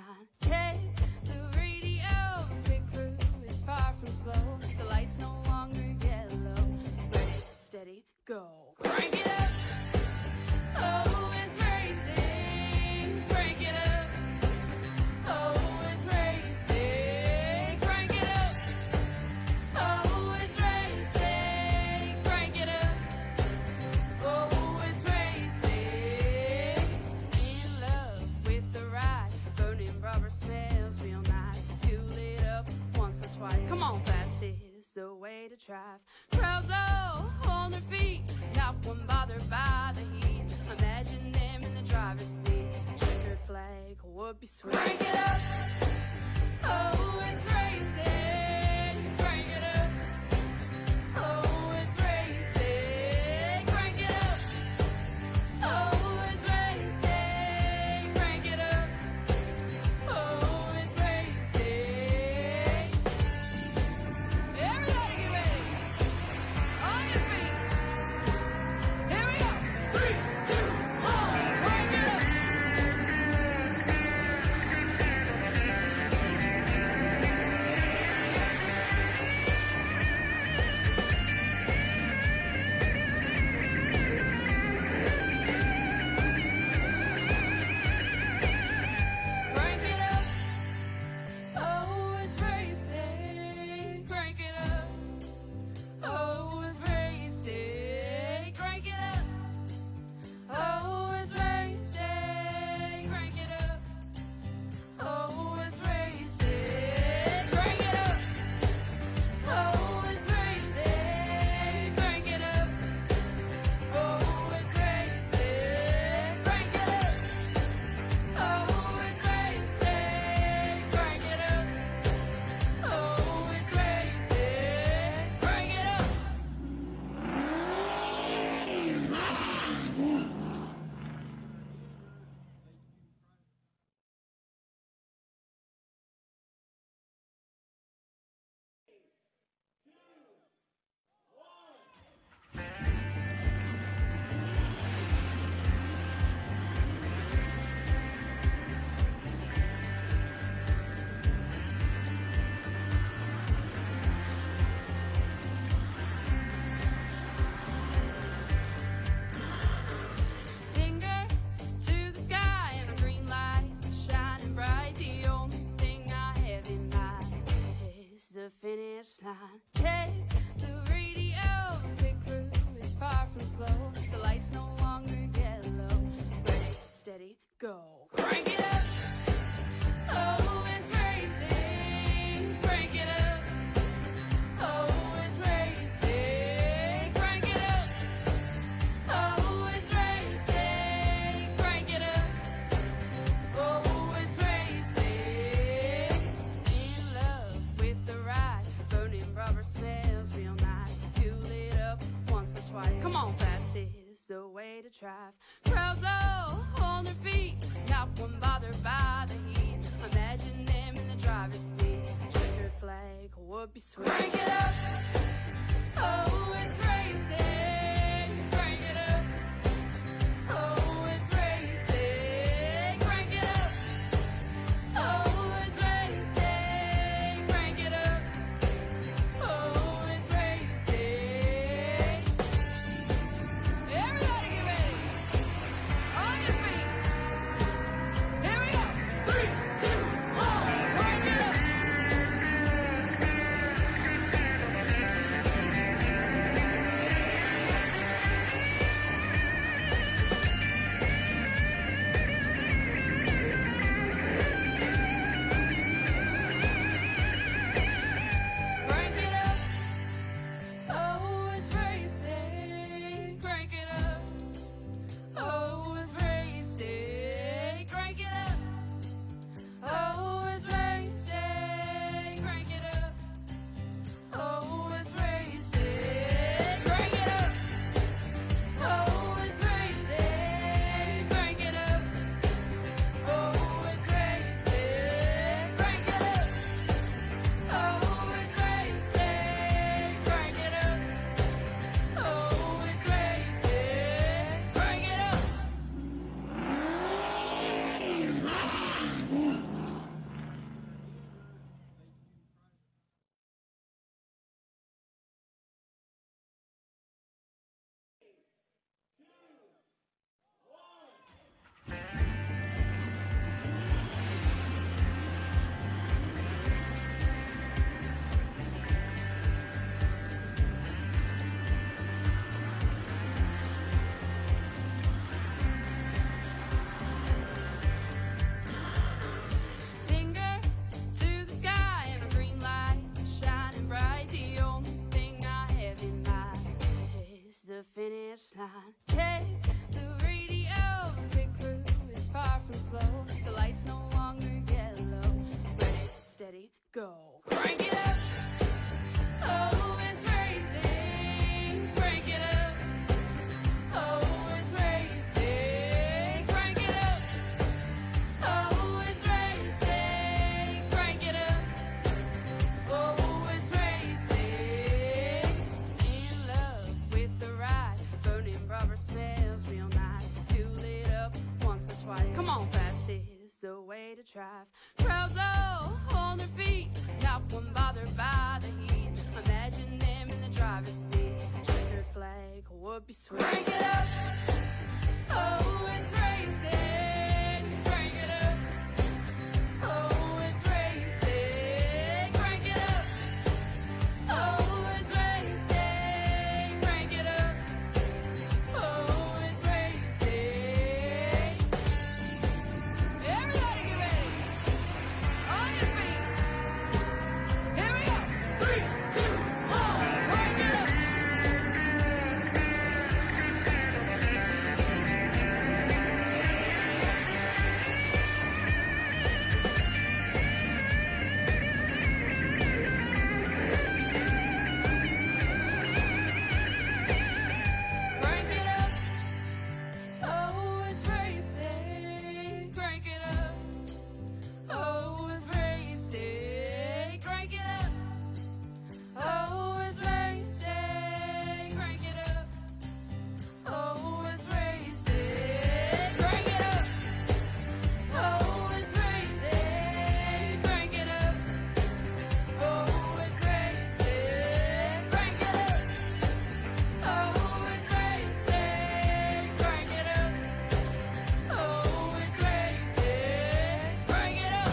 line. Hey, the radio, pit crew is far from slow. The lights no longer yellow. Ready, steady, go. Crank it up. Oh, it's racing. Crank it up. Oh, it's racing. Crank it up. Oh, it's racing. Crank it up. Oh, it's racing. In love with the ride. Burning rubber smells real nice. Fuel it up once or twice. Come on, fast is the way to drive. Crowds all on their feet. Not one bothered by the heat. Imagine them in the driver's seat. Checkered flag would be sweet. Crank it up. Oh, it's racing. Crank it up. Oh, it's racing. Crank it up. Oh, it's racing. Crank it up. Oh, it's racing. Everybody get ready. On your feet. Here we go. 3, 2, 1. Crank it up. Crank it up. Oh, it's race day. Crank it up. Oh, it's race day. Crank it up. Oh, it's race day. Crank it up. Oh, it's race day. Crank it up. Oh, it's race day. Crank it up. Oh, it's race day. Crank it up. Oh, it's race day. Crank it up. Oh, it's race day. Crank it up. Finger to the sky and a green light shining bright. The only thing I have in mind is the finish line. Check the radio, pit crew is far from slow. The lights no longer yellow. Ready, steady, go. Crank it up. Oh, it's racing. Crank it up. Oh, it's racing. Crank it up. Oh, it's racing. Crank it up. Oh, it's racing. In love with the ride. Burning rubber smells real nice. Fuel it up once or twice. Come on, fast is the way to drive. Crowds all on their feet. Not one bothered by the heat. Imagine them in the driver's seat. Checkered flag would be sweet. Crank it up. Oh, it's racing. Crank it up. Oh, it's racing. Crank it up. Oh, it's racing. Crank it up. Oh, it's racing. Everybody get ready. On your feet. Here we go. 3, 2, 1. Crank it up. line. Take the radio, pit crew is far from slow. The lights no longer yellow. Ready, steady, go. Crank it up. Oh, it's racing. Crank it up. Oh, it's racing. Crank it up. Oh, it's racing. Crank it up. Oh, it's racing. In love with the ride. Burning rubber smells real nice. Fuel it up once or twice. Come on, fast is the way to drive. Crowds all on their feet. Not one bothered by the heat. Imagine them in the driver's seat. Checkered flag would be sweet. Crank it up. Oh, it's racing. Crank it up. Oh, it's racing. Crank it up. Oh, it's racing. Crank it up. Oh, it's racing. Everybody get ready. On your feet. Here we go. 3, 2, 1. Crank it up. Crank it up. Oh, it's racing. Crank it up. Oh, it's racing. Crank it up. Oh, it's racing. Crank it up. Oh, it's racing. Crank it up. Oh, it's racing. Crank it up. Oh, it's racing. Crank it up. Oh, it's racing. Crank it up. Oh, it's racing. Crank it up.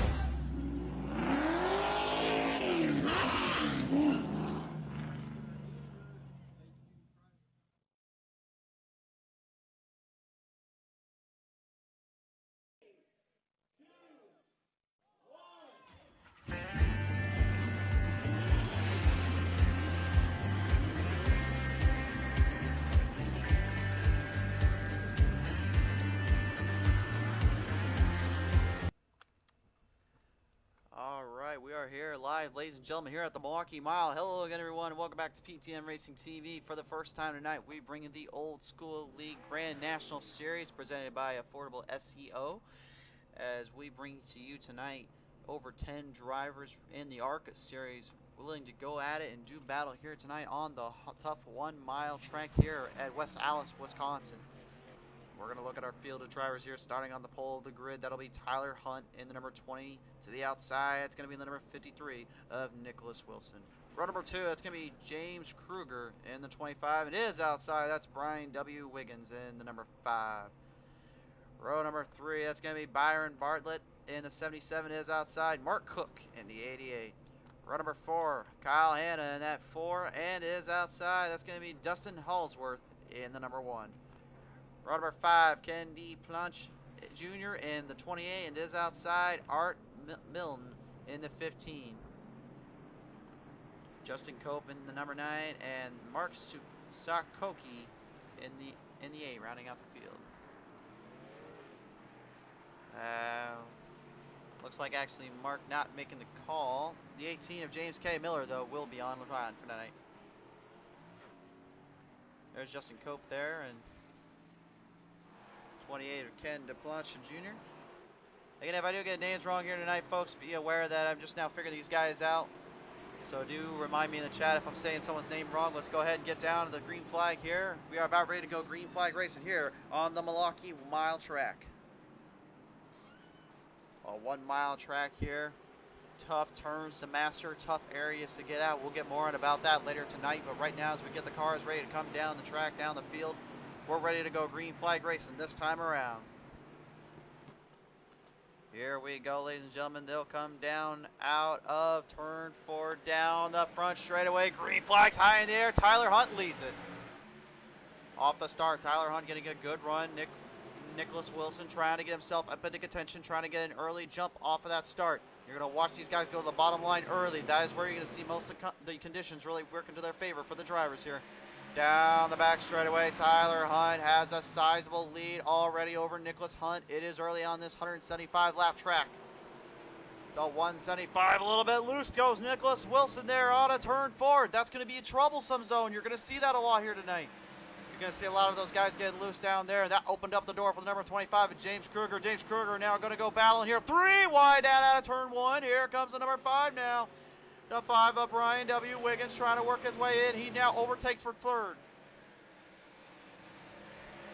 All right, we are here live, ladies and gentlemen, here at the Milwaukee Mile. Hello again, everyone. Welcome back to PTM Racing TV. For the first time tonight, we bring you the Old School League Grand National Series presented by Affordable SEO. As we bring to you tonight over 10 drivers in the ARCA series willing to go at it and do battle here tonight on the tough 1 mile track here at West Allis, Wisconsin. We're going to look at our field of drivers here, starting on the pole of the grid. That'll be Tyler Hunt in the number 20. To the outside, it's going to be in the number 53 of Nicholas Wilson. Row number 2, that's going to be James Kruger in the 25. It is outside. That's Brian W. Wiggins in the number 5. Row number 3, that's going to be Byron Bartlett in the 77. It is outside. Mark Cook in the 88. Row number 4, Kyle Hanna in that 4, and it is outside. That's going to be Dustin Hallsworth in the number 1. Row number 5, Ken D. Plunch Jr. in the 28, and it is outside. Art Milton in the 15. Justin Cope in the number 9, and Mark Sakoki in the 8, rounding out the field. Looks like actually Mark not making the call. The 18 of James K. Miller, though, will be on for tonight. There's Justin Cope there, and 28 of Ken DePlanche Jr. Again, if I do get names wrong here tonight, folks, be aware that I'm just now figuring these guys out. So do remind me in the chat if I'm saying someone's name wrong. Let's go ahead and get down to the green flag here. We are about ready to go green flag racing here on the Milwaukee Mile track. A 1 mile track here. Tough turns to master, tough areas to get out. We'll get more on about that later tonight. But right now, as we get the cars ready to come down the track, down the field, we're ready to go green flag racing this time around. Here we go, ladies and gentlemen. They'll come down out of turn 4, down the front straightaway. Green flags high in the air. Tyler Hunt leads it. Off the start, Tyler Hunt getting a good run. Nicholas Wilson trying to get himself up into contention, trying to get an early jump off of that start. You're going to watch these guys go to the bottom line early. That is where you're going to see most of the conditions really working to their favor for the drivers here. Down the back straightaway, Tyler Hunt has a sizable lead already over Nicholas Hunt. It is early on this 175 lap track. The 175 a little bit loose goes Nicholas Wilson there on a turn 4. That's going to be a troublesome zone. You're going to see that a lot here tonight. You're going to see a lot of those guys getting loose down there. That opened up the door for the number 25 of James Kruger. James Kruger now going to go battling here. 3 wide out of turn 1. Here comes the number 5 now. The 5 of Brian W. Wiggins trying to work his way in. He now overtakes for 3rd.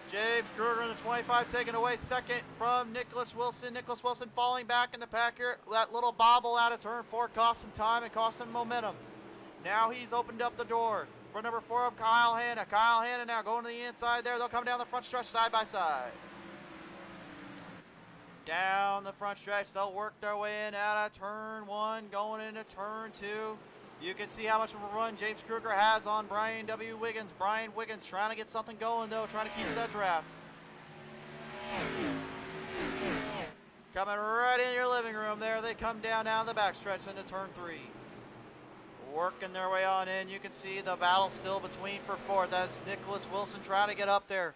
James Kruger in the 25 taking away 2nd from Nicholas Wilson. Nicholas Wilson falling back in the pack here. That little bobble out of turn 4 cost him time and cost him momentum. Now he's opened up the door for number 4 of Kyle Hanna. Kyle Hanna now going to the inside there. They'll come down the front stretch side by side. Down the front stretch, they'll work their way in out of turn 1, going into turn 2. You can see how much of a run James Kruger has on Brian W. Wiggins. Brian Wiggins trying to get something going, though, trying to keep that draft. Coming right in your living room there. They come down the backstretch into turn 3. Working their way on in. You can see the battle still between for 4th as Nicholas Wilson trying to get up there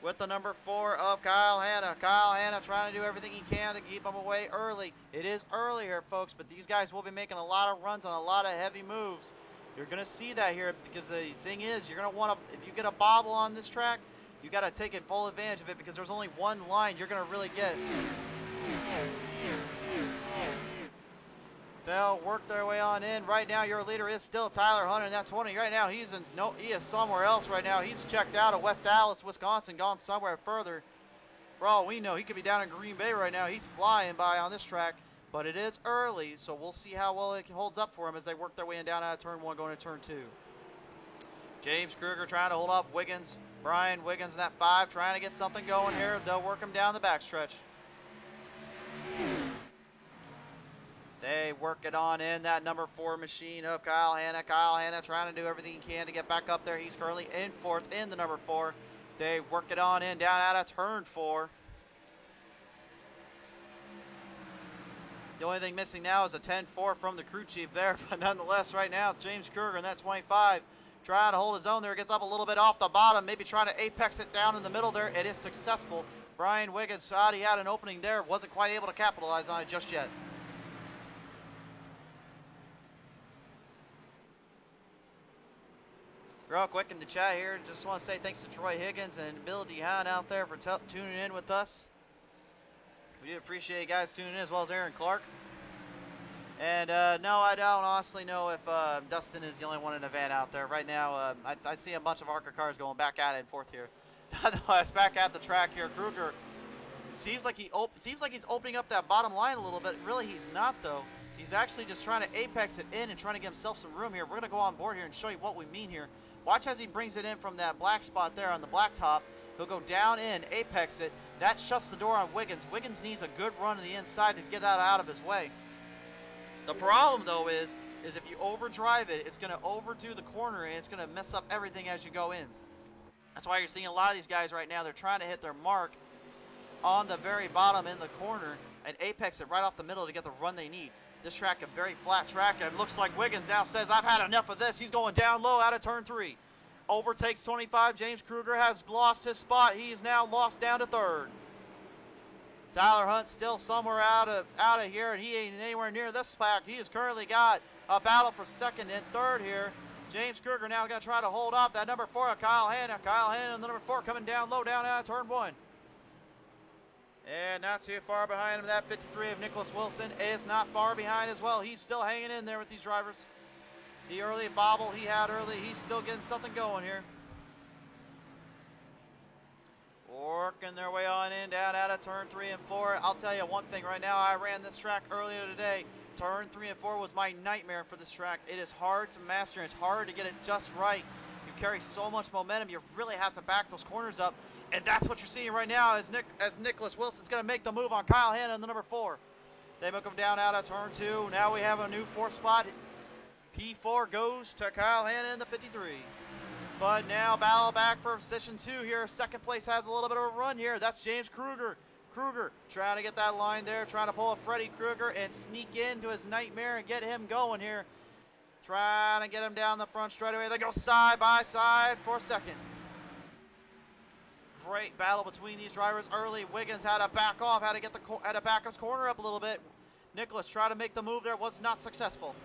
with the number 4 of Kyle Hanna. Kyle Hanna trying to do everything he can to keep him away early. It is early here, folks, but these guys will be making a lot of runs on a lot of heavy moves. You're going to see that here because the thing is, you're going to want to, if you get a bobble on this track, you got to take it full advantage of it because there's only one line you're going to really get. They'll work their way on in. Right now, your leader is still Tyler Hunt in that 20. Right now, he is somewhere else right now. He's checked out of West Allis, Wisconsin, gone somewhere further. For all we know, he could be down in Green Bay right now. He's flying by on this track, but it is early, so we'll see how well it holds up for him as they work their way in down out of turn 1, going to turn 2. James Kruger trying to hold off Wiggins. Brian Wiggins in that 5 trying to get something going here. They'll work him down the backstretch. They work it on in that number 4 machine of Kyle Hanna. Kyle Hanna trying to do everything he can to get back up there. He's currently in 4th in the number 4. They work it on in down out of turn 4. The only thing missing now is a 10-4 from the crew chief there. But nonetheless, right now, James Kruger in that 25 trying to hold his own there. Gets up a little bit off the bottom. Maybe trying to apex it down in the middle there. It is successful. Brian Wiggins thought he had an opening there. Wasn't quite able to capitalize on it just yet. Real quick in the chat here, just want to say thanks to Troy Higgins and Bill DeHaan out there for tuning in with us. We do appreciate you guys tuning in, as well as Aaron Clark. And no, I don't honestly know if Dustin is the only one in the van out there. Right now, I see a bunch of ARCA cars going back at it and forth here. Nonetheless, back at the track here, Kruger seems like he's opening up that bottom line a little bit. Really, he's not, though. He's actually just trying to apex it in and trying to give himself some room here. We're going to go on board here and show you what we mean here. Watch as he brings it in from that black spot there on the black top. He'll go down in, apex it. That shuts the door on Wiggins. Wiggins needs a good run to the inside to get that out of his way. The problem, though, is if you overdrive it, it's going to overdo the corner, and it's going to mess up everything as you go in. That's why you're seeing a lot of these guys right now. They're trying to hit their mark on the very bottom in the corner and apex it right off the middle to get the run they need. This track, a very flat track, and looks like Wiggins now says, I've had enough of this. He's going down low out of turn 3. Overtakes 25. James Kruger has lost his spot. He is now lost down to 3rd. Tyler Hunt still somewhere out of here, and he ain't anywhere near this pack. He has currently got a battle for 2nd and 3rd here. James Kruger now going to try to hold off that number 4 of Kyle Hanna. Kyle Hanna and the number 4 coming down low down out of turn 1. And not too far behind him, that 53 of Nicholas Wilson is not far behind as well. He's still hanging in there with these drivers. The early bobble he had early, he's still getting something going here. Working their way on in, down out of turn 3 and 4. I'll tell you one thing right now, I ran this track earlier today. Turn 3 and 4 was my nightmare for this track. It is hard to master, and it's hard to get it just right. You carry so much momentum, you really have to back those corners up. And that's what you're seeing right now as Nicholas Wilson's going to make the move on Kyle Hanna in the number 4. They make him down out of turn 2. Now we have a new 4th spot. P4 goes to Kyle Hanna in the 53. But now battle back for position 2 here. 2nd place has a little bit of a run here. That's James Kruger. Kruger trying to get that line there, trying to pull a Freddy Krueger and sneak into his nightmare and get him going here. Trying to get him down the front straightaway. They go side by side for a second. Great battle between these drivers early. Wiggins had to back off, had to back his corner up a little bit. Nicholas tried to make the move there, was not successful.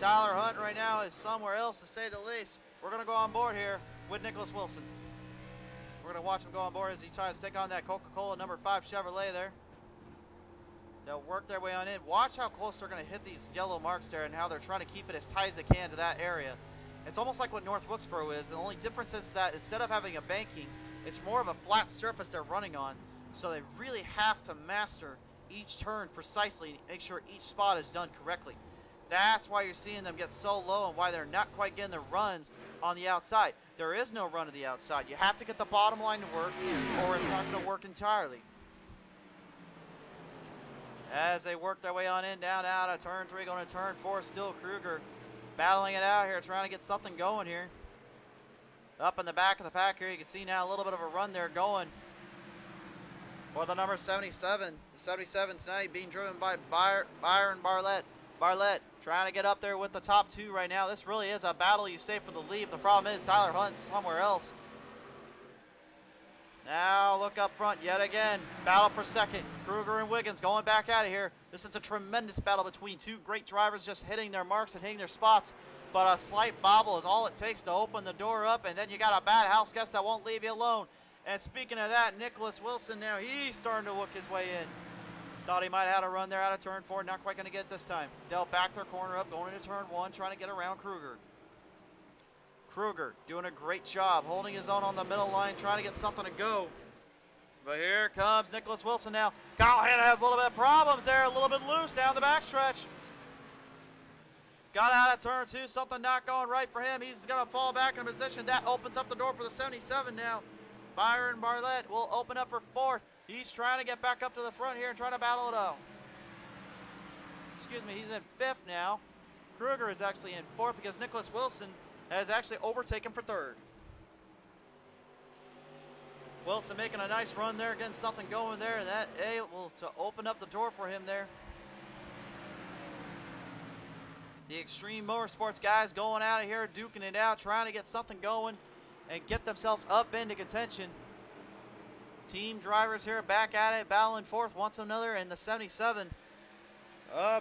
Tyler Hunt right now is somewhere else, to say the least. We're going to go on board here with Nicholas Wilson. We're going to watch him go on board as he tries to take on that Coca-Cola number 5 Chevrolet there. They'll work their way on in. Watch how close they're going to hit these yellow marks there and how they're trying to keep it as tight as they can to that area. It's almost like what North Wilkesboro is. The only difference is that instead of having a banking, it's more of a flat surface they're running on. So they really have to master each turn precisely and make sure each spot is done correctly. That's why you're seeing them get so low and why they're not quite getting the runs on the outside. There is no run to the outside. You have to get the bottom line to work or it's not going to work entirely. As they work their way on in, down out of turn 3, going to turn 4, still Kruger battling it out here, trying to get something going here. Up in the back of the pack here, you can see now a little bit of a run there going for the number 77. The 77 tonight being driven by Byron Barlett. Barlett trying to get up there with the top 2 right now. This really is a battle you save for the lead. The problem is Tyler Hunt's somewhere else. Now look up front yet again. Battle for second. Kruger and Wiggins going back out of here. This is a tremendous battle between 2 great drivers just hitting their marks and hitting their spots. But a slight bobble is all it takes to open the door up. And then you got a bad house guest that won't leave you alone. And speaking of that, Nicholas Wilson now, he's starting to work his way in. Thought he might have had a run there out of turn 4. Not quite going to get it this time. They'll back their corner up going into turn 1, trying to get around Kruger. Kruger doing a great job holding his own on the middle line, trying to get something to go. But here comes Nicholas Wilson now. Kyle Hanna has a little bit of problems there, a little bit loose down the backstretch. Got out of turn 2, something not going right for him. He's going to fall back in a position. That opens up the door for the 77 now. Byron Barlett will open up for 4th. He's trying to get back up to the front here and trying to battle it out. Excuse me, he's in 5th now. Kruger is actually in 4th because Nicholas Wilson has actually overtaken for 3rd. Wilson making a nice run there, getting something going there, and that able to open up the door for him there. The Extreme Motorsports guys going out of here, duking it out, trying to get something going and get themselves up into contention. Team drivers here back at it, battling 4th once another, and the 77.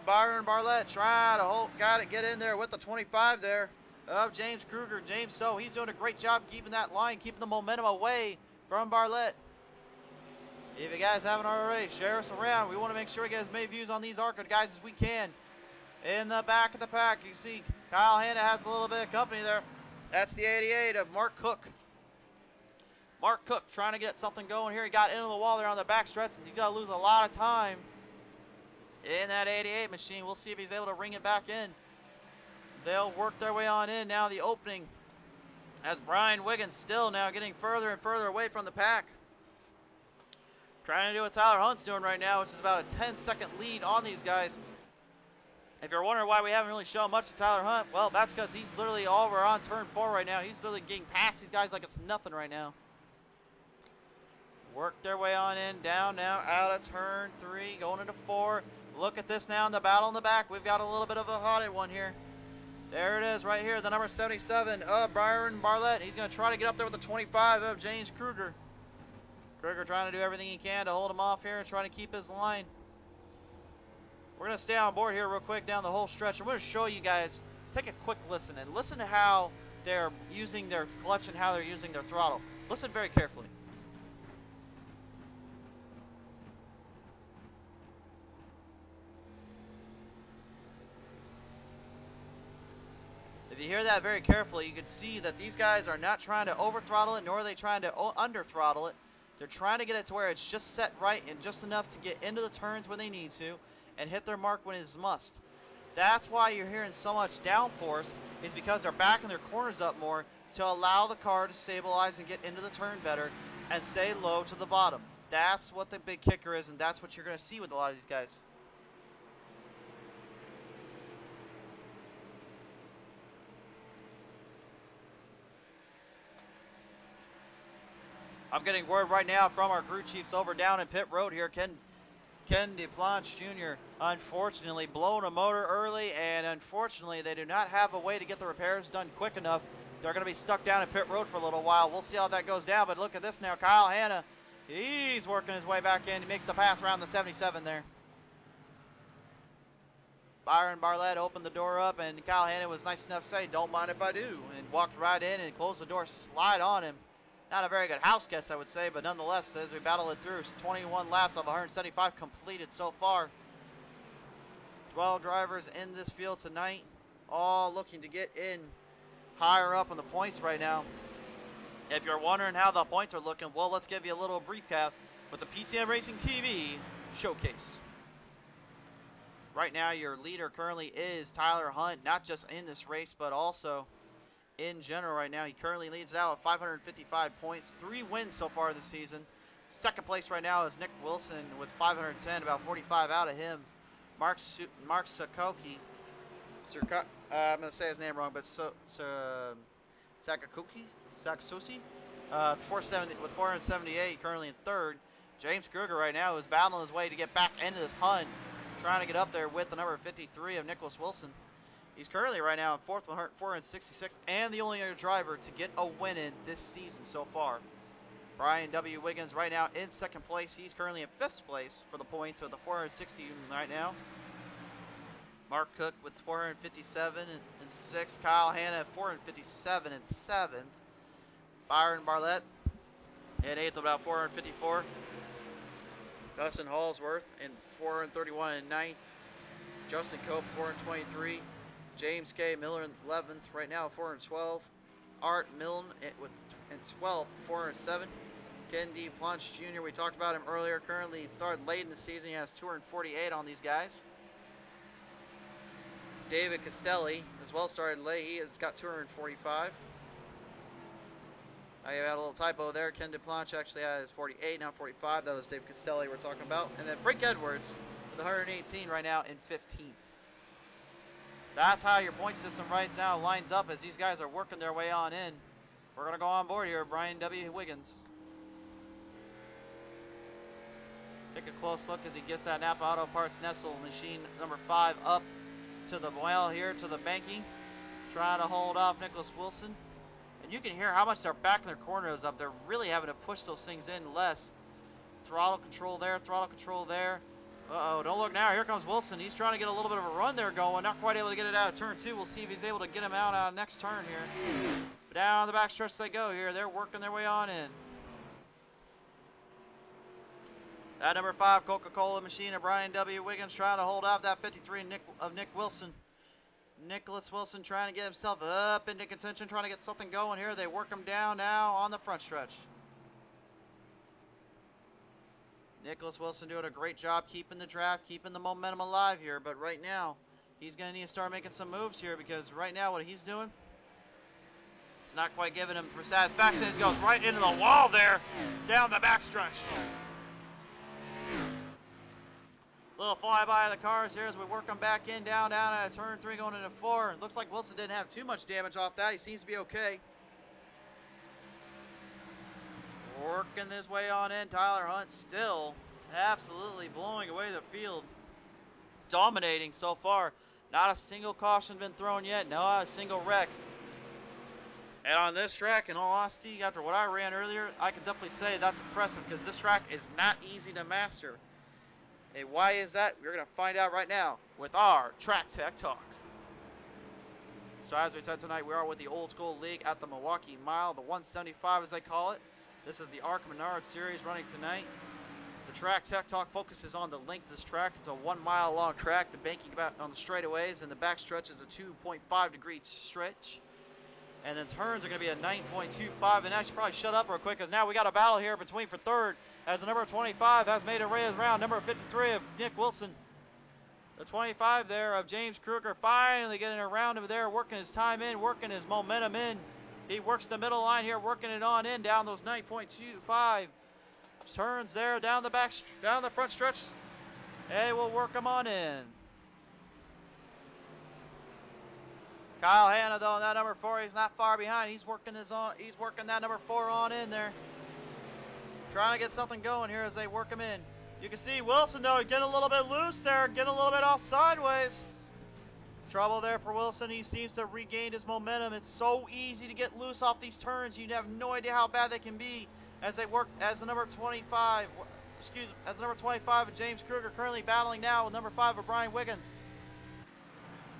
Byron Barlett trying to get in there with the 25 there of James Kruger. James, so he's doing a great job keeping that line, keeping the momentum away from Barlett. If you guys haven't already, share us around. We want to make sure we get as many views on these ARCA guys as we can. In the back of the pack, you see Kyle Hanna has a little bit of company there. That's the 88 of Mark Cook. Mark Cook trying to get something going here. He got into the wall there on the back stretch, and he's got to lose a lot of time in that 88 machine. We'll see if he's able to ring it back in. They'll work their way on in now. The opening as Brian Wiggins still now getting further and further away from the pack. Trying to do what Tyler Hunt's doing right now, which is about a 10-second lead on these guys. If you're wondering why we haven't really shown much of Tyler Hunt, well, that's because he's literally over on turn 4 right now. He's literally getting past these guys like it's nothing right now. Work their way on in, down now, out of turn 3, going into 4. Look at this now in the battle in the back. We've got a little bit of a hotted one here. There it is right here, the number 77 of Byron Barlett. He's going to try to get up there with the 25 of James Kruger. Kruger trying to do everything he can to hold him off here and trying to keep his line. We're going to stay on board here real quick down the whole stretch. I'm going to show you guys, take a quick listen, and listen to how they're using their clutch and how they're using their throttle. Listen very carefully. If you hear that very carefully, you can see that these guys are not trying to over throttle it, nor are they trying to under throttle it. They're trying to get it to where it's just set right and just enough to get into the turns when they need to and hit their mark when it is must. That's why you're hearing so much downforce, is because they're backing their corners up more to allow the car to stabilize and get into the turn better and stay low to the bottom. That's what the big kicker is, and that's what you're going to see with a lot of these guys. I'm getting word right now from our crew chiefs over down in pit road here. Ken Ken DePlanche Jr. unfortunately blowing a motor early, and unfortunately they do not have a way to get the repairs done quick enough. They're going to be stuck down at pit road for a little while. We'll see how that goes down, but look at this now. Kyle Hanna, he's working his way back in. He makes the pass around the 77 there. Byron Barlett opened the door up, and Kyle Hanna was nice enough to say, "Don't mind if I do," and walked right in and closed the door, slide on him. Not a very good house guess, I would say, but nonetheless, as we battle it through, 21 laps of 175 completed so far. 12 drivers in this field tonight, all looking to get in higher up on the points right now. If you're wondering how the points are looking, well, let's give you a little recap with the PTM Racing TV showcase. Right now, your leader currently is Tyler Hunt, not just in this race, but also in general right now. He currently leads it out with 555 points, 3 wins so far this season. Second place right now is Nick Wilson with 510, about 45 out of him. Mark Sakoki, I'm going to say his name wrong, but Sakakuki, 470 with 478, currently in third. James Kruger right now is battling his way to get back into this hunt, trying to get up there with the number 53 of Nicholas Wilson. He's currently right now in fourth with 466, and the only other driver to get a win in this season so far. Brian W. Wiggins right now in second place. He's currently in fifth place for the points with the 460 right now. Mark Cook with 457 and 6th. Kyle Hanna at 457 and 7th. Byron Barlett in 8th with about 454. Dustin Hallsworth in 431 and 9th. Justin Cope 423. James K. Miller in 11th right now, 412. Art Milne with in 12th, 407. Ken DePlanche Jr., we talked about him earlier, currently started late in the season. He has 248 on these guys. David Castelli as well started late. He has got 245. I had a little typo there. Ken DePlanche actually has 48, now 45. That was Dave Castelli we're talking about. And then Frank Edwards with 118 right now in 15th. That's how your point system right now lines up as these guys are working their way on in. We're going to go on board here, Brian W. Wiggins. Take a close look as he gets that Napa Auto Parts Nestle machine number 5 up to the well here, to the banking. Trying to hold off Nicholas Wilson. And you can hear how much they're backing their corners up. They're really having to push those things in less. Throttle control there, throttle control there. Uh-oh, don't look now. Here comes Wilson. He's trying to get a little bit of a run there going. Not quite able to get it out of turn 2. We'll see if he's able to get him out next turn here. But down the back stretch they go here. They're working their way on in. That number 5 Coca-Cola machine of Brian W. Wiggins trying to hold off that 53 of Nick Wilson. Nicholas Wilson trying to get himself up into contention, trying to get something going here. They work him down now on the front stretch. Nicholas Wilson doing a great job keeping the draft, keeping the momentum alive here. But right now, he's going to need to start making some moves here because right now what he's doing, it's not quite giving him for satisfaction. He goes right into the wall there, down the backstretch. Little flyby of the cars here as we work them back in, down out of turn 3 going into 4. It looks like Wilson didn't have too much damage off that. He seems to be okay. Working his way on in. Tyler Hunt still absolutely blowing away the field. Dominating so far. Not a single caution been thrown yet. Not a single wreck. And on this track, in all honesty, after what I ran earlier, I can definitely say that's impressive because this track is not easy to master. And why is that? We're going to find out right now with our Track Tech Talk. So as we said tonight, we are with the Old School League at the Milwaukee Mile, the 175 as they call it. This is the ARCA Menards series running tonight. The Track Tech Talk focuses on the length of this track. It's a 1 mile long track. The banking on the straightaways and the back stretch is a 2.5 degree stretch. And then turns are going to be a 9.25. And I should probably shut up real quick because now we got a battle here between for third as the number 25 has made a race around number 53 of Nick Wilson. The 25 there of James Kruger finally getting around him there, working his time in, working his momentum in. He works the middle line here, working it on in down those 9.25 turns there down the front stretch. Hey, we'll work them on in. Kyle Hanna though, that number 4, he's not far behind. He's working that number 4 on in there. Trying to get something going here as they work him in. You can see Wilson, though, getting a little bit loose there, getting a little bit off sideways. Trouble there for Wilson. He seems to have regained his momentum. It's so easy to get loose off these turns. You have no idea how bad they can be as they work as the number 25. As the number 25 of James Kruger currently battling now with number 5 of Brian Wiggins.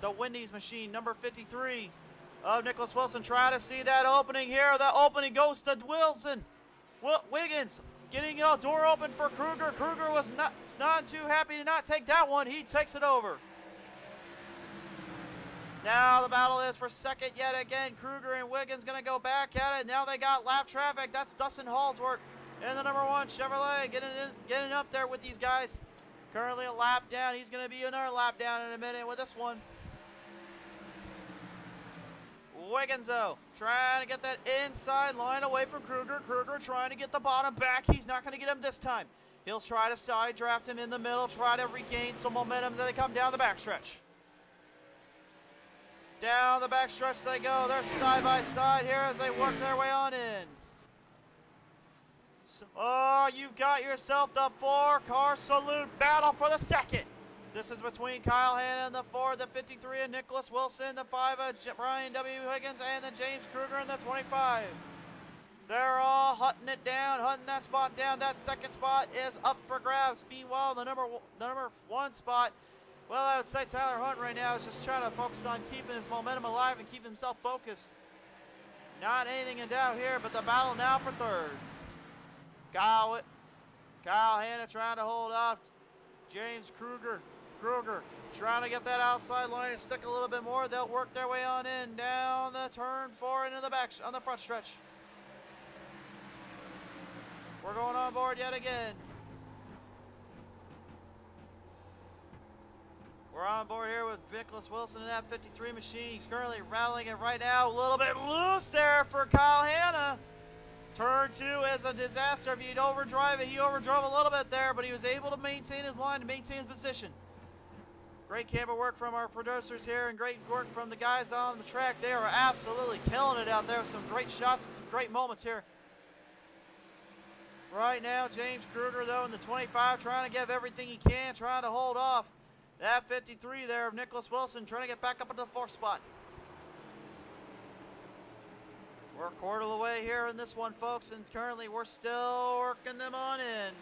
The Wendy's machine, number 53 of Nicholas Wilson. Try to see that opening here. That opening goes to Wilson. Wiggins getting a door open for Kruger. Kruger was not too happy to not take that one. He takes it over. Now the battle is for second yet again. Kruger and Wiggins going to go back at it. Now they got lap traffic. That's Dustin Hall's work. And the number 1 Chevrolet getting up there with these guys. Currently a lap down. He's going to be another lap down in a minute with this one. Wiggins, though, trying to get that inside line away from Kruger. Kruger trying to get the bottom back. He's not going to get him this time. He'll try to side draft him in the middle, try to regain some momentum as they come down the backstretch. Down the backstretch they go. They're side by side here as they work their way on in. So, oh, you've got yourself the 4-car salute battle for the second. This is between Kyle Hanna in the 4, the 53 and Nicholas Wilson, the 5 of Brian W. Higgins, and then James Kruger in the 25. They're all hunting it down, hunting that spot down. That second spot is up for grabs. Meanwhile, the number 1 spot, well, I would say Tyler Hunt right now is just trying to focus on keeping his momentum alive and keep himself focused. Not anything in doubt here, but the battle now for third. Kyle Hanna trying to hold off James Kruger. Kruger trying to get that outside line and stick a little bit more. They'll work their way on in down the turn 4 into the back on the front stretch. We're going on board yet again. We're on board here with Nicholas Wilson in that 53 machine. He's currently rattling it right now. A little bit loose there for Kyle Hanna. Turn 2 is a disaster. If he'd overdrive it, he overdrove a little bit there, but he was able to maintain his line, to maintain his position. Great camera work from our producers here, and great work from the guys on the track. They are absolutely killing it out there with some great shots and some great moments here. Right now, James Kruger, though, in the 25, trying to give everything he can, trying to hold off that 53 there of Nicholas Wilson, trying to get back up into the 4th spot. We're a quarter of the way here in this one, folks, and currently we're still working them on in.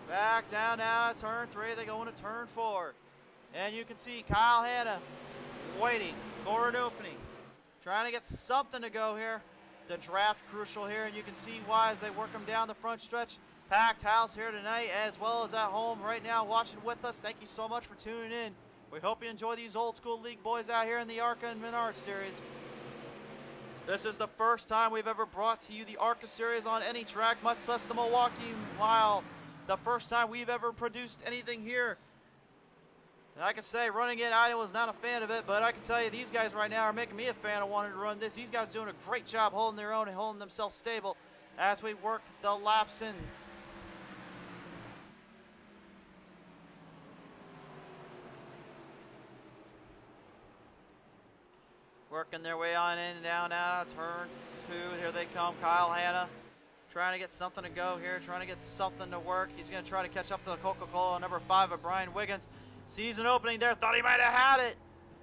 Back down now to turn 3. They go into turn 4. And you can see Kyle Hanna waiting for an opening. Trying to get something to go here. The draft crucial here, and you can see why as they work them down the front stretch. Packed house here tonight, as well as at home right now watching with us. Thank you so much for tuning in. We hope you enjoy these old school league boys out here in the ARCA and Menards series. This is the first time we've ever brought to you the ARCA series on any track, much less the Milwaukee Mile. The first time we've ever produced anything here. And I can say running it, I was not a fan of it, but I can tell you these guys right now are making me a fan of wanting to run this. These guys doing a great job holding their own and holding themselves stable as we work the laps in. Working their way on in and down out of turn 2. Here they come. Kyle Hanna trying to get something to go here, trying to get something to work. He's going to try to catch up to the Coca-Cola number 5 of Brian Wiggins. Sees an opening there, thought he might have had it.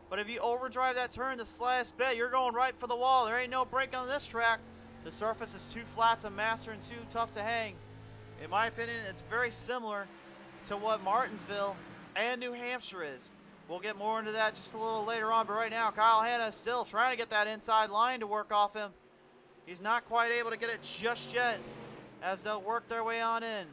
But if you overdrive that turn the slightest bit, you're going right for the wall. There ain't no break on this track. The surface is too flat to master and too tough to hang. In my opinion, it's very similar to what Martinsville and New Hampshire is. We'll get more into that just a little later on, but right now Kyle Hanna is still trying to get that inside line to work off him. He's not quite able to get it just yet as they'll work their way on in.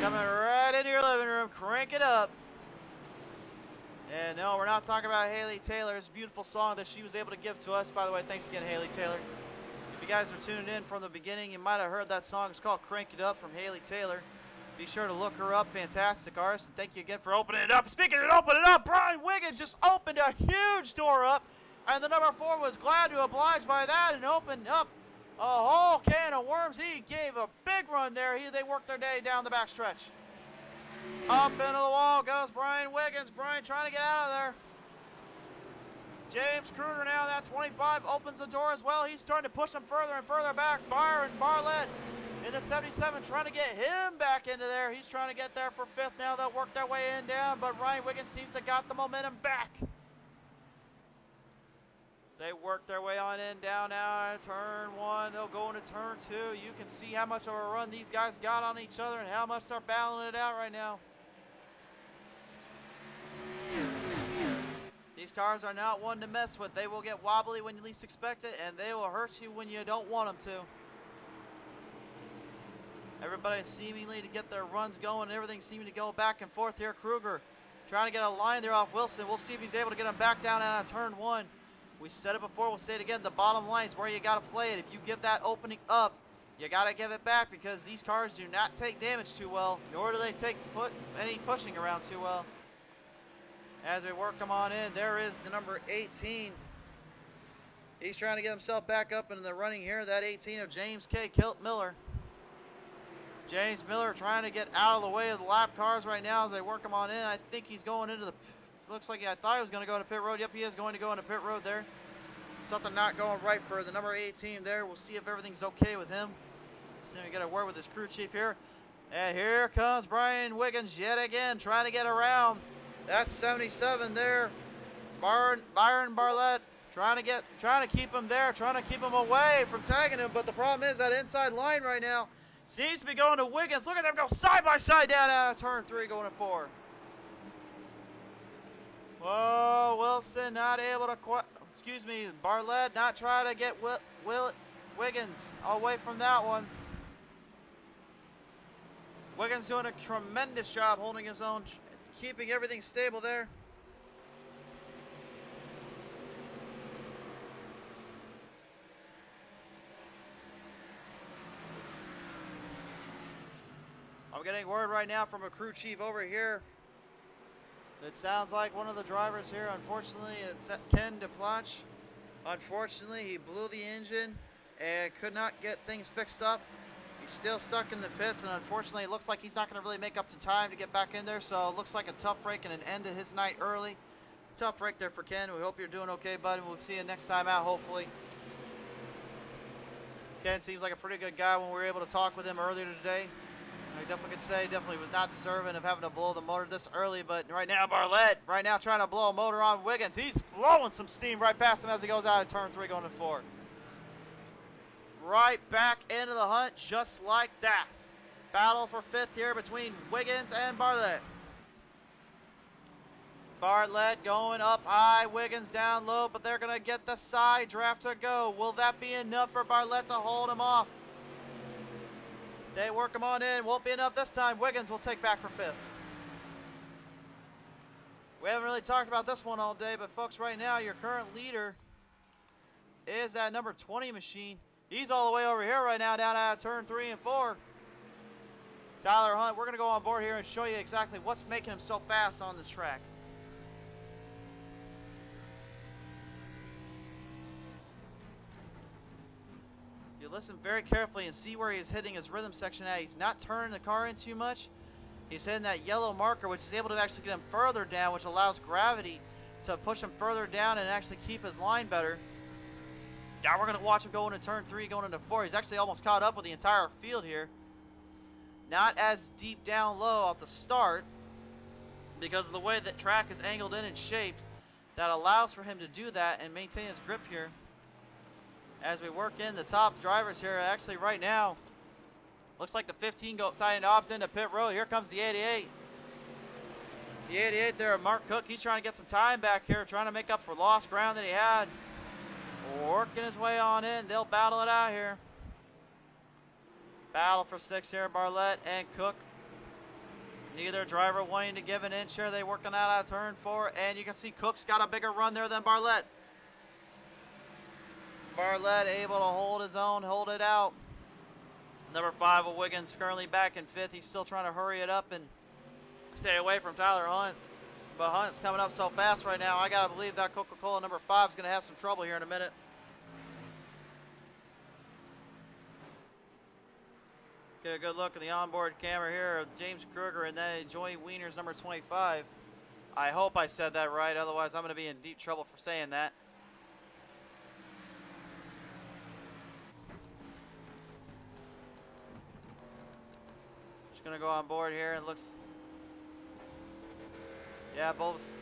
Coming right into your living room, crank it up. And no, we're not talking about Haley Taylor's beautiful song that she was able to give to us. By the way, thanks again, Haley Taylor. If you guys are tuning in from the beginning, you might have heard that song. It's called Crank It Up from Haley Taylor. Be sure to look her up. Fantastic artist. And thank you again for opening it up. Speaking of opening it up, Brian Wiggins just opened a huge door up. And the number 4 was glad to oblige by that and opened up a whole can of worms. He gave a big run there. They worked their day down the backstretch. Up into the wall goes Brian Wiggins. Brian trying to get out of there. James Kruger now, that 25, opens the door as well. He's starting to push him further and further back. Byron Bartlett in the 77 trying to get him back into there. He's trying to get there for 5th now. They'll work their way in down, but Ryan Wiggins seems to got the momentum back. They work their way on in down now at turn 1. They'll go into turn 2. You can see how much of a run these guys got on each other and how much they're battling it out right now. These cars are not one to mess with. They will get wobbly when you least expect it, and they will hurt you when you don't want them to. Everybody seemingly to get their runs going, and everything seeming to go back and forth here. Kruger trying to get a line there off Wilson. We'll see if he's able to get him back down out of turn 1. We said it before, we'll say it again. The bottom line is where you got to play it. If you give that opening up, you got to give it back, because these cars do not take damage too well, nor do they take any pushing around too well. As we work them on in, there is the number 18. He's trying to get himself back up into the running here. That 18 of James K. Kilt Miller. James Miller trying to get out of the way of the lap cars right now as they work him on in. I think he's going into the... Looks like I thought he was going to go into pit road. Yep, he is going to go into pit road there. Something not going right for the number 18 there. We'll see if everything's okay with him. So we got a word with his crew chief here. And here comes Brian Wiggins yet again, trying to get around. That's 77 there. Byron Bartlett trying to keep him there, trying to keep him away from tagging him. But the problem is that inside line right now seems to be going to Wiggins. Look at them go side by side down out of turn 3 going to 4. Whoa, Wilson not able to Bartlett not trying to get Wiggins away from that one. Wiggins doing a tremendous job holding his own, keeping everything stable there. I'm getting word right now from a crew chief over here. It sounds like one of the drivers here, unfortunately, it's Ken DePlach. Unfortunately, he blew the engine and could not get things fixed up. He's still stuck in the pits, and unfortunately, it looks like he's not going to really make up to time to get back in there. So it looks like a tough break and an end to his night early. Tough break there for Ken. We hope you're doing okay, bud. We'll see you next time out, hopefully. Ken seems like a pretty good guy when we were able to talk with him earlier today. I definitely could say definitely was not deserving of having to blow the motor this early, but right now Bartlett trying to blow a motor on Wiggins. He's flowing some steam right past him as he goes out of turn 3 going to 4. Right back into the hunt just like that. Battle for 5th here between Wiggins and Bartlett. Bartlett going up high, Wiggins down low, but they're going to get the side draft to go. Will that be enough for Bartlett to hold him off? They work him on in. Won't be enough this time. Wiggins will take back for 5th. We haven't really talked about this one all day, but folks, right now your current leader is that number 20 machine. He's all the way over here right now down out of turn 3 and 4. Tyler Hunt, we're going to go on board here and show you exactly what's making him so fast on this track. You listen very carefully and see where he's hitting his rhythm section at. He's not turning the car in too much. He's hitting that yellow marker, which is able to actually get him further down, which allows gravity to push him further down and actually keep his line better. Now we're going to watch him go into turn 3, going into 4. He's actually almost caught up with the entire field here. Not as deep down low at the start because of the way that track is angled in and shaped. That allows for him to do that and maintain his grip here. As we work in the top drivers here, actually right now, looks like the 15 deciding to opt into pit road. Here comes the 88. The 88 there, Mark Cook, he's trying to get some time back here, trying to make up for lost ground that he had. Working his way on in. They'll battle it out here. Battle for 6 here, Bartlett and Cook. Neither driver wanting to give an inch here. They working out of turn 4, and you can see Cook's got a bigger run there than Bartlett. Bartlett able to hold his own, hold it out. Number 5 of Wiggins currently back in 5th. He's still trying to hurry it up and stay away from Tyler Hunt. But Hunt's coming up so fast right now. I got to believe that Coca-Cola number 5 is going to have some trouble here in a minute. Get a good look at the onboard camera here of James Kruger and then Joey Wiener's number 25. I hope I said that right, otherwise I'm going to be in deep trouble for saying that. Just going to go on board here and looks... Yeah, Bulbs.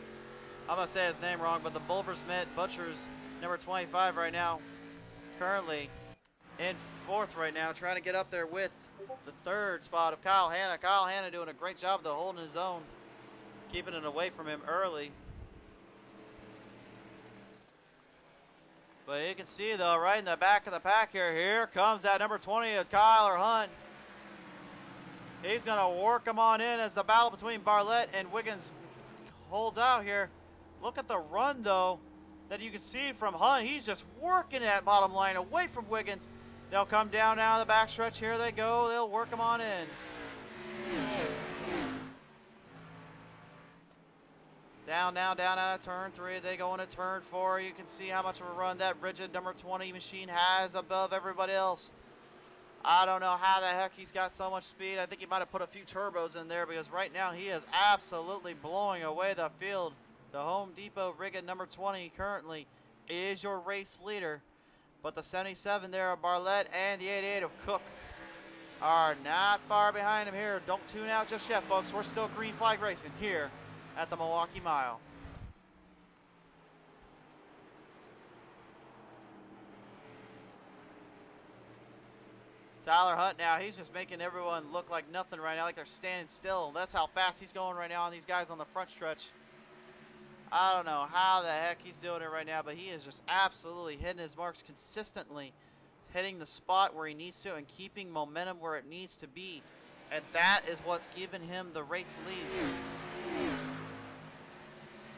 I'm going to say his name wrong, but the Bulversmith Butchers, number 25 right now, currently in 4th right now, trying to get up there with the 3rd spot of Kyle Hanna. Kyle Hanna doing a great job though, holding his own, keeping it away from him early. But you can see though, right in the back of the pack here comes that number 20 of Kyler Hunt. He's going to work him on in as the battle between Bartlett and Wiggins holds out here. Look at the run though that you can see from Hunt. He's just working that bottom line away from Wiggins. They'll come down now the backstretch. Here they go. They'll work them on in. Down now, down out of turn 3. They go into turn 4. You can see how much of a run that rigid number 20 machine has above everybody else. I don't know how the heck he's got so much speed. I think he might have put a few turbos in there because right now he is absolutely blowing away the field. The Home Depot rigid number 20 currently is your race leader. But the 77 there of Bartlett and the 88 of Cook are not far behind him here. Don't tune out just yet, folks. We're still green flag racing here at the Milwaukee Mile. Tyler Hunt now, he's just making everyone look like nothing right now, like they're standing still. That's how fast he's going right now on these guys on the front stretch. I don't know how the heck he's doing it right now, but he is just absolutely hitting his marks consistently, hitting the spot where he needs to and keeping momentum where it needs to be. And that is what's giving him the race lead.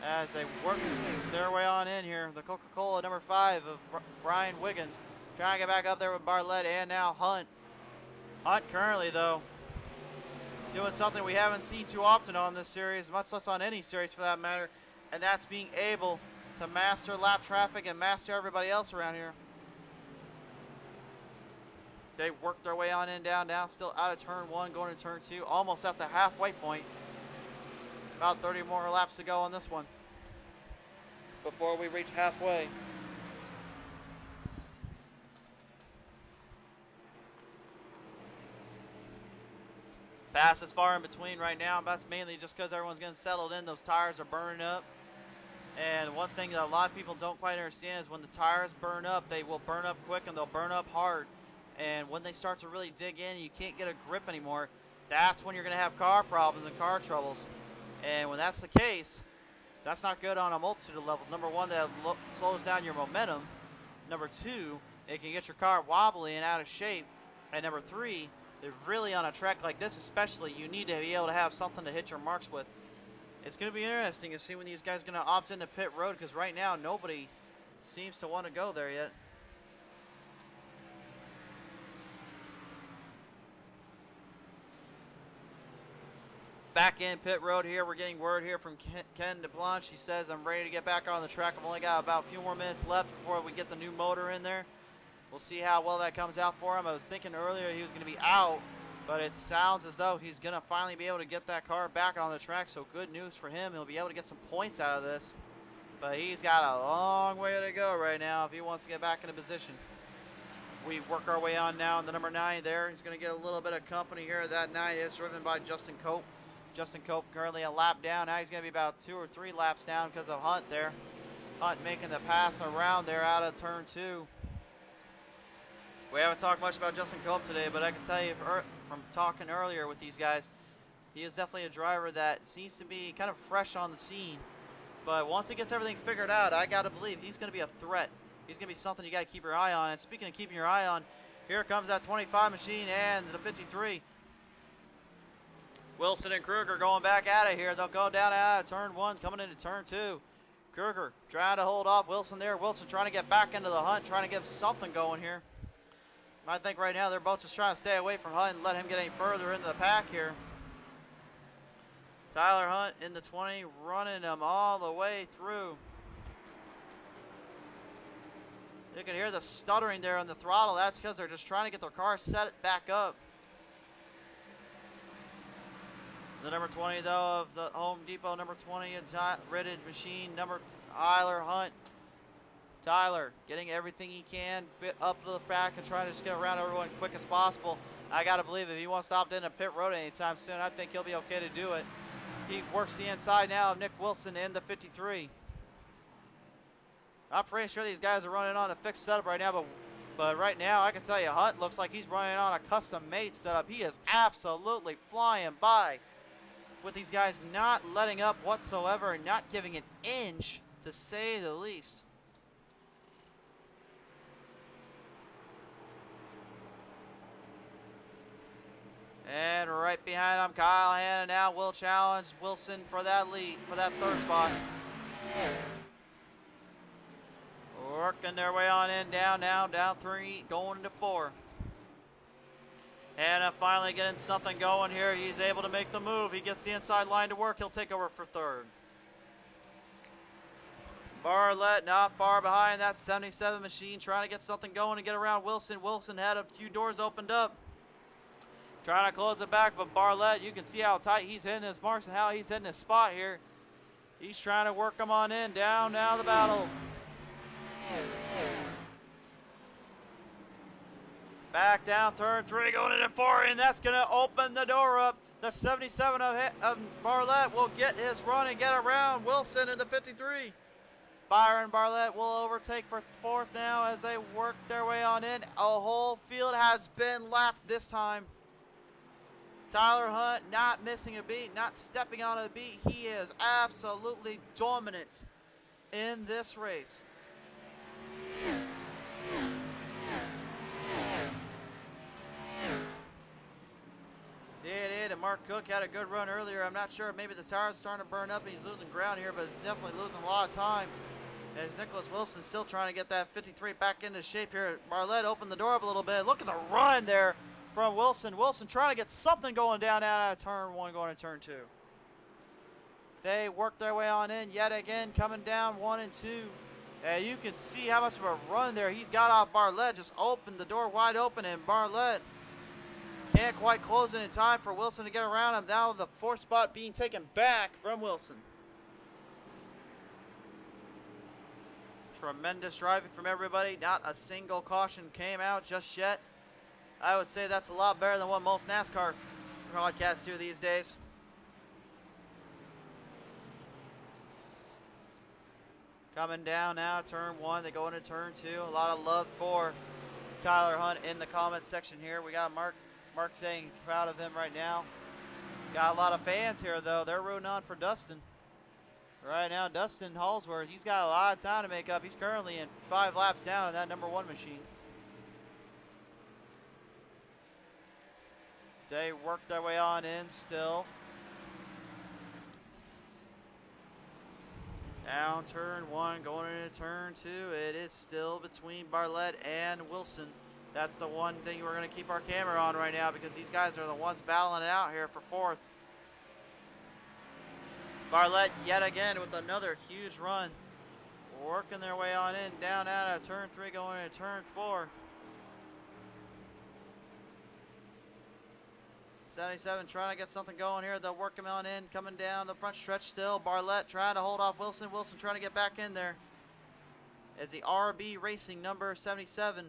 As they work their way on in here, the Coca-Cola number 5 of Brian Wiggins trying to get back up there with Bartlett and now Hunt. Hunt currently, though, doing something we haven't seen too often on this series, much less on any series for that matter, and that's being able to master lap traffic and master everybody else around here. They work their way on in, down, still out of turn 1, going to turn 2, almost at the halfway point. About 30 more laps to go on this one before we reach halfway. Fastest far in between right now, that's mainly just because everyone's getting settled in. Those tires are burning up. And one thing that a lot of people don't quite understand is when the tires burn up, they will burn up quick and they'll burn up hard. And when they start to really dig in and you can't get a grip anymore, that's when you're going to have car problems and car troubles. And when that's the case, that's not good on a multitude of levels. Number 1, that slows down your momentum. Number 2, it can get your car wobbly and out of shape. And number 3, really on a track like this especially, you need to be able to have something to hit your marks with. It's going to be interesting to see when these guys are going to opt into pit road, because right now nobody seems to want to go there yet. Back in pit road here, we're getting word here from Ken DeBlanche. He says, I'm ready to get back on the track. I've only got about a few more minutes left before we get the new motor in there. We'll see how well that comes out for him. I was thinking earlier he was going to be out, but it sounds as though he's going to finally be able to get that car back on the track, so good news for him. He'll be able to get some points out of this, but he's got a long way to go right now if he wants to get back into position. We work our way on now in the number 9 there. He's going to get a little bit of company here. That 9 is driven by Justin Cope. Justin Cope currently a lap down. Now he's going to be about 2 or 3 laps down because of Hunt there. Hunt making the pass around there out of turn 2. We haven't talked much about Justin Cope today, but I can tell you from talking earlier with these guys, he is definitely a driver that seems to be kind of fresh on the scene. But once he gets everything figured out, I got to believe he's going to be a threat. He's going to be something you got to keep your eye on. And speaking of keeping your eye on, here comes that 25 machine and the 53. Wilson and Kruger going back at it here. They'll go down out of turn 1, coming into turn 2. Kruger trying to hold off Wilson there. Wilson trying to get back into the Hunt, trying to get something going here. I think right now they're both just trying to stay away from Hunt and let him get any further into the pack here. Tyler Hunt in the 20, running them all the way through. You can hear the stuttering there on the throttle. That's because they're just trying to get their car set back up. The number 20, though, of the Home Depot, number 20, a ridded machine, number Tyler Hunt. Tyler getting everything he can up to the back and trying to just get around everyone quick as possible. I got to believe if he wants to opt in a pit road anytime soon, I think he'll be okay to do it. He works the inside now of Nick Wilson in the 53. I'm pretty sure these guys are running on a fixed setup right now, but right now I can tell you Hunt looks like he's running on a custom-made setup. He is absolutely flying by with these guys not letting up whatsoever and not giving an inch, to say the least. And right behind him, Kyle Hanna now will challenge Wilson for that lead, for that third spot. Working their way on in, down now, down 3, going into 4. Hanna finally getting something going here. He's able to make the move. He gets the inside line to work. He'll take over for third. Barlett not far behind that 77 machine, trying to get something going and get around Wilson. Wilson had a few doors opened up, trying to close it back, but Barlett, you can see how tight he's hitting his marks and how he's hitting his spot here. He's trying to work them on in. Down now the battle. Back down, turn 3, going into 4, and that's going to open the door up. The 77 of Barlett will get his run and get around Wilson in the 53. Byron Barlett will overtake for fourth now as they work their way on in. A whole field has been lapped this time. Tyler Hunt not missing a beat, not stepping on a beat. He is absolutely dominant in this race. And Mark Cook had a good run earlier. I'm not sure, maybe the tire's starting to burn up and he's losing ground here, but he's definitely losing a lot of time. As Nicholas Wilson still trying to get that 53 back into shape here. Barlett opened the door up a little bit. Look at the run there from Wilson. Wilson trying to get something going down out of turn 1 going to turn 2. They work their way on in yet again, coming down 1 and 2. And you can see how much of a run there he's got off Barlett. Just opened the door wide open, and Barlett can't quite close it in time for Wilson to get around him. Now the 4th spot being taken back from Wilson. Tremendous driving from everybody. Not a single caution came out just yet. I would say that's a lot better than what most NASCAR broadcasts do these days. Coming down now, turn 1, they go into turn 2. A lot of love for Tyler Hunt in the comments section here. We got Mark saying he's proud of him right now. Got a lot of fans here though. They're rooting on for Dustin. Right now, Dustin Hallsworth, he's got a lot of time to make up. He's currently in 5 laps down in that number 1 machine. They work their way on in still. Down turn 1, going into turn 2. It is still between Barlett and Wilson. That's the one thing we're going to keep our camera on right now because these guys are the ones battling it out here for 4th. Barlett yet again with another huge run. Working their way on in, down out of turn 3, going into turn 4. 77 trying to get something going here. They'll work him on in, coming down the front stretch still. Barlett trying to hold off Wilson. Wilson trying to get back in there. As the RB Racing number 77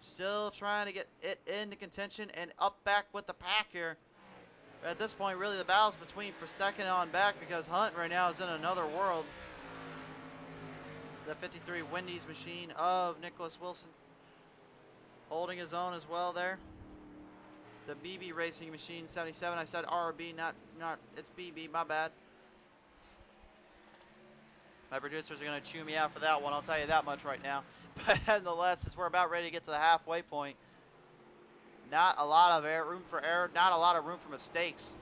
still trying to get it into contention and up back with the pack here. At this point, really the battle's between for second on back because Hunt right now is in another world. The 53 Wendy's machine of Nicholas Wilson holding his own as well there. The BB Racing machine 77. I said RB, not it's BB. My bad. My producers are going to chew me out for that one. I'll tell you that much right now. But nonetheless, as we're about ready to get to the halfway point, not a lot of room for error, not a lot of room for mistakes.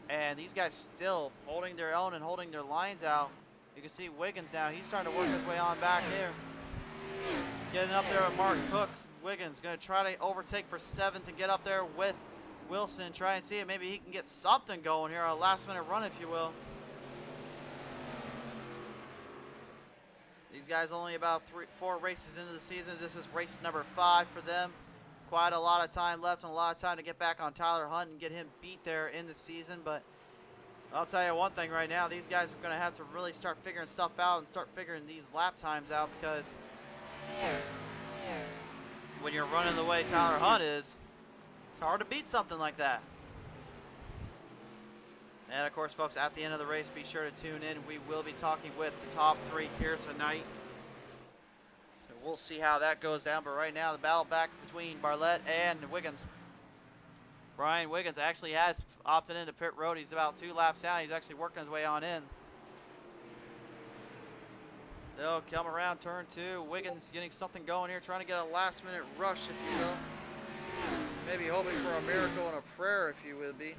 And these guys still holding their own and holding their lines out. You can see Wiggins now. He's starting to work his way on back here. Getting up there with Mark Cook. Wiggins going to try to overtake for 7th and get up there with Wilson. Try and see if maybe he can get something going here. A last-minute run, if you will. These guys only about 4 races into the season. This is race number 5 for them. Quite a lot of time left and a lot of time to get back on Tyler Hunt and get him beat there in the season. But I'll tell you one thing right now, these guys are going to have to really start figuring stuff out and start figuring these lap times out, because when you're running the way Tyler Hunt is, it's hard to beat something like that. And of course, folks, at the end of the race, be sure to tune in. We will be talking with the top 3 here tonight. And we'll see how that goes down, but right now the battle back between Bartlett and Wiggins. Brian Wiggins actually has opted into pit road. He's about 2 laps down. He's actually working his way on in. They'll come around turn 2. Wiggins getting something going here, trying to get a last-minute rush, if you will. Maybe hoping for a miracle and a prayer, if you will be.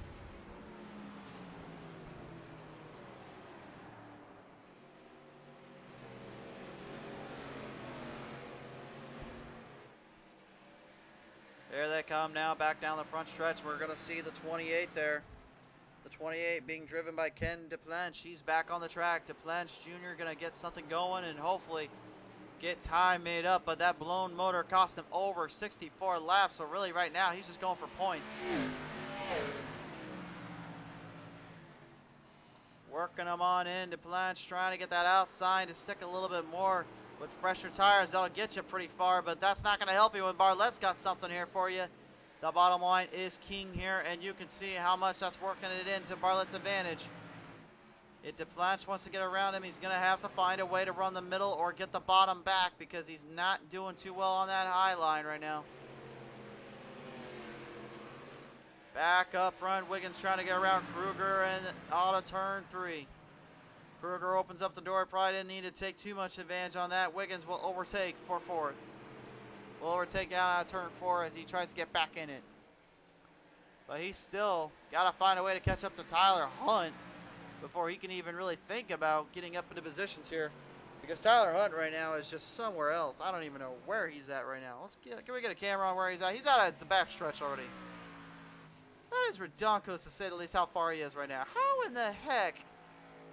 There they come now, back down the front stretch. We're going to see the 28 there. The 28 being driven by Ken DePlanche. He's back on the track. DePlanche Jr. going to get something going and hopefully get time made up. But that blown motor cost him over 64 laps. So really right now he's just going for points. Working them on in. DePlanche trying to get that outside to stick a little bit more. With fresher tires, that'll get you pretty far, but that's not going to help you when Bartlett's got something here for you. The bottom line is king here, and you can see how much that's working it into Bartlett's advantage. If DePlanche wants to get around him, he's going to have to find a way to run the middle or get the bottom back, because he's not doing too well on that high line right now. Back up front, Wiggins trying to get around Kruger and out of turn 3. Kruger opens up the door, probably didn't need to take too much advantage on that. Wiggins will overtake for 4th. Will overtake out of turn 4 as he tries to get back in it. But he's still got to find a way to catch up to Tyler Hunt before he can even really think about getting up into positions here. Because Tyler Hunt right now is just somewhere else. I don't even know where he's at right now. Can we get a camera on where he's at? He's out at the back stretch already. That is ridiculous to say the least how far he is right now. How in the heck?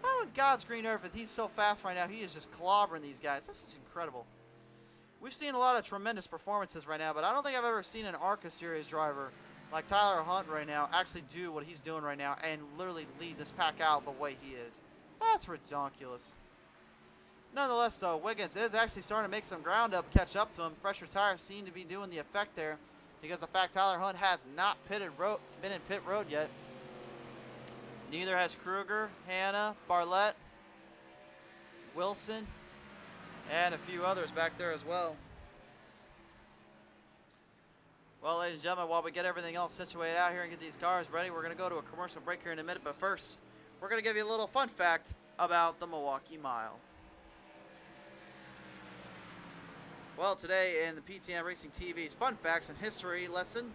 How in God's green earth is he so fast right now? He is just clobbering these guys. This is incredible. We've seen a lot of tremendous performances right now, but I don't think I've ever seen an ARCA series driver like Tyler Hunt right now actually do what he's doing right now and literally lead this pack out the way he is. That's ridiculous. Nonetheless, though, Wiggins is actually starting to make some ground up, catch up to him. Fresher tires seem to be doing the effect there because the fact Tyler Hunt has not been in pit road yet. Neither has Kruger, Hanna, Bartlett, Wilson, and a few others back there as well. Well, ladies and gentlemen, while we get everything else situated out here and get these cars ready, we're going to go to a commercial break here in a minute. But first, we're going to give you a little fun fact about the Milwaukee Mile. Well, today in the PTM Racing TV's Fun Facts and History lesson,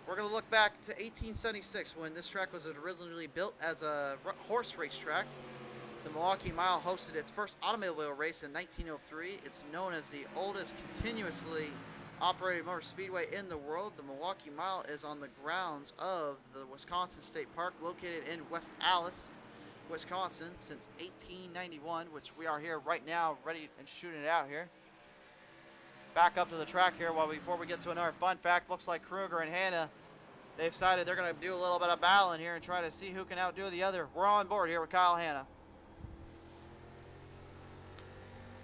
we're going to look back to 1876 when this track was originally built as a horse race track. The Milwaukee Mile hosted its first automobile race in 1903. It's known as the oldest continuously operated motor speedway in the world. The Milwaukee Mile is on the grounds of the Wisconsin State Park, located in West Allis, Wisconsin, since 1891, which we are here right now, ready and shooting it out here. Back up to the track here before we get to another fun fact. Looks like Kruger and Hanna, they've decided they're going to do a little bit of battling here and try to see who can outdo the other. We're on board here with Kyle Hanna.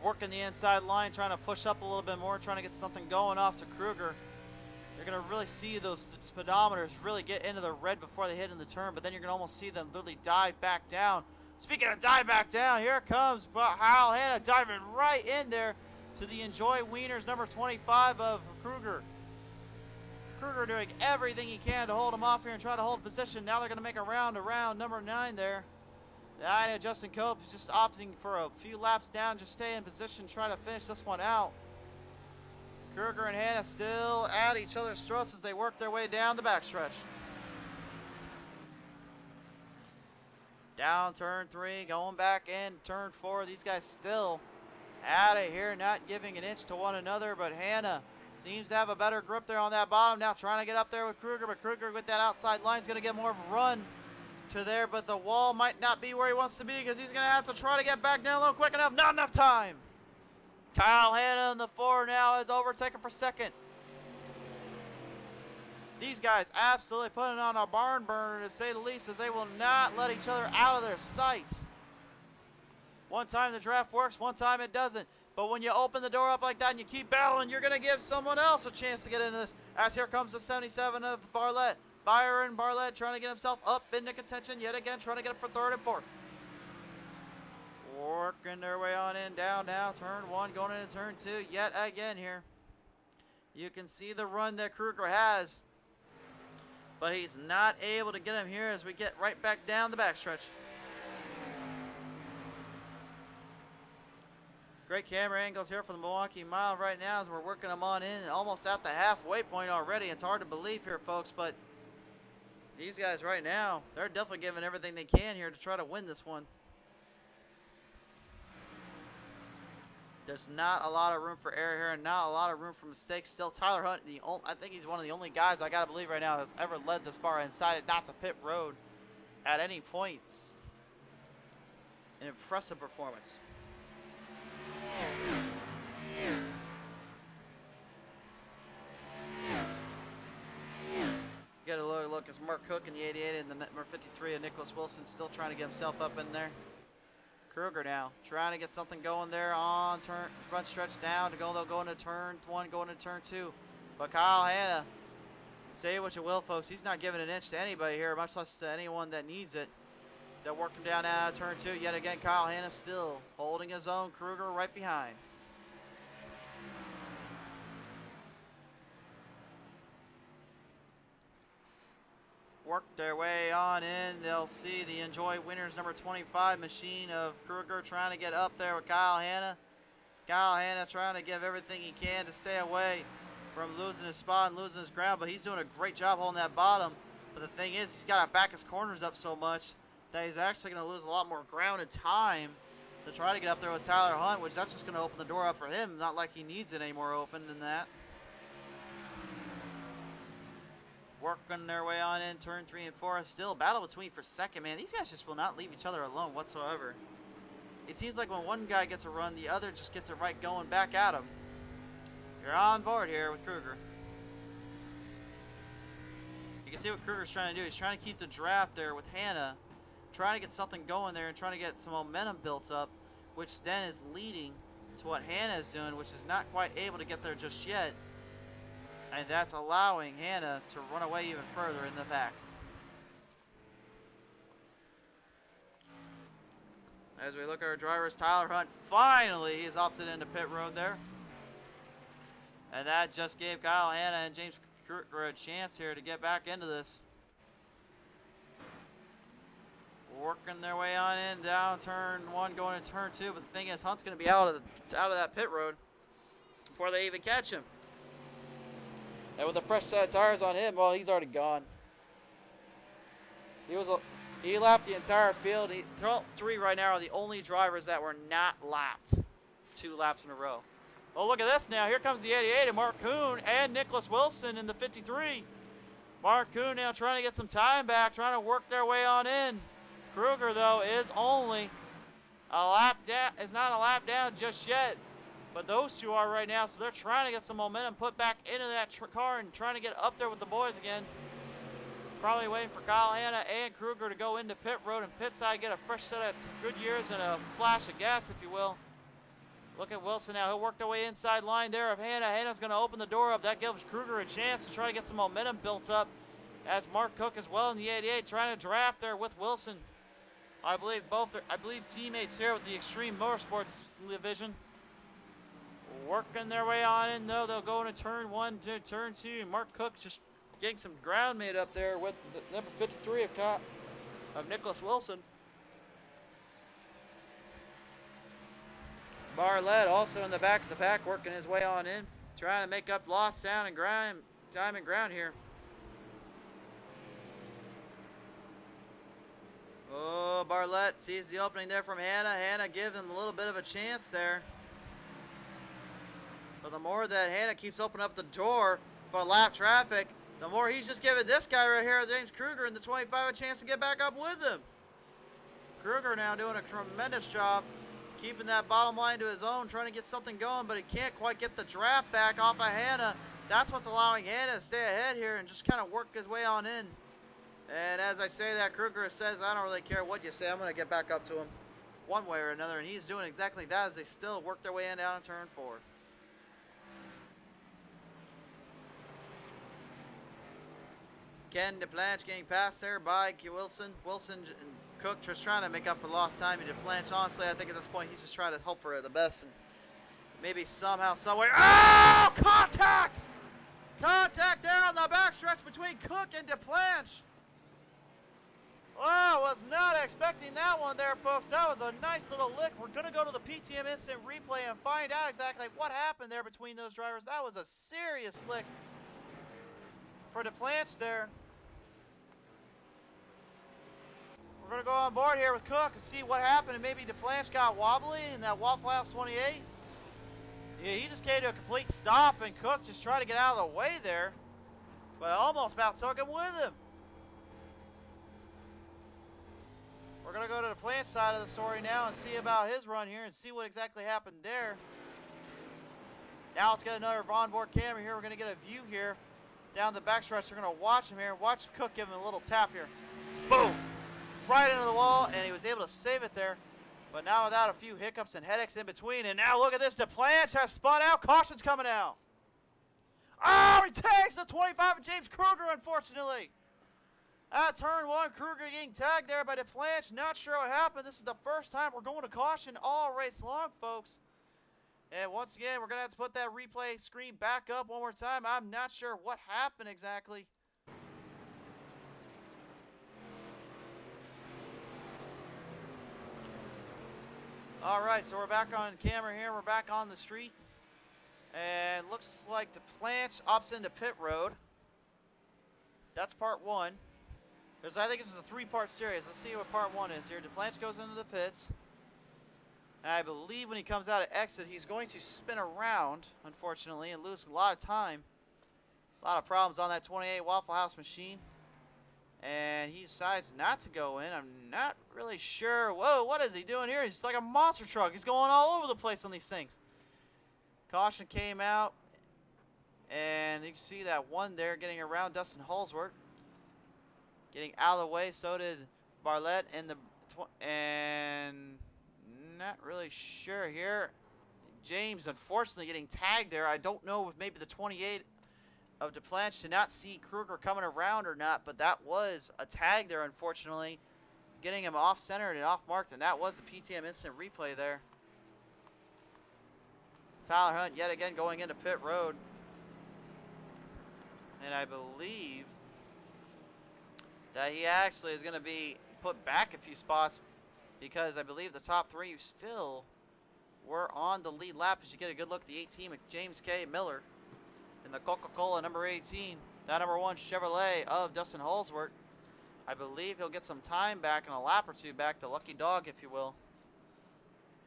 Working the inside line, trying to push up a little bit more, trying to get something going off to Kruger. You're going to really see those speedometers really get into the red before they hit in the turn, but then you're going to almost see them literally dive back down. Speaking of dive back down, here comes Kyle Hanna diving right in there to the Enjoy Wieners number 25 of Kruger. Kruger doing everything he can to hold him off here and try to hold position. Now they're going to make a round around number 9 there. The idea Justin Cope is just opting for a few laps down, just stay in position, try to finish this one out. Kruger and Hanna still at each other's throats as they work their way down the backstretch. Down turn 3, going back in turn 4. These guys still out of here, not giving an inch to one another, but Hanna seems to have a better grip there on that bottom. Now trying to get up there with Kruger, but Kruger with that outside line is going to get more of a run to there, but the wall might not be where he wants to be because he's going to have to try to get back down low quick enough. Not enough time. Kyle Hanna in the 4 now is overtaken for second. These guys absolutely putting on a barn burner, to say the least, as they will not let each other out of their sights. One time the draft works, one time it doesn't. But when you open the door up like that and you keep battling, you're going to give someone else a chance to get into this. As here comes the 77 of Barlett. Byron Barlett trying to get himself up into contention yet again, trying to get up for third and fourth. Working their way on in, down now, turn one, going into turn two yet again here. You can see the run that Kruger has, but he's not able to get him here as we get right back down the backstretch. Great camera angles here for the Milwaukee Mile right now as we're working them on in, almost at the halfway point already. It's hard to believe here, folks, but these guys right now, they're definitely giving everything they can here to try to win this one. There's not a lot of room for error here and not a lot of room for mistakes. Still, Tyler Hunt, I think he's one of the only guys, I gotta believe right now, that's ever led this far and decided not to pit road at any point. An impressive performance. Get a look as Mark Cook in the 88 and the number 53 of Nicholas Wilson still trying to get himself up in there. Kruger now trying to get something going there on turn front stretch down to go. They'll go into turn one, going into turn two. But Kyle Hanna, say what you will, folks, he's not giving an inch to anybody here, much less to anyone that needs it. They'll work him down out of turn two. Yet again, Kyle Hanna still holding his own. Kruger right behind. Work their way on in. They'll see the Enjoy Winners number 25 machine of Kruger trying to get up there with Kyle Hanna. Kyle Hanna trying to give everything he can to stay away from losing his spot and losing his ground, but he's doing a great job holding that bottom. But the thing is, he's got to back his corners up so much that he's actually going to lose a lot more ground and time to try to get up there with Tyler Hunt, which that's just going to open the door up for him. Not like he needs it any more open than that. Working their way on in turn 3 and 4. Still a battle between for second, man. These guys just will not leave each other alone whatsoever. It seems like when one guy gets a run, the other just gets it right going back at him. You're on board here with Kruger. You can see what Kruger's trying to do. He's trying to keep the draft there with Hanna, trying to get something going there and trying to get some momentum built up, which then is leading to what Hanna is doing, which is not quite able to get there just yet. And that's allowing Hanna to run away even further in the back. As we look at our drivers, Tyler Hunt finally has opted into pit road there. And that just gave Kyle Hanna and James Kruger a chance here to get back into this. Working their way on in, down turn 1, going to turn 2. But the thing is, Hunt's going to be out of that pit road before they even catch him. And with a fresh set of tires on him, well, he's already gone. He lapped the entire field. Top 3 right now are the only drivers that were not lapped 2 laps in a row. Well, look at this now. Here comes the 88 of Mark Kuhn and Nicholas Wilson in the 53. Mark Kuhn now trying to get some time back, trying to work their way on in. Kruger, though, is only a lap down. Is not a lap down just yet. But those two are right now, so they're trying to get some momentum put back into that car and trying to get up there with the boys again. Probably waiting for Kyle Hanna and Kruger to go into pit road and pit side, get a fresh set of good years and a flash of gas, if you will. Look at Wilson now. He'll work their way inside line there of Hanna. Hanna's going to open the door up. That gives Kruger a chance to try to get some momentum built up. As Mark Cook as well in the 88 trying to draft there with Wilson. I believe teammates here with the Extreme Motorsports division. Working their way on in, though. They'll go into turn 1 to turn 2. Mark Cook just getting some ground made up there with the number 53 of Nicholas Wilson. Barlett also in the back of the pack, working his way on in, trying to make up lost time and ground here. Oh, Barlett sees the opening there from Hanna. Hanna gives him a little bit of a chance there. But the more that Hanna keeps opening up the door for lap traffic, the more he's just giving this guy right here, James Kruger, in the 25, a chance to get back up with him. Kruger now doing a tremendous job keeping that bottom line to his own, trying to get something going, but he can't quite get the draft back off of Hanna. that's what's allowing Hanna to stay ahead here and just kind of work his way on in. And as I say that, Kruger says, I don't really care what you say, I'm going to get back up to him one way or another. And he's doing exactly that as they still work their way in down on turn 4. Ken DePlanche getting passed there by Wilson. Wilson and Cook just trying to make up for lost time. And DePlanche, honestly, I think at this point he's just trying to hope for the best. And maybe somehow, someway. Oh! Contact! Contact there on the backstretch between Cook and DePlanche. Oh, was not expecting that one there, folks. That was a nice little lick. We're going to go to the PTM instant replay and find out exactly what happened there between those drivers. That was a serious lick for DePlanche there. We're going to go on board here with Cook and see what happened. And maybe DePlanche got wobbly in that Waffle House 28. Yeah, he just came to a complete stop, and Cook just tried to get out of the way there. But almost about took him with him. We're going to go to the plant side of the story now and see about his run here and see what exactly happened there. Now let's get another onboard camera here. We're going to get a view here down the backstretch. We're going to watch him here. Watch Cook give him a little tap here. Boom! Right into the wall, and he was able to save it there. But now without a few hiccups and headaches in between. And now look at this. DePlanche has spun out. Caution's coming out. Oh, he takes the 25 of James Kruger, unfortunately. At turn 1, Kruger getting tagged there by DePlanche. Not sure what happened. This is the first time we're going to caution all race long, folks. And once again, we're going to have to put that replay screen back up one more time. I'm not sure what happened exactly. Alright, so we're back on camera here. We're back on the street. And looks like DePlanche opts into pit road. That's part 1. I think this is a 3-part series. Let's see what part 1 is here. DePlanche goes into the pits. And I believe when he comes out of exit, he's going to spin around, unfortunately, and lose a lot of time. A lot of problems on that 28 Waffle House machine. And he decides not to go in. I'm not really sure. Whoa, what is he doing here? He's like a monster truck. He's going all over the place on these things. Caution came out. And you can see that one there getting around Dustin Holsworth. Getting out of the way, so did Barlett and not really sure here. James, unfortunately, getting tagged there. I don't know if maybe the 28 of DePlanche did not see Kruger coming around or not, but that was a tag there, unfortunately. Getting him off-centered and off-marked, and that was the PTM instant replay there. Tyler Hunt yet again going into pit road. And I believe that he actually is going to be put back a few spots because I believe the top 3 still were on the lead lap. As you get a good look at the 18 of James K. Miller in the Coca-Cola number 18. That number 1 Chevrolet of Dustin Holsworth. I believe he'll get some time back and a lap or 2 back, the lucky dog, if you will.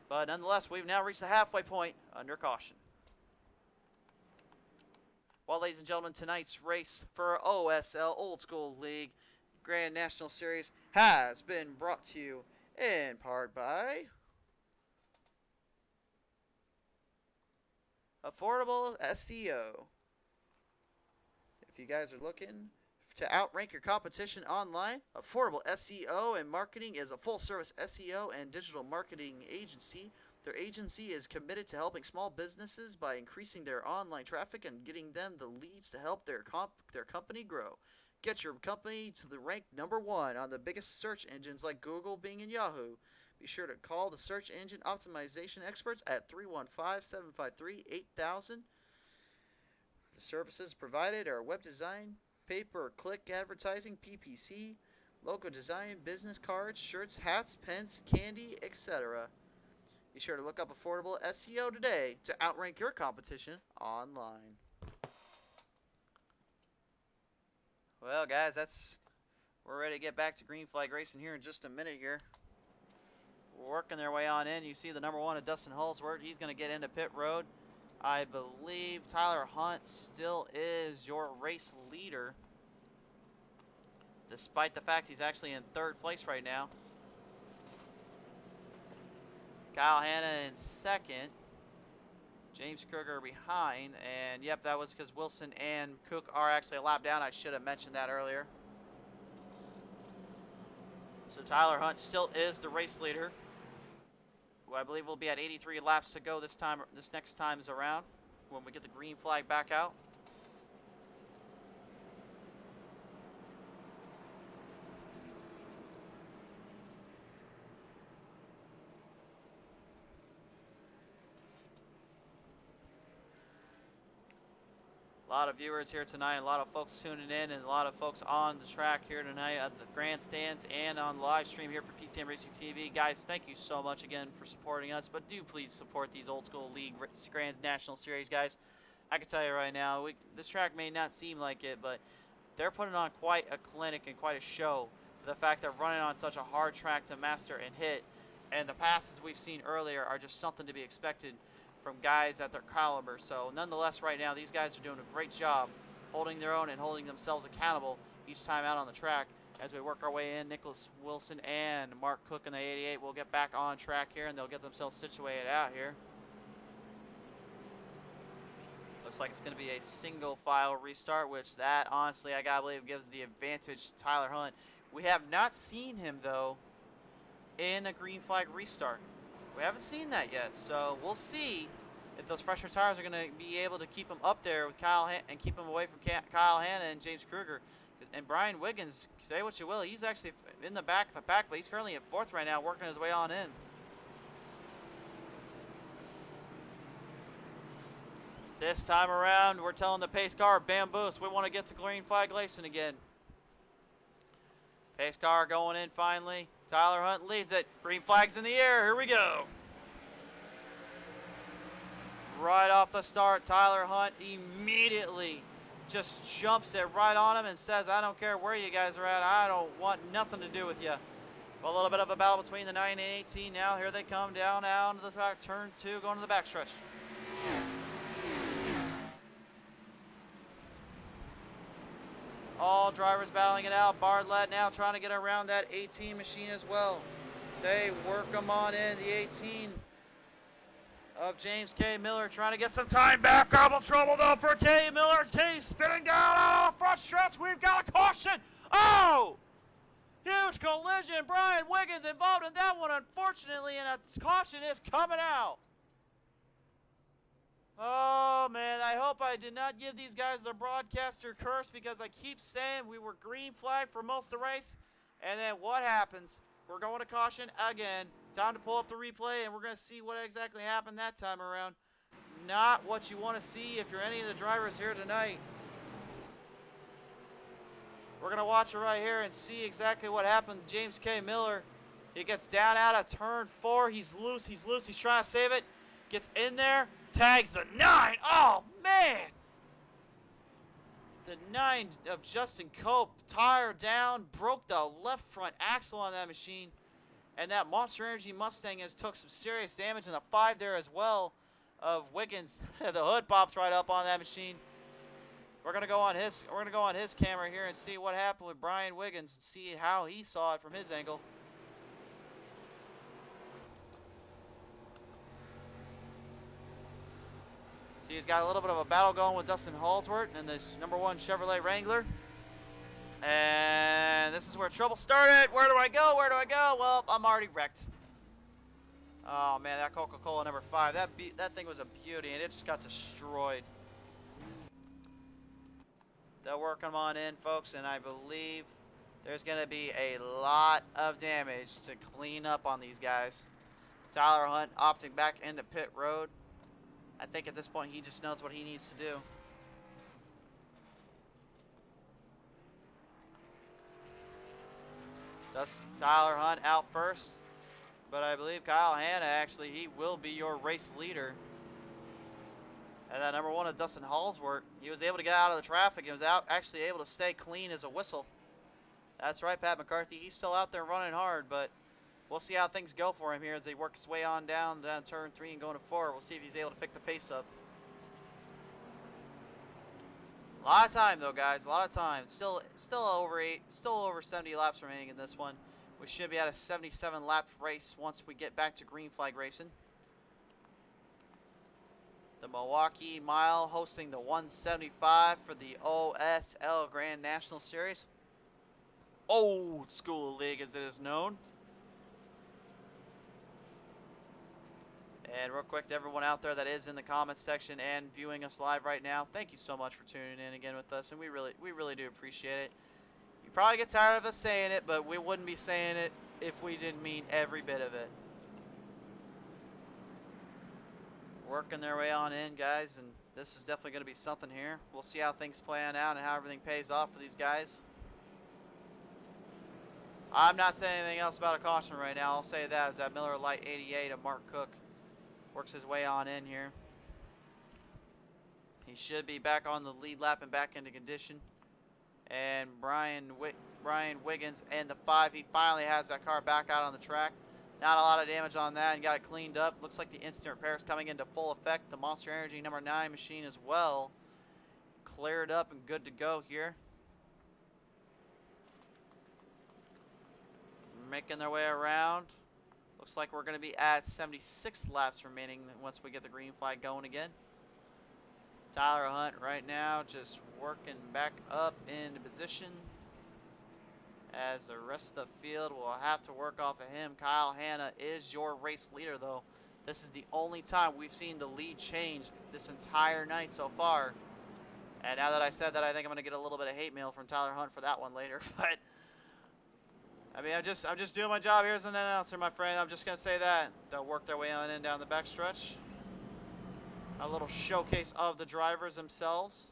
But nonetheless, we've now reached the halfway point under caution. Well, ladies and gentlemen, tonight's race for OSL Old School League Grand National Series has been brought to you in part by Affordable SEO. If you guys are looking to outrank your competition online, Affordable SEO and Marketing is a full-service SEO and digital marketing agency. Their agency is committed to helping small businesses by increasing their online traffic and getting them the leads to help their company grow. Get your company to the rank number 1 on the biggest search engines like Google, Bing, and Yahoo. Be sure to call the search engine optimization experts at 315-753-8000. The services provided are web design, pay-per-click advertising, PPC, logo design, business cards, shirts, hats, pens, candy, etc. Be sure to look up Affordable SEO today to outrank your competition online. Well, guys, we're ready to get back to green flag racing here in just a minute here. We're working their way on in. You see the number 1 of Dustin Holsworth. He's going to get into pit road. I believe Tyler Hunt still is your race leader, despite the fact he's actually in 3rd place right now. Kyle Hanna in 2nd. James Kruger behind, and yep, that was because Wilson and Cook are actually a lap down. I should have mentioned that earlier. So Tyler Hunt still is the race leader, who I believe will be at 83 laps to go this next time's around, when we get the green flag back out. A lot of viewers here tonight, a lot of folks tuning in, and a lot of folks on the track here tonight at the grandstands and on the live stream here for PTM Racing TV. Guys, thank you so much again for supporting us, but do please support these Old School League Grand National Series, guys. I can tell you right now, this track may not seem like it, but they're putting on quite a clinic and quite a show for the fact they're running on such a hard track to master and hit, and the passes we've seen earlier are just something to be expected from guys at their caliber. So nonetheless, right now these guys are doing a great job holding their own and holding themselves accountable each time out on the track. As we work our way in, Nicholas Wilson and Mark Cook in the 88 will get back on track here, and they'll get themselves situated out here. Looks like it's going to be a single file restart, which that honestly I gotta believe gives the advantage to Tyler Hunt. We have not seen him though in a green flag restart. We haven't seen that yet, so we'll see if those fresher tires are going to be able to keep him up there with Kyle and keep him away from Kyle Hanna and James Kruger. And Brian Wiggins, say what you will, he's actually in the back, but he's currently at 4th right now, working his way on in. This time around, we're telling the pace car, bamboos, we want to get to green flag racing again. Pace car going in finally. Tyler Hunt leads it. Green flag's in the air. Here we go. Right off the start, Tyler Hunt immediately just jumps it right on him and says, I don't care where you guys are at. I don't want nothing to do with you. A little bit of a battle between the 9 and 18 now. Here they come down to the track. Turn 2 going to the backstretch. All drivers battling it out. Bartlett now trying to get around that 18 machine as well. They work them on in. The 18 of James K. Miller trying to get some time back. Double trouble though for K. Miller. K spinning down on the front stretch. We've got a caution. Oh! Huge collision. Brian Wiggins involved in that one, unfortunately, and a caution is coming out. Oh, man, I hope I did not give these guys the broadcaster curse, because I keep saying we were green flag for most of the race. And then what happens? We're going to caution again. Time to pull up the replay, and we're going to see what exactly happened that time around. Not what you want to see if you're any of the drivers here tonight. We're going to watch it right here and see exactly what happened. James K. Miller, he gets down out of turn 4. He's loose. He's trying to save it. Gets in there. Tags the 9. Oh, man. The 9 of Justin Cope, tire down, broke the left front axle on that machine. And that Monster Energy Mustang has took some serious damage, in the 5 there as well of Wiggins. The hood pops right up on that machine. We're gonna go on his camera here and see what happened with Brian Wiggins and see how he saw it from his angle. See, he's got a little bit of a battle going with Dustin Halsworth and this #1 Chevrolet Wrangler. And this is where trouble started. Where do I go? Well, I'm already wrecked. Oh man, that Coca-Cola #5, that thing was a beauty, and it just got destroyed. They're working on in, folks, and I believe there's going to be a lot of damage to clean up on these guys. Tyler Hunt opting back into pit road. I think at this point he just knows what he needs to do. Does Tyler Hunt out first, but I believe Kyle Hanna, actually, he will be your race leader. And that #1 of Dustin Halsworth, he was able to get out of the traffic and was actually able to stay clean as a whistle. That's right, Pat McCarthy. He's still out there running hard, but we'll see how things go for him here as he works his way on down turn 3 and going to 4. We'll see if he's able to pick the pace up. A lot of time though, guys. A lot of time. Still over 70 laps remaining in this one. We should be at a 77 lap race once we get back to green flag racing. The Milwaukee Mile hosting the 175 for the OSL Grand National Series. Old School League as it is known. And real quick to everyone out there that is in the comments section and viewing us live right now, thank you so much for tuning in again with us, and we really do appreciate it. You probably get tired of us saying it, but we wouldn't be saying it if we didn't mean every bit of it. Working their way on in, guys, and this is definitely going to be something here. We'll see how things plan out and how everything pays off for these guys. I'm not saying anything else about a caution right now. I'll say that as that Miller Lite 88 of Mark Cook works his way on in here. He should be back on the lead lap and back into condition. And Brian Wiggins and the 5, he finally has that car back out on the track. Not a lot of damage on that and got it cleaned up. Looks like the instant repair is coming into full effect. The Monster Energy number 9 machine as well. Cleared up and good to go here. Making their way around. Looks like we're going to be at 76 laps remaining once we get the green flag going again. Tyler Hunt right now just working back up into position. As the rest of the field will have to work off of him. Kyle Hanna is your race leader, though. This is the only time we've seen the lead change this entire night so far. And now that I said that, I think I'm going to get a little bit of hate mail from Tyler Hunt for that one later. But I mean, I'm just doing my job here as an announcer, my friend. I'm just going to say that. They'll work their way on in down the backstretch. A little showcase of the drivers themselves.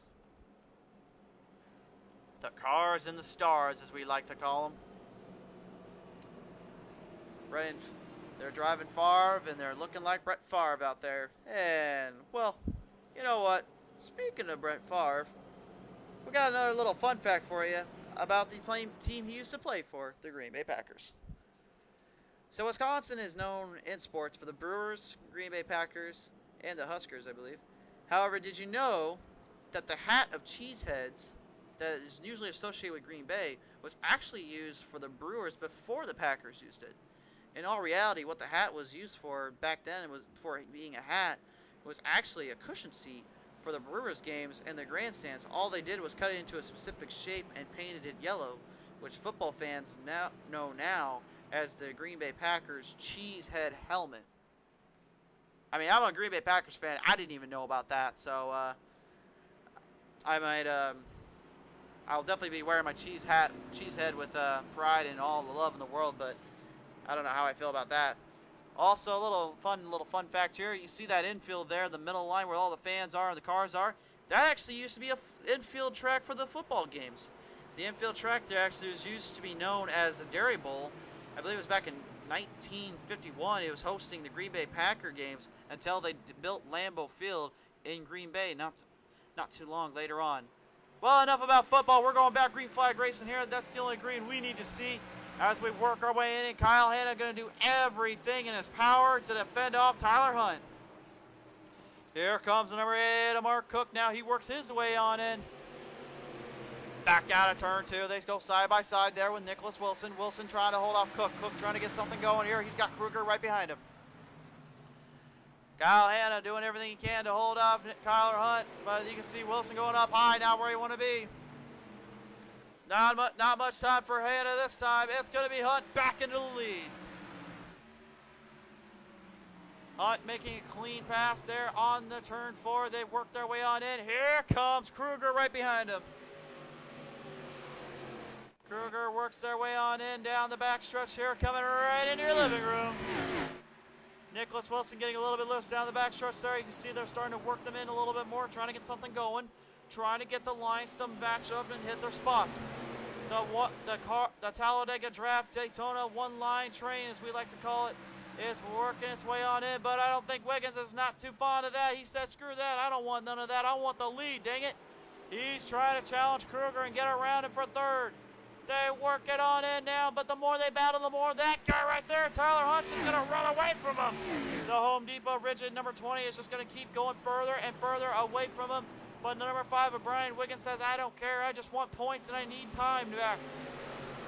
The cars and the stars, as we like to call them. They're driving Favre, and they're looking like Brett Favre out there. And, well, you know what? Speaking of Brett Favre, we got another little fun fact for you about the team he used to play for, the Green Bay Packers. So Wisconsin is known in sports for the Brewers, Green Bay Packers, and the Huskers, I believe. However, did you know that the hat of Cheeseheads that is usually associated with Green Bay was actually used for the Brewers before the Packers used it? In all reality, what the hat was used for back then, it was for being a hat, was actually a cushion seat for the Brewers games and the grandstands. All they did was cut it into a specific shape and painted it yellow, which football fans now know as the Green Bay Packers Cheesehead helmet. I mean, I'm a Green Bay Packers fan. I didn't even know about that, so I might I'll definitely be wearing my cheesehead with pride and all the love in the world, but I don't know how I feel about that. Also, a little fun fact here. You see that infield there, the middle line where all the fans are and the cars are? That actually used to be a infield track for the football games. The infield track there actually used to be known as the Dairy Bowl. I believe it was back in 1951. It was hosting the Green Bay Packer games until they built Lambeau Field in Green Bay not too long later on. Well, enough about football. We're going back green flag racing here. That's the only green we need to see as we work our way in. And Kyle Hanna going to do everything in his power to defend off Tyler Hunt. Here comes the number 8 of Mark Cook. Now he works his way on in. Back out of turn 2. They go side by side there with Nicholas Wilson. Wilson trying to hold off Cook. Cook trying to get something going here. He's got Kruger right behind him. Kyle Hanna doing everything he can to hold off Kyler Hunt, but you can see Wilson going up high, not where you want to be. Not much time for Hanna this time. It's going to be Hunt back into the lead. Hunt making a clean pass there on the turn 4. They work their way on in. Here comes Kruger right behind him. Kruger works their way on in down the backstretch here, coming right into your living room. Nicholas Wilson getting a little bit loose down the backstretch there. You can see they're starting to work them in a little bit more, trying to get something going, trying to get the lines to match up and hit their spots. The Talladega Draft Daytona one-line train, as we like to call it, is working its way on in, but I don't think Wiggins is not too fond of that. He says, screw that, I don't want none of that. I want the lead, dang it. He's trying to challenge Kruger and get around him for third. They work it on in now, but the more they battle, the more that guy right there, Tyler Hunt's just going to run away from him. The Home Depot Rigid number 20 is just going to keep going further and further away from him. But the number 5 of Brian Wiggins says, I don't care, I just want points and I need time back.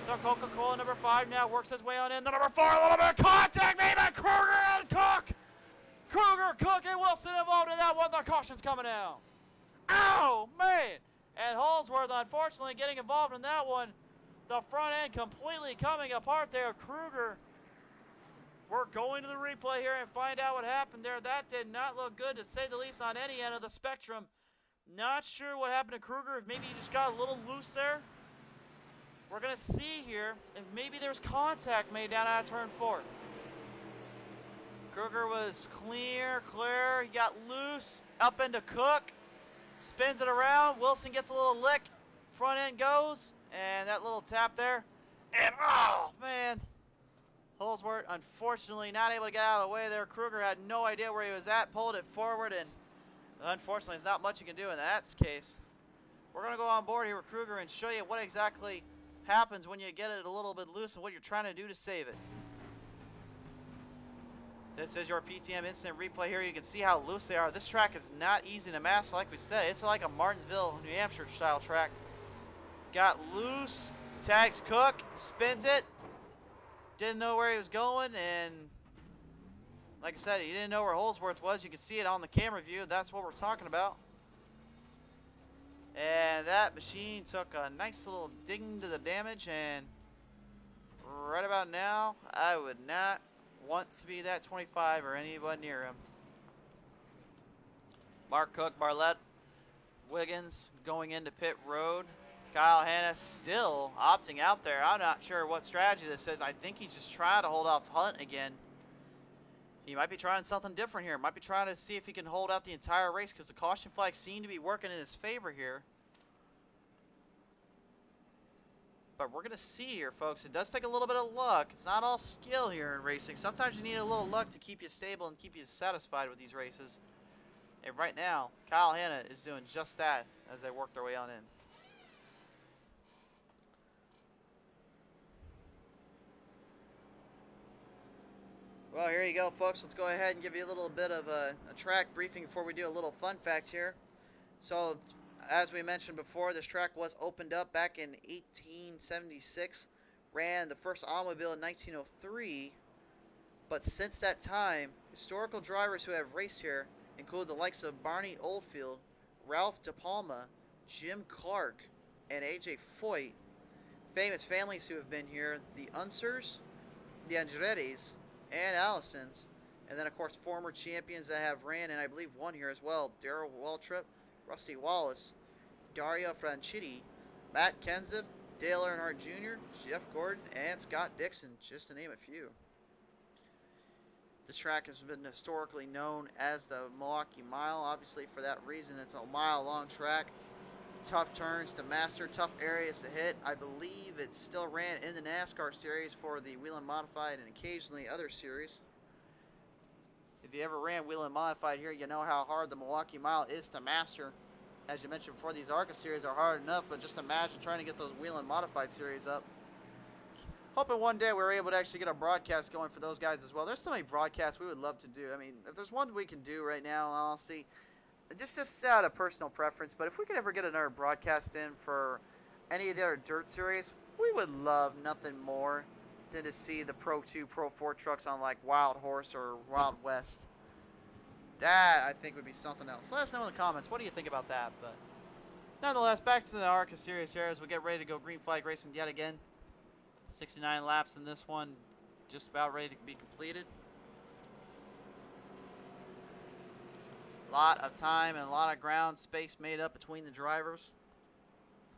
The Coca-Cola number 5 now works his way on in. The number 4, a little bit of contact made by Kruger and Cook. Kruger, Cook, and Wilson involved in that that one. The caution's coming out. Ow, man. And Holsworth, unfortunately, getting involved in that one. The front end completely coming apart there. Kruger. We're going to the replay here and find out what happened there. That did not look good, to say the least, on any end of the spectrum. Not sure what happened to Kruger. If maybe he just got a little loose there. We're going to see here if maybe there's contact made down out of turn 4. Kruger was clear. He got loose. Up into Cook. Spins it around. Wilson gets a little lick. Front end goes. And that little tap there. And, oh, man. Holsworth, unfortunately, not able to get out of the way there. Kruger had no idea where he was at, pulled it forward, and unfortunately, there's not much you can do in that case. We're going to go on board here with Kruger and show you what exactly happens when you get it a little bit loose and what you're trying to do to save it. This is your PTM instant replay here. You can see how loose they are. This track is not easy to master, like we said. It's like a Martinsville, New Hampshire style track. Got loose, tags Cook, spins it. Didn't know where he was going, and like I said, he didn't know where Holsworth was. You can see it on the camera view. That's what we're talking about. And that machine took a nice little ding to the damage, and right about now, I would not want to be that 25 or anybody near him. Mark Cook, Barlett, Wiggins going into pit road. Kyle Hanna still opting out there. I'm not sure what strategy this is. I think he's just trying to hold off Hunt again. He might be trying something different here. Might be trying to see if he can hold out the entire race, because the caution flags seem to be working in his favor here. But we're going to see here, folks. It does take a little bit of luck. It's not all skill here in racing. Sometimes you need a little luck to keep you stable and keep you satisfied with these races. And right now, Kyle Hanna is doing just that as they work their way on in. Well, here you go, folks. Let's go ahead and give you a little bit of a track briefing before we do a little fun fact here. So, as we mentioned before, this track was opened up back in 1876. Ran the first automobile in 1903. But since that time, historical drivers who have raced here include the likes of Barney Oldfield, Ralph De Palma, Jim Clark, and A.J. Foyt. Famous families who have been here, the Unsers, the Andretti's, and Allison's, and then of course former champions that have ran and I believe won here as well: Darrell Waltrip, Rusty Wallace, Dario Franchitti, Matt Kenseth, Dale Earnhardt Jr., Jeff Gordon, and Scott Dixon, just to name a few. This track has been historically known as the Milwaukee Mile. Obviously, for that reason, it's a mile-long track. Tough turns to master, tough areas to hit. I believe it still ran in the NASCAR series for the Whelen Modified and occasionally other series. If you ever ran Whelen Modified here, you know how hard the Milwaukee Mile is to master. As you mentioned before, these ARCA series are hard enough, but just imagine trying to get those Whelen Modified series up. Hoping one day we're able to actually get a broadcast going for those guys as well. There's so many broadcasts we would love to do. I mean, if there's one we can do right now, honestly, just out of personal preference, but if we could ever get another broadcast in for any of the other dirt series, we would love nothing more than to see the Pro 2, Pro 4 trucks on like Wild Horse or Wild West. That, I think, would be something else. Let us know in the comments. What do you think about that? But nonetheless, back to the ARCA series here as we get ready to go green flag racing yet again. 69 laps in this one, just about ready to be completed. A lot of time and a lot of ground space made up between the drivers.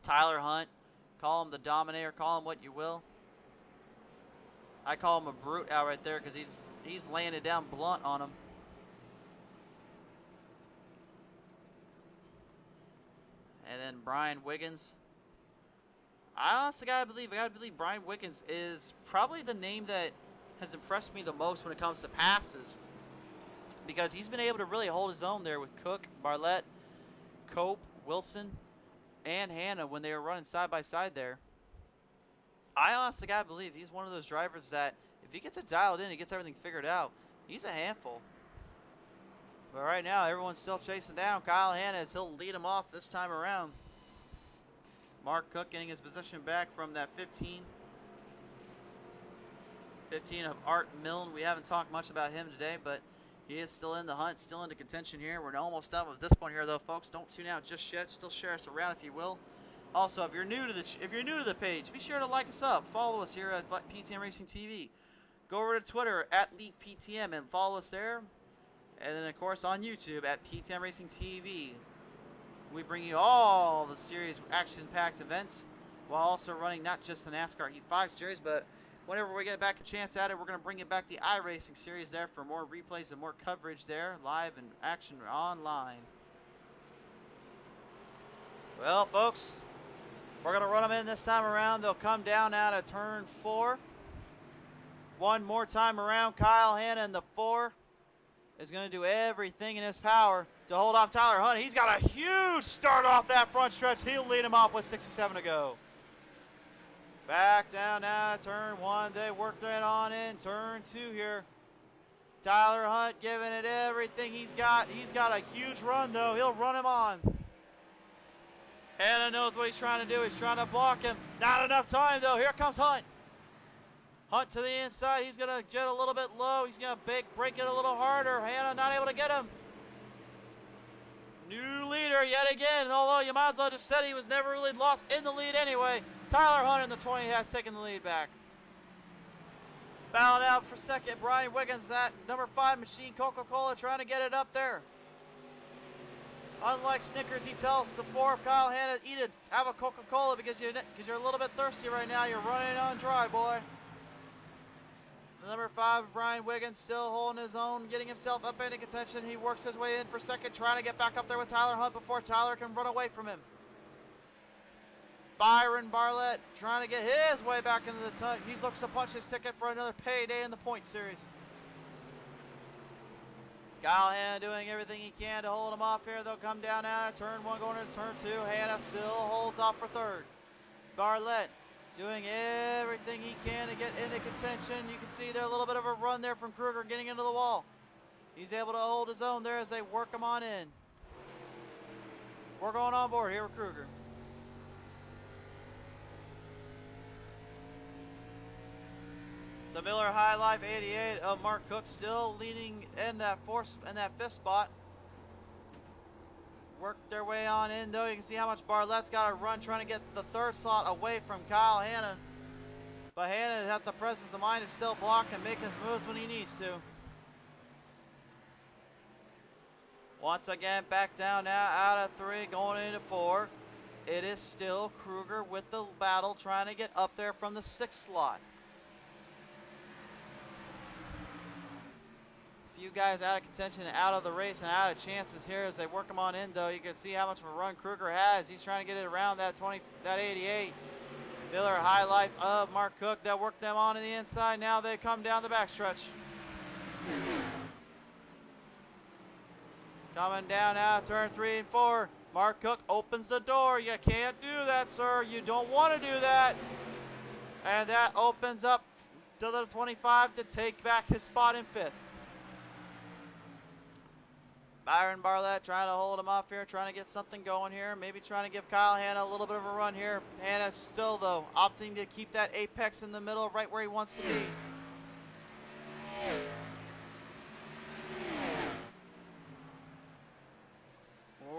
Tyler Hunt, call him the Dominator, call him what you will. I call him a brute out right there because he's laying it down blunt on him. And then Brian Wiggins. I honestly gotta believe Brian Wiggins is probably the name that has impressed me the most when it comes to passes, because he's been able to really hold his own there with Cook, Barlett, Cope, Wilson, and Hanna when they were running side by side there. I honestly gotta believe he's one of those drivers that if he gets it dialed in, he gets everything figured out, he's a handful. But right now, everyone's still chasing down Kyle Hanna as he'll lead him off this time around. Mark Cook getting his position back from that 15 of Art Milne. We haven't talked much about him today, but He is still in the hunt, still into contention here. We're almost done with this one here, though, folks. Don't tune out just yet. Still share us around if you will. Also, if you're new to the page, be sure to like us up. Follow us here at PTM Racing TV. Go over to Twitter at League PTM and follow us there. And then, of course, on YouTube at PTM Racing TV. We bring you all the series action-packed events while also running not just the NASCAR Heat 5 series, but whenever we get back a chance at it, we're going to bring you back the iRacing series there for more replays and more coverage there, live and action online. Well, folks, we're going to run them in this time around. They'll come down out of turn 4. One more time around. Kyle Hanna in the 4 is going to do everything in his power to hold off Tyler Hunt. He's got a huge start off that front stretch. He'll lead him off with 67 to go. Back down now, turn 1. They worked it on in turn 2 here. Tyler Hunt giving it everything he's got. He's got a huge run, though. He'll run him on. Hanna knows what he's trying to do. He's trying to block him. Not enough time, though. Here comes Hunt. Hunt to the inside. He's going to get a little bit low. He's going to break it a little harder. Hanna not able to get him. New leader yet again. Although you might as well just said he was never really lost in the lead anyway. Tyler Hunt in the 20 has taken the lead back. Battling out for second. Brian Wiggins, that number 5 machine, Coca-Cola, trying to get it up there. Unlike Snickers, he tells the 4 of Kyle Hanna, have a Coca-Cola because you're a little bit thirsty right now. You're running on dry, boy. The number 5, Brian Wiggins, still holding his own, getting himself up into contention. He works his way in for second, trying to get back up there with Tyler Hunt before Tyler can run away from him. Byron Barlett trying to get his way back into the tunnel. He looks to punch his ticket for another payday in the point series. Kyle Hanna doing everything he can to hold him off here. They'll come down out of turn 1 going into turn 2. Hanna still holds off for third. Barlett doing everything he can to get into contention. You can see there a little bit of a run there from Kruger getting into the wall. He's able to hold his own there as they work him on in. We're going on board here with Kruger. The Miller High Life 88 of Mark Cook still leading in that 5th spot. Work their way on in, though. You can see how much Barlett's got to run trying to get the 3rd slot away from Kyle Hanna. But Hanna has the presence of mind to still block and make his moves when he needs to. Once again, back down now out of 3, going into 4. It is still Kruger with the battle trying to get up there from the 6th slot. You guys out of contention and out of the race and out of chances here as they work them on in, though. You can see how much of a run Kruger has. He's trying to get it around that 88. Miller High Life of Mark Cook. They'll work them on the inside. Now they come down the backstretch. Coming down now, turn 3 and 4. Mark Cook opens the door. You can't do that, sir. You don't want to do that. And that opens up to the 25 to take back his spot in 5th. Byron Barlett trying to hold him off here, trying to get something going here. Maybe trying to give Kyle Hanna a little bit of a run here. Hanna still, though, opting to keep that apex in the middle right where he wants to be.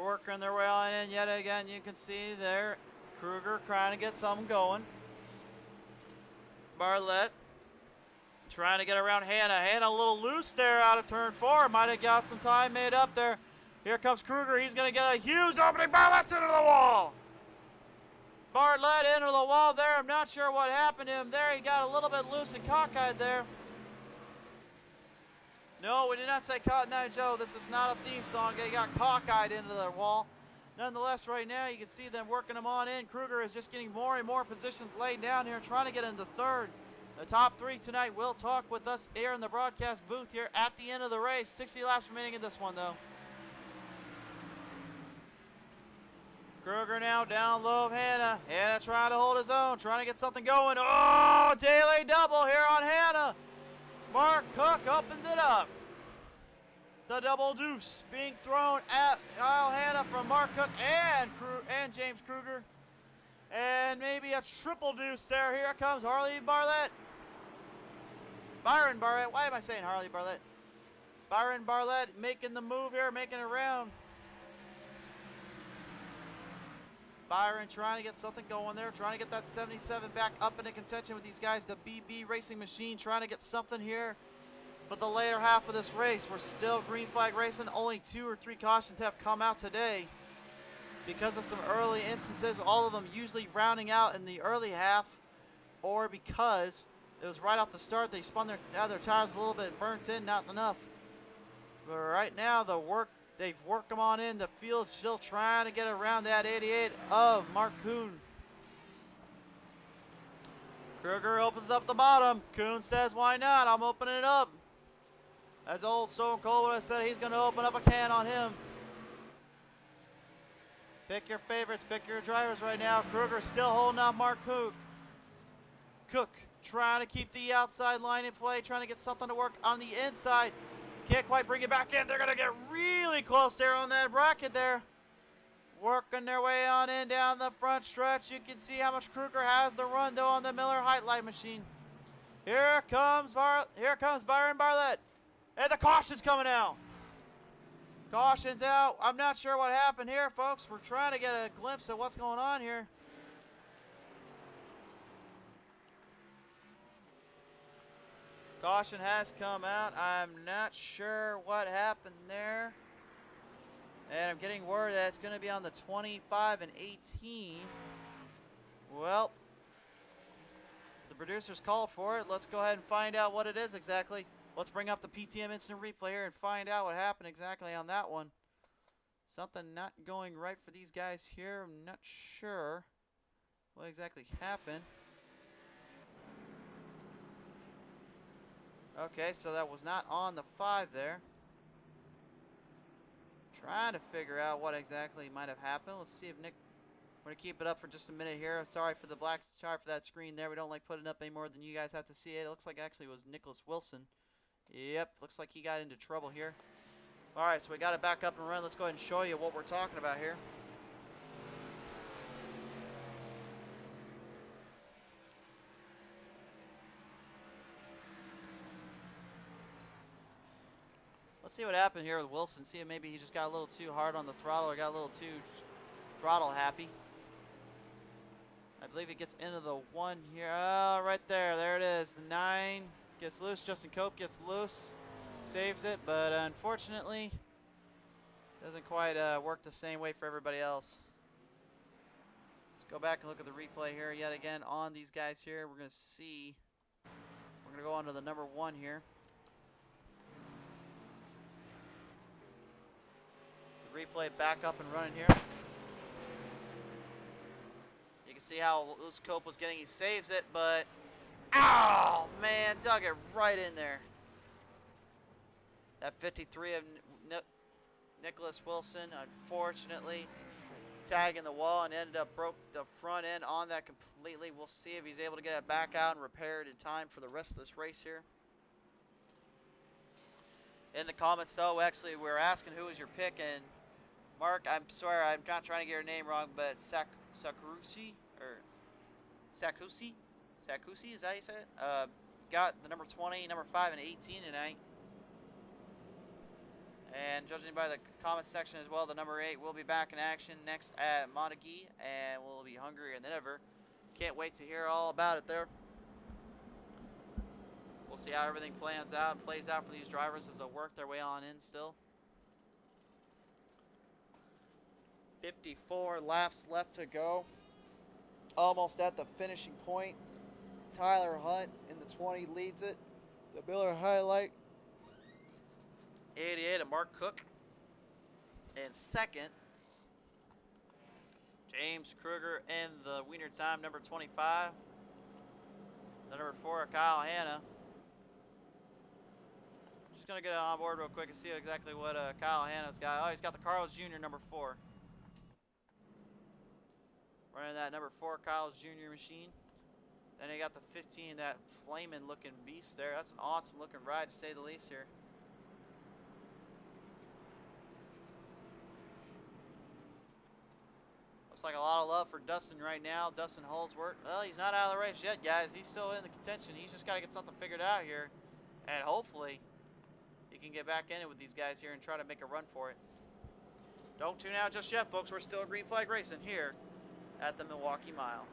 Working their way on in yet again. You can see there, Kruger trying to get something going. Barlett trying to get around Hanna. Hanna a little loose there out of turn 4. Might have got some time made up there. Here comes Kruger. He's going to get a huge opening. Barlett's into the wall. Barlett into the wall there. I'm not sure what happened to him there. He got a little bit loose and cockeyed there. No, we did not say Cotton Eye Joe. This is not a theme song. He got cockeyed into the wall. Nonetheless, right now, you can see them working him on in. Kruger is just getting more and more positions laid down here, trying to get into 3rd. The top 3 tonight will talk with us here in the broadcast booth here at the end of the race. 60 laps remaining in this one, though. Kruger now down low of Hanna. Hanna trying to hold his own, trying to get something going. Oh, daily double here on Hanna. Mark Cook opens it up. The double deuce being thrown at Kyle Hanna from Mark Cook and James Kruger. And maybe a triple deuce there. Here comes Harley Barlett. Byron Barlett. Why am I saying Harley Barlett? Byron Bartlett making the move here, making it around. Byron trying to get something going there, trying to get that 77 back up into contention with these guys. The BB Racing Machine trying to get something here. But the later half of this race, we're still green flag racing. Only 2 or 3 cautions have come out today because of some early instances. All of them usually rounding out in the early half, or because it was right off the start. They spun their tires a little bit, burnt in, not enough. But right now, they've worked them on in. The field still trying to get around that 88 of Mark Kuhn. Kruger opens up the bottom. Kuhn says, why not? I'm opening it up. As old Stone Cold would have said, he's going to open up a can on him. Pick your favorites, pick your drivers right now. Kruger still holding out Mark Cook. Cook trying to keep the outside line in play, trying to get something to work on the inside. Can't quite bring it back in. They're going to get really close there on that bracket there. Working their way on in down the front stretch. You can see how much Kruger has to run though on the Miller Highlight machine. Here comes Byron Bartlett. And the caution's coming out. Caution's out. I'm not sure what happened here, folks. We're trying to get a glimpse of what's going on here. Caution has come out. I'm not sure what happened there. And I'm getting word that it's going to be on the 25 and 18. Well, the producers called for it. Let's go ahead and find out what it is exactly. Let's bring up the PTM instant replay here and find out what happened exactly on that one. Something not going right for these guys here. I'm not sure what exactly happened. Okay, so that was not on the 5 there. Trying to figure out what exactly might have happened. Let's see if Nick... We're going to keep it up for just a minute here. Sorry for that screen there. We don't like putting it up any more than you guys have to see it. It looks like actually it was Nicholas Wilson. Yep, looks like he got into trouble here. Alright, so we got it back up and running. Let's go ahead and show you what we're talking about here. Let's see what happened here with Wilson. See if maybe he just got a little too hard on the throttle or got a little too throttle happy. I believe he gets into the 1 here. Oh, right there. There it is. The 9 gets loose. Justin Cope gets loose. Saves it, but unfortunately doesn't quite work the same way for everybody else. Let's go back and look at the replay here yet again on these guys here. We're going to see. We're going to go on to the number 1 here. The replay back up and running here. You can see how loose Cope was getting. He saves it, but ow, man, dug it right in there. That 53 of Nicholas Wilson, unfortunately, tagging the wall and ended up broke the front end on that completely. We'll see if he's able to get it back out and repair it in time for the rest of this race here. In the comments, though, actually, we're asking who was your pick, and Mark, I'm sorry, I'm not trying to get your name wrong, but Sakusi, is that how you say it? Got the number 20, number 5, and 18 tonight. And judging by the comment section as well, the number 8 will be back in action next at Montague, and we'll be hungrier than ever. Can't wait to hear all about it there. We'll see how everything plays out for these drivers as they work their way on in still. 54 laps left to go. Almost at the finishing point. Tyler Hunt in the 20 leads it. The Miller Highlight 88 of Mark Cook. And second, James Kruger in the wiener time, number 25. The number 4, Kyle Hanna. Just going to get on board real quick and see exactly what Kyle Hanna's got. Oh, he's got the Carl's Jr. number 4. Running that number 4 Carl's Jr. machine. Then he got the 15, that flaming looking beast there. That's an awesome looking ride to say the least here. Looks like a lot of love for Dustin right now. Dustin Holsworth. Well, he's not out of the race yet, guys. He's still in the contention. He's just got to get something figured out here. And hopefully he can get back in it with these guys here and try to make a run for it. Don't tune out just yet, folks. We're still green flag racing here at the Milwaukee Mile.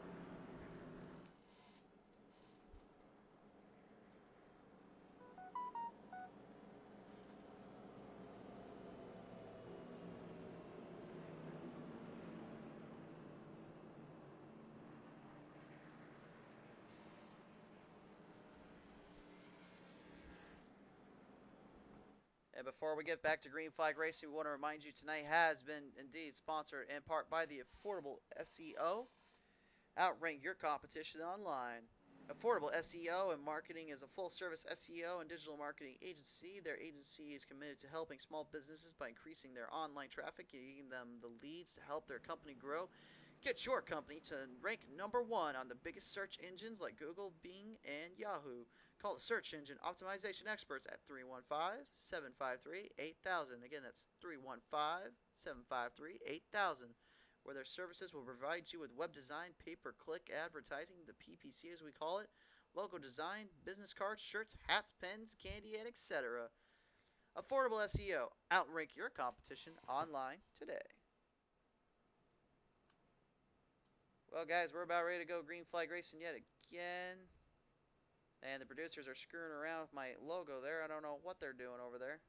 And before we get back to green flag racing, we want to remind you tonight has been indeed sponsored in part by the Affordable SEO. Outrank your competition online. Affordable SEO and Marketing is a full-service SEO and digital marketing agency. Their agency is committed to helping small businesses by increasing their online traffic, giving them the leads to help their company grow. Get your company to rank #1 on the biggest search engines like Google, Bing, and Yahoo. Call the search engine optimization experts at 315-753-8000. Again, that's 315-753-8000. Where their services will provide you with web design, pay-per-click advertising, the PPC as we call it, logo design, business cards, shirts, hats, pens, candy, and etc. Affordable SEO. Outrank your competition online today. Well, guys, we're about ready to go green flag racing yet again. And the producers are screwing around with my logo there. I don't know what they're doing over there.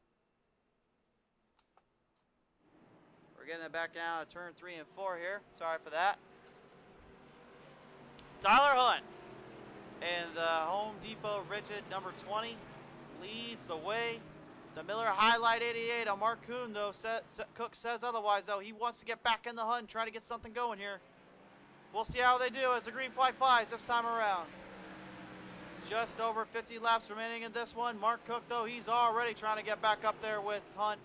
We're getting it back down to turn 3 and 4 here. Sorry for that. Tyler Hunt and the Home Depot Rigid number 20 leads the way. The Miller Highlight 88 on Mark Kuhn, though. Cook says otherwise, though. He wants to get back in the hunt and try to get something going here. We'll see how they do as the green flag flies this time around. Just over 50 laps remaining in this one. Mark Cook, though, he's already trying to get back up there with Hunt.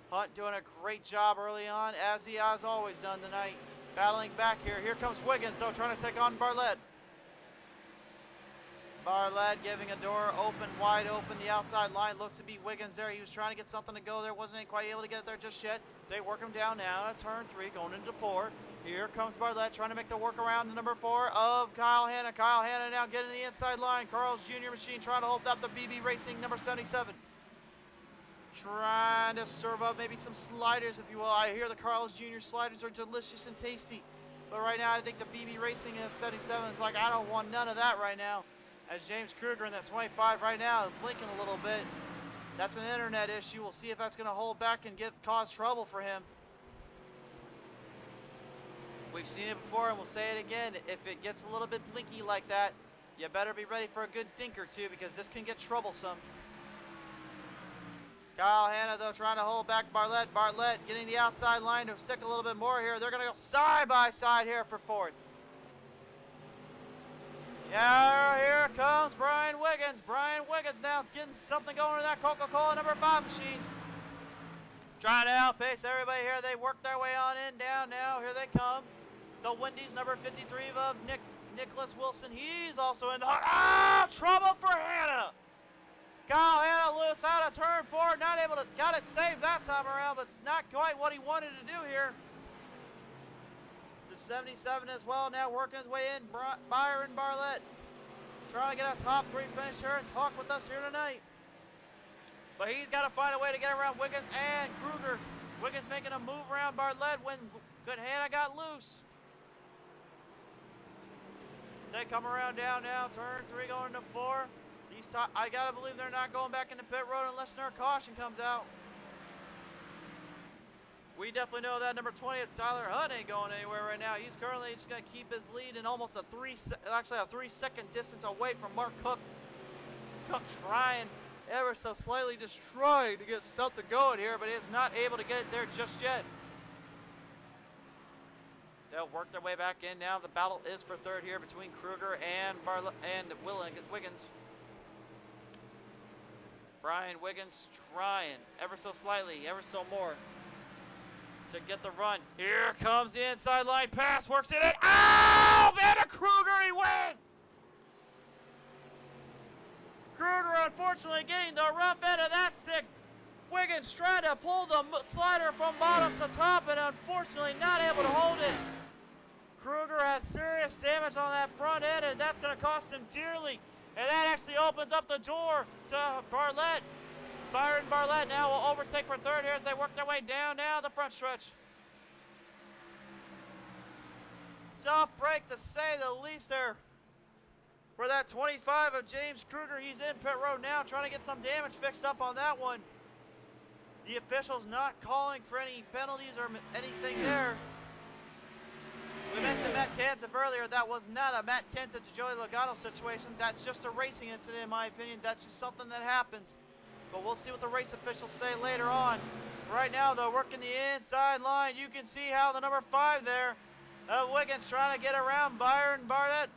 Hunt doing a great job early on, as he has always done tonight. Battling back here. Here comes Wiggins, though, trying to take on Bartlett. Bartlett giving a door open, wide open. The outside line looked to be Wiggins there. He was trying to get something to go there. Wasn't quite able to get there just yet. They work him down now to turn 3, going into 4. Here comes Bartlett trying to make the work around to number 4 of Kyle Hanna. Kyle Hanna now getting the inside line. Carl's Jr. Machine trying to hold up the BB Racing number 77. Trying to serve up maybe some sliders, if you will. I hear the Carl's Jr. sliders are delicious and tasty. But right now, I think the BB Racing of 77 is like, I don't want none of that right now. As James Kruger in that 25 right now is blinking a little bit. That's an internet issue. We'll see if that's going to hold back and cause trouble for him. We've seen it before, and we'll say it again. If it gets a little bit blinky like that, you better be ready for a good dink or two, because this can get troublesome. Kyle Hanna, though, trying to hold back Bartlett. Bartlett getting the outside line to stick a little bit more here. They're going to go side by side here for 4th. Yeah, here comes Brian Wiggins. Brian Wiggins now getting something going in that Coca-Cola number 5 machine. Trying to outpace everybody here. They work their way on in, down now. Here they come. The Wendy's number 53 of Nicholas Wilson. He's also in the hunt. Ah, trouble for Hanna. Kyle Hanna loose out of turn 4. Not able to, got it saved that time around, but it's not quite what he wanted to do here. The 77 as well now working his way in. Byron Bartlett trying to get a top 3 finish here and talk with us here tonight. But he's got to find a way to get around Wiggins and Kruger. Wiggins making a move around Bartlett when good Hanna got loose. They come around down now, turn 3 going to 4. I got to believe they're not going back into pit road unless their caution comes out. We definitely know that number 20, Tyler Hunt, ain't going anywhere right now. He's currently just going to keep his lead in almost a 3-second distance away from Mark Cook. Cook trying ever so slightly, just trying to get something going here, but is not able to get it there just yet. They'll work their way back in now. The battle is for 3rd here between Kruger and Wiggins. Brian Wiggins trying ever so slightly, ever so more to get the run. Here comes the inside line pass, works it in. Oh, Vanna Kruger, he went! Kruger unfortunately getting the rough end of that stick. Wiggins trying to pull the slider from bottom to top and unfortunately not able to hold it. Kruger has serious damage on that front end, and that's going to cost him dearly. And that actually opens up the door to Bartlett. Byron Barlett now will overtake for third here as they work their way down the front stretch. Tough break to say the least there for that 25 of James Kruger. He's in pit road now trying to get some damage fixed up on that one. The officials not calling for any penalties or anything there. We mentioned Matt Kenseth earlier. That was not a Matt Kenseth to Joey Logano situation. That's just a racing incident in my opinion. That's just something that happens. But we'll see what the race officials say later on. Right now though, working the inside line, you can see how the number 5 there of Wiggins trying to get around Byron Barlett.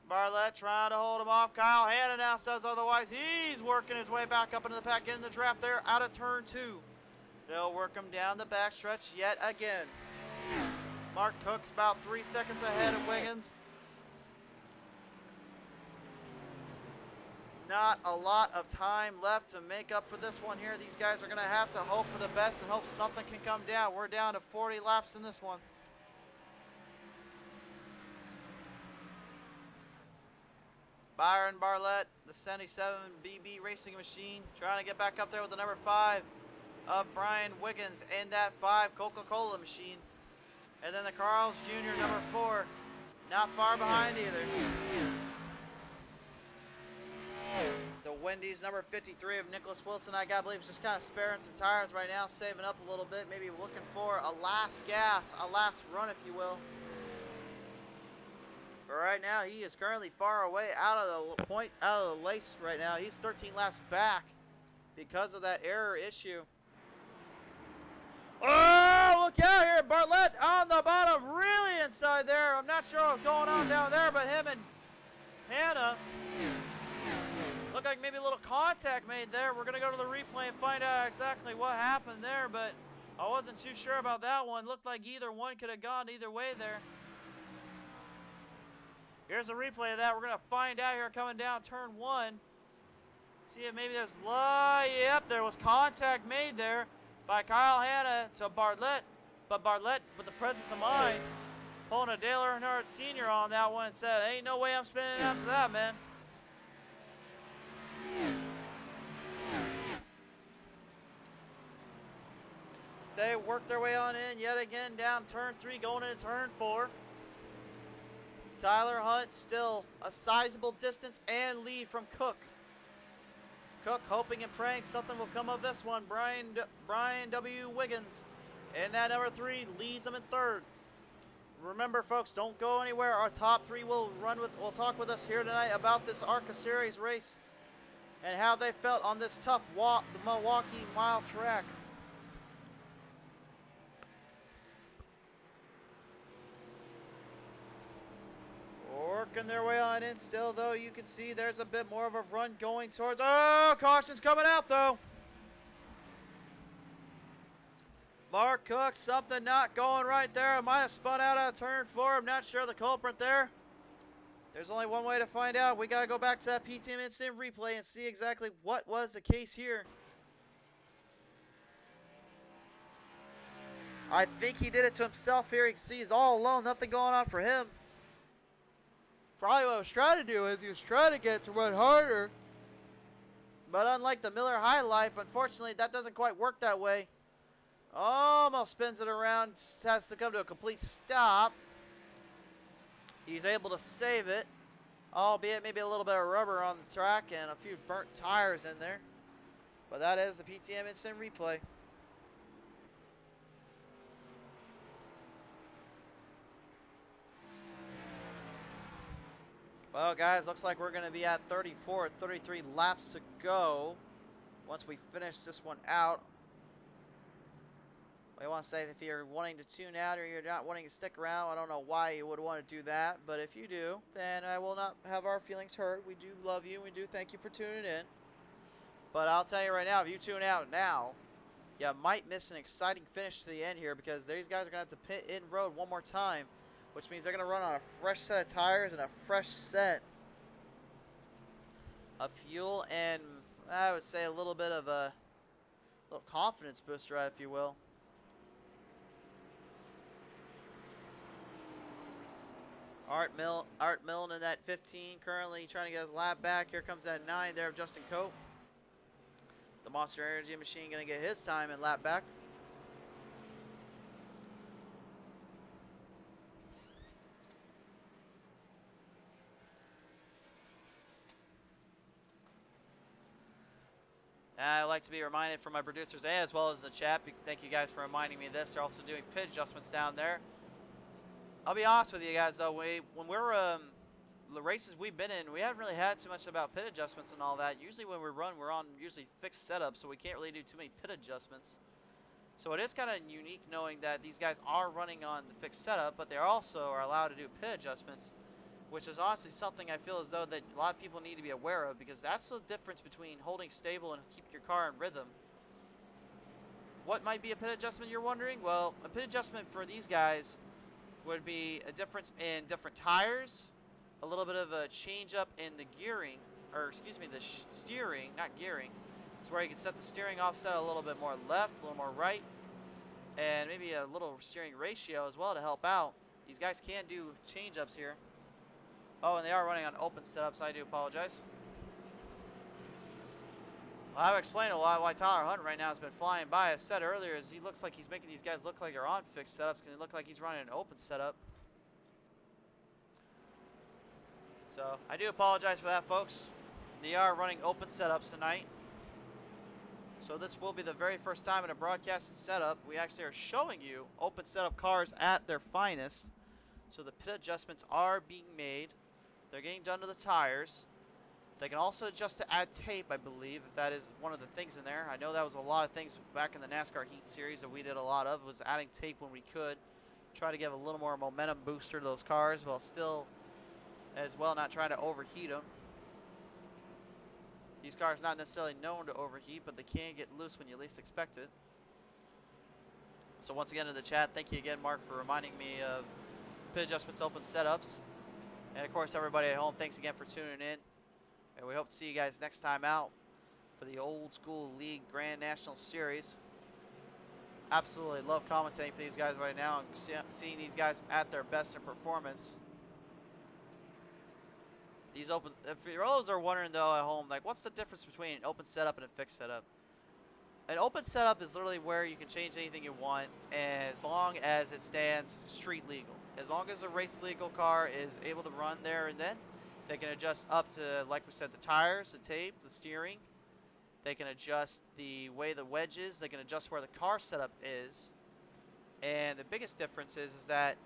Barlett trying to hold him off. Kyle Hanna now says otherwise. He's working his way back up into the pack, getting the draft there out of turn 2. They'll work him down the backstretch yet again. Mark Cook's about 3 seconds ahead of Wiggins. Not a lot of time left to make up for this one here. These guys are going to have to hope for the best and hope something can come down. We're down to 40 laps in this one. Byron Barlett, the 77 BB Racing Machine, trying to get back up there with the number 5 of Brian Wiggins and that 5 Coca-Cola Machine. And then the Carl's Jr. number 4, not far behind either. The Wendy's number 53 of Nicholas Wilson, I believe, is just kind of sparing some tires right now, saving up a little bit, maybe looking for a last gas, a last run, if you will. But right now, he is currently far away out of the point, out of the lace right now. He's 13 laps back because of that error issue. Oh, look out here, Bartlett on the bottom, really inside there. I'm not sure what's going on down there, but him and Hannah look like maybe a little contact made there. We're going to go to the replay and find out exactly what happened there, but I wasn't too sure about that one. Looked like either one could have gone either way there. Here's a replay of that. We're going to find out here coming down turn 1. See if maybe there's, yep, there was contact made there by Kyle Hanna to Bartlett, but Bartlett, with the presence of mind, pulling a Dale Earnhardt Sr. on that one and said, ain't no way I'm spinning after that, man. They worked their way on in yet again down turn 3, going into turn 4. Tyler Hunt still a sizable distance and lead from Cook. Cook hoping and praying something will come of this one. Brian W. Wiggins in that number 3 leads them in 3rd. Remember, folks, don't go anywhere. Our top 3 will talk with us here tonight about this ARCA Series race and how they felt on this tough the Milwaukee mile track. Working their way on in still, though. You can see there's a bit more of a run going towards. Oh, caution's coming out, though. Mark Cook, something not going right there. It might have spun out of turn 4. I'm not sure the culprit there. There's only one way to find out. We got to go back to that PTM instant replay and see exactly what was the case here. I think he did it to himself here. You can see he's all alone. Nothing going on for him. Probably what he was trying to do is he was trying to get it to run harder. But unlike the Miller High Life, unfortunately, that doesn't quite work that way. Almost spins it around, has to come to a complete stop. He's able to save it, albeit maybe a little bit of rubber on the track and a few burnt tires in there. But that is the PTM instant replay. Well, guys, looks like we're going to be at 34, 33 laps to go once we finish this one out. I want to say if you're wanting to tune out or you're not wanting to stick around, I don't know why you would want to do that. But if you do, then I will not have our feelings hurt. We do love you. We do thank you for tuning in. But I'll tell you right now, if you tune out now, you might miss an exciting finish to the end here because these guys are going to have to pit in road one more time, which means they're going to run on a fresh set of tires and a fresh set of fuel and I would say a little bit of a little confidence booster, if you will. Art Milne in that 15 currently trying to get his lap back. Here comes that 9 there of Justin Cope. The Monster Energy machine going to get his time and lap back. I'd like to be reminded from my producers as well as the chat. Thank you guys for reminding me of this. They're also doing pit adjustments down there. I'll be honest with you guys though, when we're the races we've been in, we haven't really had too much about pit adjustments and all that. Usually when we run, we're on usually fixed setups, so we can't really do too many pit adjustments. So it is kind of unique knowing that these guys are running on the fixed setup, but they also are allowed to do pit adjustments, which is honestly something I feel as though that a lot of people need to be aware of, because that's the difference between holding stable and keeping your car in rhythm. What might be a pit adjustment, you're wondering? Well, a pit adjustment for these guys would be a difference in different tires, a little bit of a change up in the gearing, or excuse me, the steering, not gearing. It's where you can set the steering offset a little bit more left, a little more right, and maybe a little steering ratio as well to help out. These guys can do change ups here. Oh, and they are running on open setups. I do apologize. Well, I've explained a lot why Tyler Hunt right now has been flying by. I said earlier, is he looks like he's making these guys look like they're on fixed setups because they look like he's running an open setup. So I do apologize for that, folks. They are running open setups tonight. So this will be the very first time in a broadcasting setup we actually are showing you open setup cars at their finest. So the pit adjustments are being made. They're getting done to the tires. They can also adjust to add tape, I believe, if that is one of the things in there. I know that was a lot of things back in the NASCAR Heat Series that we did a lot of, was adding tape when we could. Try to give a little more momentum booster to those cars while still, as well, not trying to overheat them. These cars not necessarily known to overheat, but they can get loose when you least expect it. So once again in the chat, thank you again, Mark, for reminding me of pit adjustments open setups. And of course, everybody at home, thanks again for tuning in. And we hope to see you guys next time out for the Old School League Grand National Series. Absolutely love commentating for these guys right now and seeing these guys at their best in performance. These open, if those are wondering though at home, like what's the difference between an open setup and a fixed setup? An open setup is literally where you can change anything you want, as long as it stands street legal. As long as a race legal car is able to run there and then, they can adjust up to, like we said, the tires, the tape, the steering. They can adjust the way the wedge is. They can adjust where the car setup is. And the biggest difference is that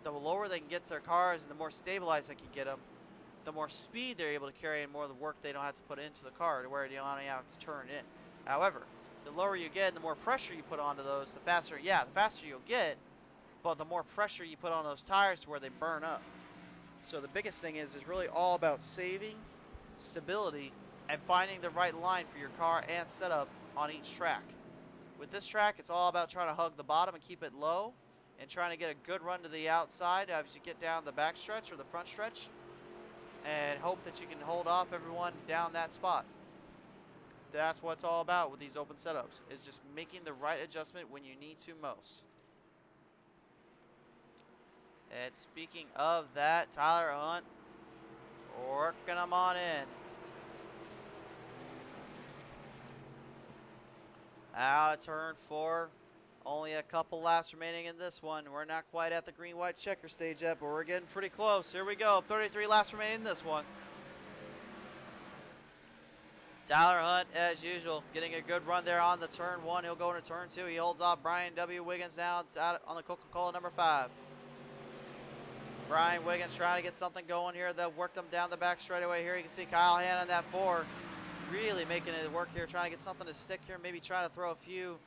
the lower they can get their cars and the more stabilized they can get them, the more speed they're able to carry and more of the work they don't have to put into the car to where you don't have to turn in. However, the lower you get and the more pressure you put onto those, the faster you'll get, but the more pressure you put on those tires to where they burn up. So the biggest thing is really all about saving stability and finding the right line for your car and setup on each track. With this track, it's all about trying to hug the bottom and keep it low and trying to get a good run to the outside as you get down the back stretch or the front stretch, and hope that you can hold off everyone down that spot. That's what it's all about with these open setups, is just making the right adjustment when you need to most. And speaking of that, Tyler Hunt working them on in. Out of turn 4. Only a couple laps remaining in this one. We're not quite at the green-white checker stage yet, but we're getting pretty close. Here we go. 33 laps remaining in this one. Tyler Hunt, as usual, getting a good run there on the turn 1. He'll go into turn 2. He holds off Brian W. Wiggins now out on the Coca-Cola number 5. Brian Wiggins trying to get something going here. They'll work them down the back straightaway here. You can see Kyle Hanna on that 4. Really making it work here, trying to get something to stick here. Maybe trying to throw a few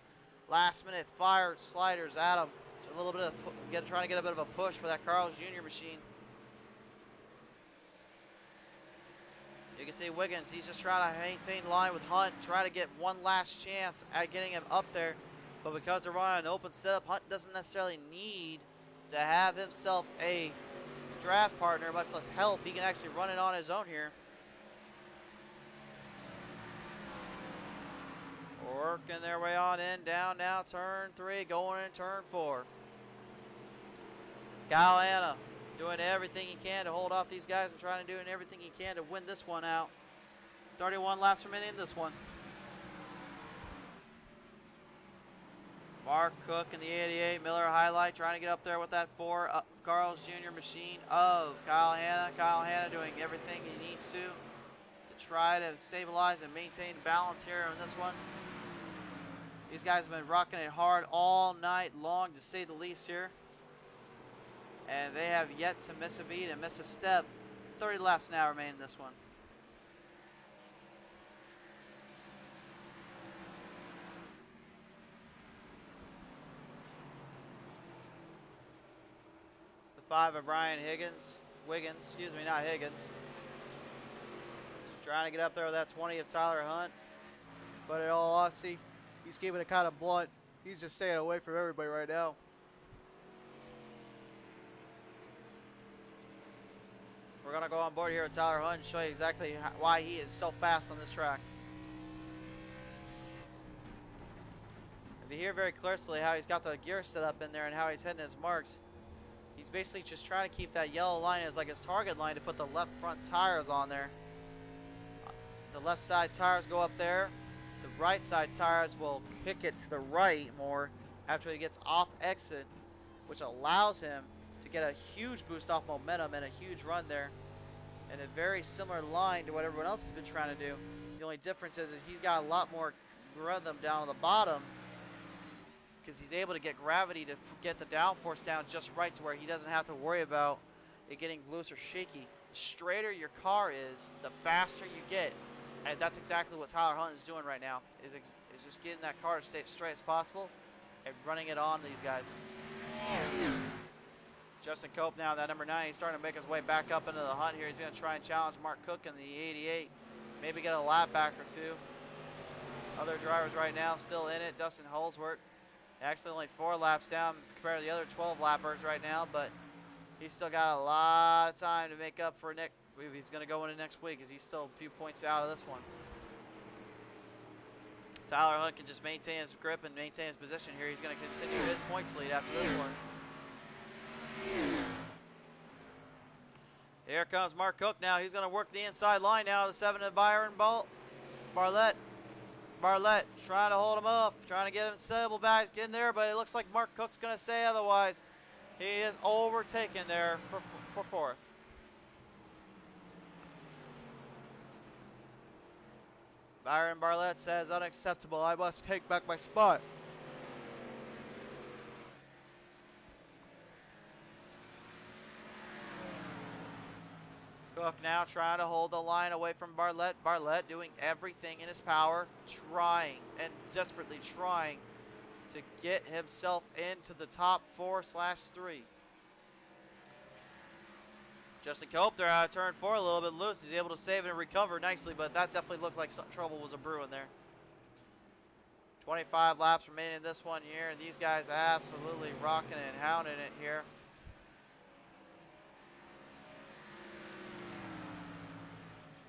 last-minute fire sliders at him. A little bit of trying to get a bit of a push for that Carl's Jr. machine. You can see Wiggins, he's just trying to maintain line with Hunt, try to get one last chance at getting him up there. But because they're running an open setup, Hunt doesn't necessarily need to have himself a draft partner, much less help. He can actually run it on his own here. Working their way on in, down now, turn 3, going in turn 4. Kyle Hanna doing everything he can to hold off these guys and trying to do everything he can to win this one out. 31 laps remaining in this one. Mark Cook in the 88, Miller highlight, trying to get up there with that 4. Carl's Jr. machine of Kyle Hanna. Kyle Hanna doing everything he needs to try to stabilize and maintain balance here on this one. These guys have been rocking it hard all night long, to say the least here. And they have yet to miss a beat and miss a step. 30 laps now remain in this one. The 5 of Brian Wiggins, excuse me, not Higgins. Just trying to get up there with that 20 of Tyler Hunt. But in all honesty, he's keeping it kind of blunt. He's just staying away from everybody right now. We're going to go on board here with Tyler Hunt and show you exactly why he is so fast on this track. If you hear very closely how he's got the gear set up in there and how he's hitting his marks, he's basically just trying to keep that yellow line as like his target line to put the left front tires on there. The left side tires go up there. The right side tires will kick it to the right more after he gets off exit, which allows him to get a huge boost off momentum and a huge run there. And a very similar line to what everyone else has been trying to do. The only difference is he's got a lot more rhythm down on the bottom, because he's able to get gravity to get the downforce down just right to where he doesn't have to worry about it getting loose or shaky. The straighter your car is, the faster you get. And that's exactly what Tyler Hunt is doing right now, is just getting that car to stay as straight as possible and running it on these guys. Justin Cope now, that number 9, he's starting to make his way back up into the hunt here. He's going to try and challenge Mark Cook in the 88, maybe get a lap back or two. Other drivers right now still in it. Dustin Holsworth, actually only 4 laps down compared to the other 12 lappers right now, but he's still got a lot of time to make up for Nick. He's going to go into next week, as he's still a few points out of this one. Tyler Hunt can just maintain his grip and maintain his position here. He's going to continue his points lead after this one. Here comes Mark Cook now. He's going to work the inside line now. The 7 of Byron Barlett trying to hold him up, trying to get him stable back, getting there, but it looks like Mark Cook's going to say otherwise. He is overtaken there for 4th. Byron Barlett says, unacceptable. I must take back my spot. Cook now trying to hold the line away from Barlett. Barlett doing everything in his power, trying and desperately trying to get himself into the top 4/3. Justin Cope there out of turn 4, a little bit loose. He's able to save it and recover nicely, but that definitely looked like some trouble was a brewing there. 25 laps remaining in this one here, and these guys absolutely rocking and hounding it here.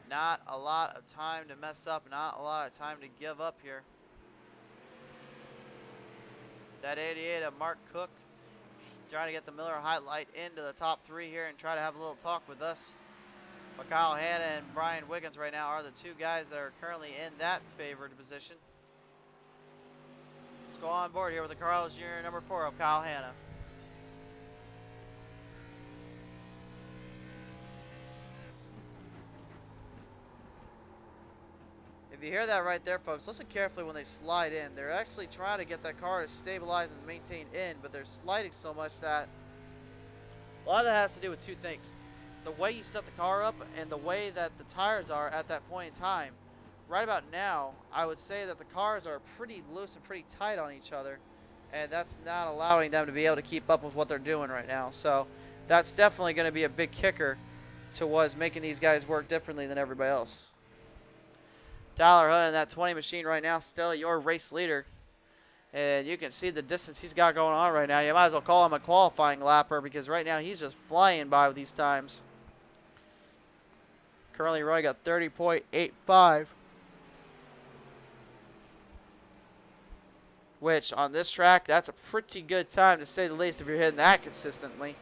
Not a lot of time to mess up, not a lot of time to give up here. That 88 of Mark Cook trying to get the Miller highlight into the top 3 here and try to have a little talk with us. But Kyle Hanna and Brian Wiggins right now are the 2 guys that are currently in that favored position. Let's go on board here with the Carlos Jr. number 4 of Kyle Hanna. If you hear that right there, folks, listen carefully when they slide in. They're actually trying to get that car to stabilize and maintain in, but they're sliding so much that a lot of that has to do with 2 things. The way you set the car up and the way that the tires are at that point in time. Right about now, I would say that the cars are pretty loose and pretty tight on each other, and that's not allowing them to be able to keep up with what they're doing right now. So that's definitely going to be a big kicker towards making these guys work differently than everybody else. Tyler Hunt in that 20 machine right now, still your race leader. And you can see the distance he's got going on right now. You might as well call him a qualifying lapper, because right now he's just flying by with these times. Currently running at 30.85. Which, on this track, that's a pretty good time to say the least if you're hitting that consistently.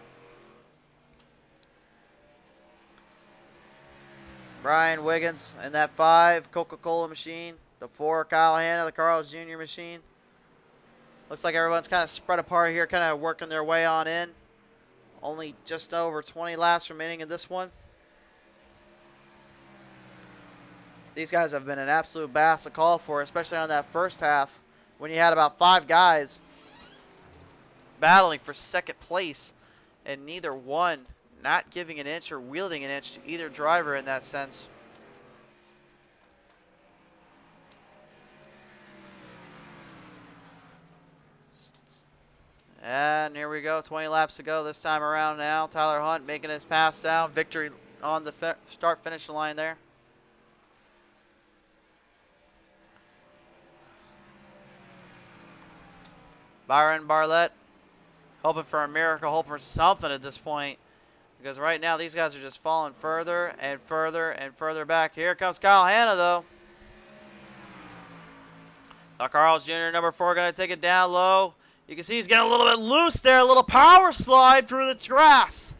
Brian Wiggins in that 5 Coca-Cola machine. The 4 Kyle Hanna, the Carl's Jr. machine. Looks like everyone's kind of spread apart here, kind of working their way on in. Only just over 20 laps remaining in this one. These guys have been an absolute bass to call for, especially on that first half when you had about 5 guys battling for second place and neither one not giving an inch or wielding an inch to either driver in that sense. And here we go, 20 laps to go this time around now. Tyler Hunt making his pass down. Victory on the start-finish line there. Byron Bartlett hoping for a miracle, hoping for something at this point. Because right now these guys are just falling further and further and further back. Here comes Kyle Hanna though. Carl's Jr. number 4 going to take it down low. You can see he's getting a little bit loose there. A little power slide through the grass.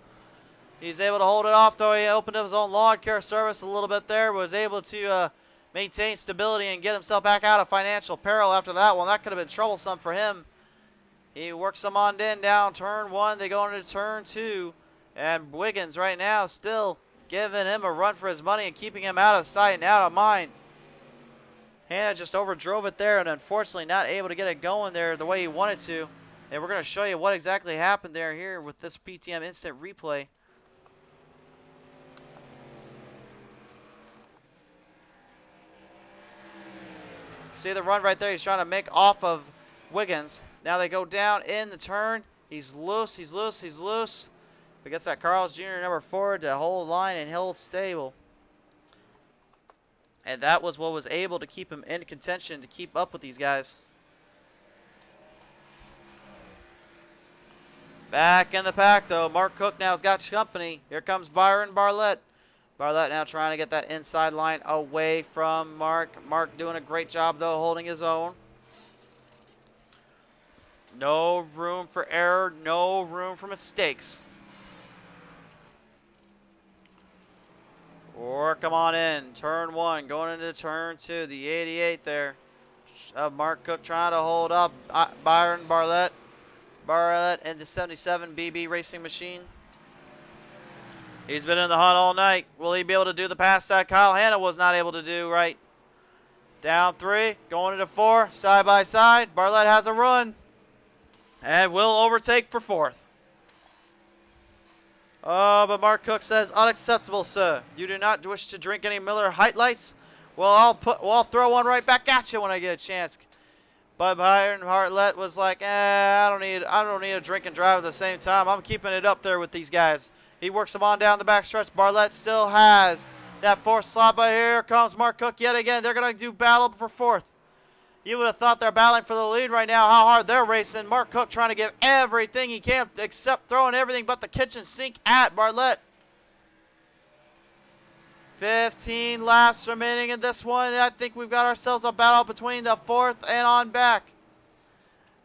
He's able to hold it off though. He opened up his own lawn care service a little bit there. Was able to maintain stability and get himself back out of financial peril after that one. That could have been troublesome for him. He works them on in down turn 1. They go into turn 2. And Wiggins right now still giving him a run for his money and keeping him out of sight and out of mind. Hanna just overdrove it there and unfortunately not able to get it going there the way he wanted to. And we're going to show you what exactly happened there here with this PTM instant replay. See the run right there. He's trying to make off of Wiggins. Now they go down in the turn. He's loose, he's loose, he's loose. But gets that Carl's Jr. number 4 to hold line and hold stable. And that was what was able to keep him in contention to keep up with these guys. Back in the pack though. Mark Cook now has got company. Here comes Byron Bartlett. Bartlett now trying to get that inside line away from Mark. Mark doing a great job though, holding his own. No room for error, no room for mistakes. Work them on in. Turn 1, going into turn 2. The 88 there. Mark Cook trying to hold up Byron Bartlett. Bartlett and the 77 BB racing machine. He's been in the hunt all night. Will he be able to do the pass that Kyle Hanna was not able to do right? Down 3, going into 4, side by side. Bartlett has a run. And will overtake for 4th. Oh, but Mark Cook says, unacceptable, sir. You do not wish to drink any Miller Height Lights? Well, I'll throw one right back at you when I get a chance. But Byron Bartlett was like, I don't need a drink and drive at the same time. I'm keeping it up there with these guys. He works them on down the back stretch. Bartlett still has that 4th slot, but here comes Mark Cook yet again. They're going to do battle for 4th. You would have thought they're battling for the lead right now, how hard they're racing. Mark Cook trying to give everything he can, except throwing everything but the kitchen sink at Bartlett. 15 laps remaining in this one. I think we've got ourselves a battle between the 4th and on back.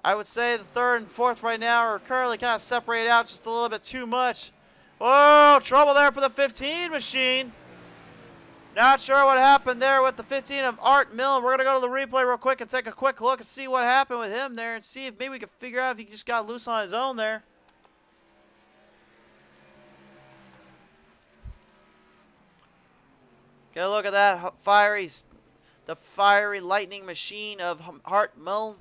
I would say the 3rd and 4th right now are currently kind of separated out just a little bit too much. Whoa, trouble there for the 15 machine. Not sure what happened there with the 15 of Art Milne. We're going to go to the replay real quick and take a quick look and see what happened with him there and see if maybe we can figure out if he just got loose on his own there. Get a look at that the fiery lightning machine of Art Milne.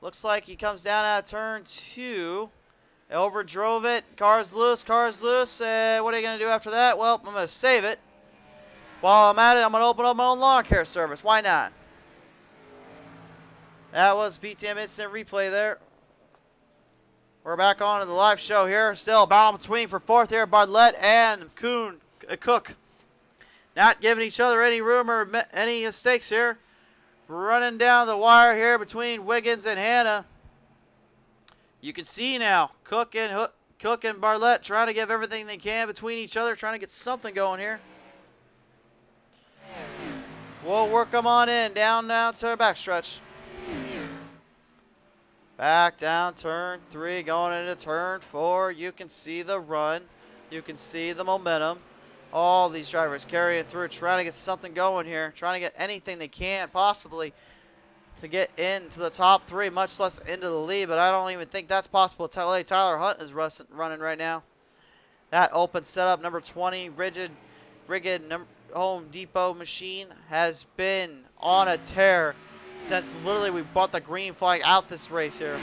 Looks like he comes down out of turn 2. Overdrove it. Car's loose, car's loose. What are you going to do after that? Well, I'm going to save it. While I'm at it, I'm going to open up my own lawn care service. Why not? That was PTM Instant Replay there. We're back on to the live show here. Still a battle between for 4th here. Bartlett and Cook. Not giving each other any room or any mistakes here. Running down the wire here between Wiggins and Hanna. You can see now Cook and Bartlett trying to give everything they can between each other, trying to get something going here. We'll work them on in, down to the backstretch. Back down turn 3, going into turn 4. You can see the run. You can see the momentum. All these drivers carrying through, trying to get something going here, trying to get anything they can possibly to get into the top 3, much less into the lead, but I don't even think that's possible. Tyler Hunt is running right now. That open setup, number 20, Rigged Home Depot machine has been on a tear since literally we bought the green flag out this race here.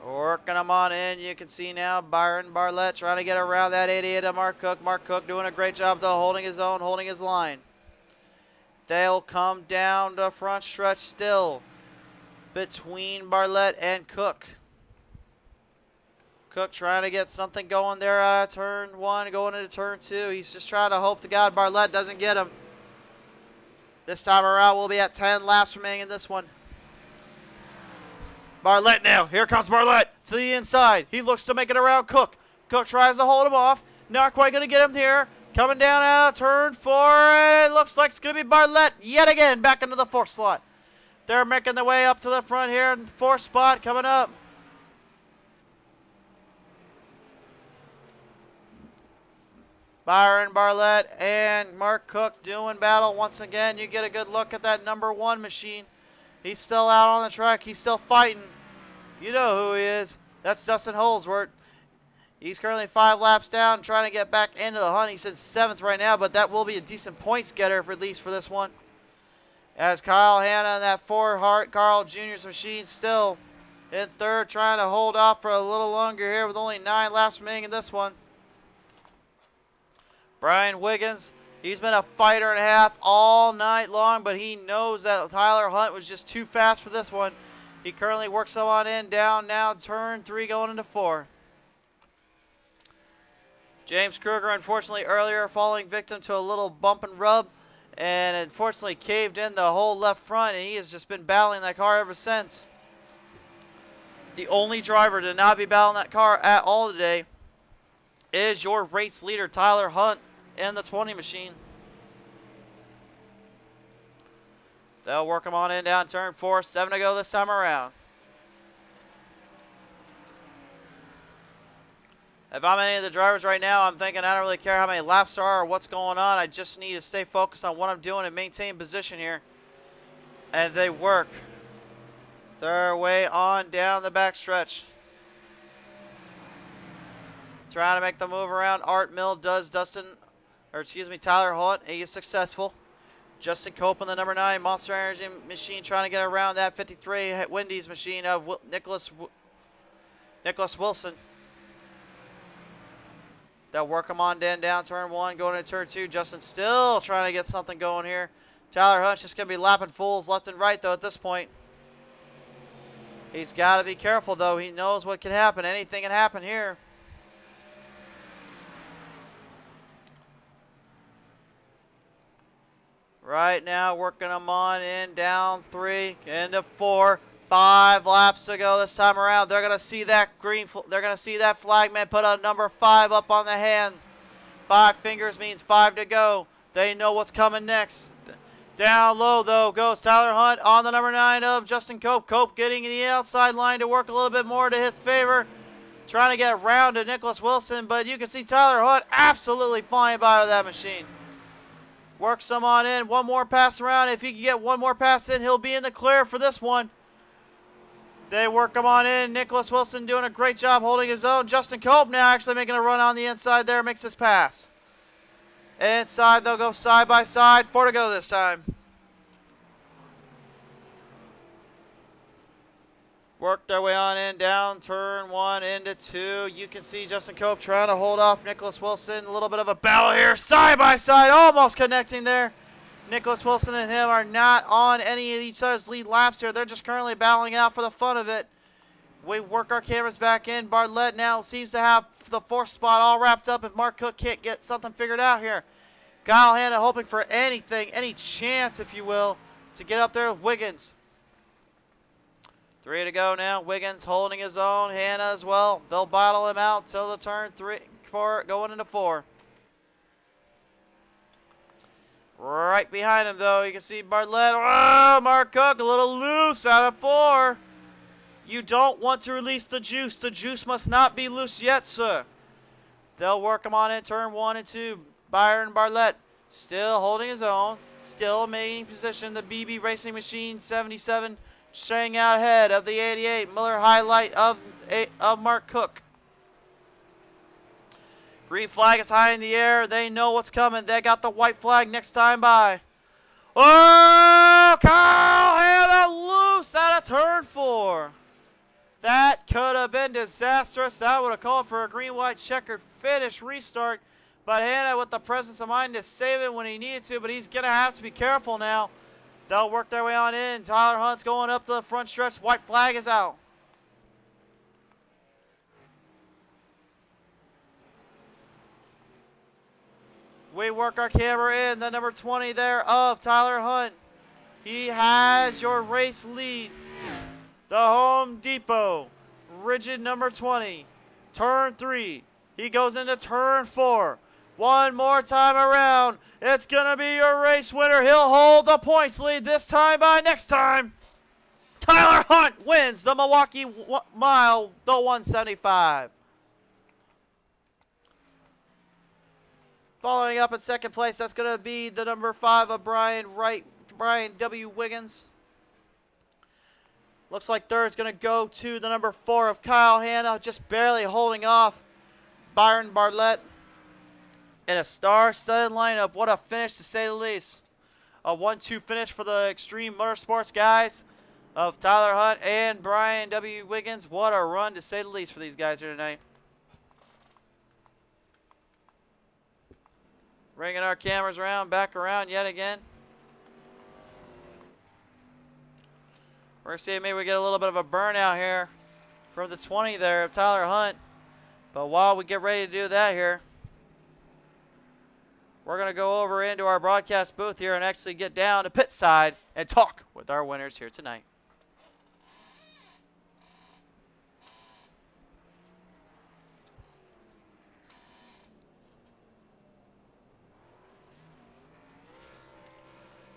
Working them on in, you can see now Byron Bartlett trying to get around that 88 of Mark Cook. Mark Cook doing a great job though, holding his own, holding his line. They'll come down the front stretch still between Bartlett and Cook. Cook trying to get something going there out of turn 1, going into turn 2. He's just trying to hope to God Bartlett doesn't get him. This time around, we'll be at 10 laps remaining in this one. Bartlett now. Here comes Bartlett to the inside. He looks to make it around Cook. Cook tries to hold him off. Not quite going to get him here. Coming down out of turn 4, and it looks like it's going to be Bartlett yet again back into the 4th slot. They're making their way up to the front here in the 4th spot coming up. Byron Bartlett and Mark Cook doing battle once again. You get a good look at that number 1 machine. He's still out on the track. He's still fighting. You know who he is. That's Dustin Holsworth. He's currently 5 laps down, trying to get back into the hunt. He's in 7th right now, but that will be a decent points getter for at least for this one. As Kyle Hanna and that 4 Hart Carl Jr.'s machine still in 3rd, trying to hold off for a little longer here with only 9 laps remaining in this one. Brian Wiggins, he's been a fighter and a half all night long, but he knows that Tyler Hunt was just too fast for this one. He currently works them on in, down now, turn 3 going into 4. James Kruger, unfortunately, earlier falling victim to a little bump and rub, and unfortunately caved in the whole left front, and he has just been battling that car ever since. The only driver to not be battling that car at all today is your race leader, Tyler Hunt, in the 20 machine. They'll work him on in down turn 4, 7 to go this time around. If I'm any of the drivers right now, I'm thinking I don't really care how many laps there are or what's going on. I just need to stay focused on what I'm doing and maintain position here. And they work their way on down the backstretch. Trying to make the move around. Art Mill does Tyler Hunt. He is successful. Justin Cope in the number 9 Monster Energy machine trying to get around that 53 Wendy's machine of Nicholas Wilson. They'll work him on down turn 1, going into turn 2. Justin still trying to get something going here. Tyler Hunt's just going to be lapping fools left and right, though, at this point. He's got to be careful, though. He knows what can happen. Anything can happen here. Right now, working them on in, down 3, into 4. 5 laps to go this time around. They're gonna see that they're gonna see that flagman put a number 5 up on the hand. 5 fingers means 5 to go. They know what's coming next. Down low though goes Tyler Hunt on the number 9 of Justin Cope. Cope getting the outside line to work a little bit more to his favor. Trying to get around to Nicholas Wilson, but you can see Tyler Hunt absolutely flying by with that machine. Works some on in. One more pass around. If he can get one more pass in, he'll be in the clear for this one. They work him on in. Nicholas Wilson doing a great job holding his own. Justin Cope now actually making a run on the inside there. Makes his pass. Inside, they'll go side by side. 4 to go this time. Work their way on in. Down turn 1 into 2. You can see Justin Cope trying to hold off Nicholas Wilson. A little bit of a battle here. Side by side. Almost connecting there. Nicholas Wilson and him are not on any of each other's lead laps here. They're just currently battling it out for the fun of it. We work our cameras back in. Bartlett now seems to have the 4th spot all wrapped up if Mark Cook can't get something figured out here. Kyle Hanna hoping for anything, any chance, if you will, to get up there with Wiggins. 3 to go now. Wiggins holding his own. Hanna as well. They'll battle him out till the turn 3, 4, going into 4. Right behind him, though, you can see Bartlett. Oh, Mark Cook a little loose out of 4. You don't want to release the juice. The juice must not be loose yet, sir. They'll work him on in turn 1 and 2. Byron Bartlett Still holding his own. Still maintaining position. The BB Racing Machine 77 staying out ahead of the 88 Miller Highlight of Mark Cook. Green flag is high in the air. They know what's coming. They got the white flag next time by. Oh, Kyle Hanna loose out of turn 4. That could have been disastrous. That would have called for a green-white checkered finish restart. But Hanna with the presence of mind to save it when he needed to, but he's going to have to be careful now. They'll work their way on in. Tyler Hunt's going up to the front stretch. White flag is out. We work our camera in. The number 20 there of Tyler Hunt. He has your race lead. The Home Depot. Rigid number 20. Turn 3. He goes into turn 4. One more time around. It's going to be your race winner. He'll hold the points lead this time by next time. Tyler Hunt wins the Milwaukee Mile, the 175. Following up in second place, that's going to be the number 5 of Brian W. Wiggins. Looks like third is going to go to the number 4 of Kyle Hanna, just barely holding off Byron Bartlett. In a star-studded lineup, what a finish to say the least. A 1-2 finish for the Extreme Motorsports guys of Tyler Hunt and Brian W. Wiggins. What a run to say the least for these guys here tonight. Bringing our cameras around, back around yet again. We're going to see if maybe we get a little bit of a burnout here from the 20 there of Tyler Hunt. But while we get ready to do that here, we're going to go over into our broadcast booth here and actually get down to pit side and talk with our winners here tonight.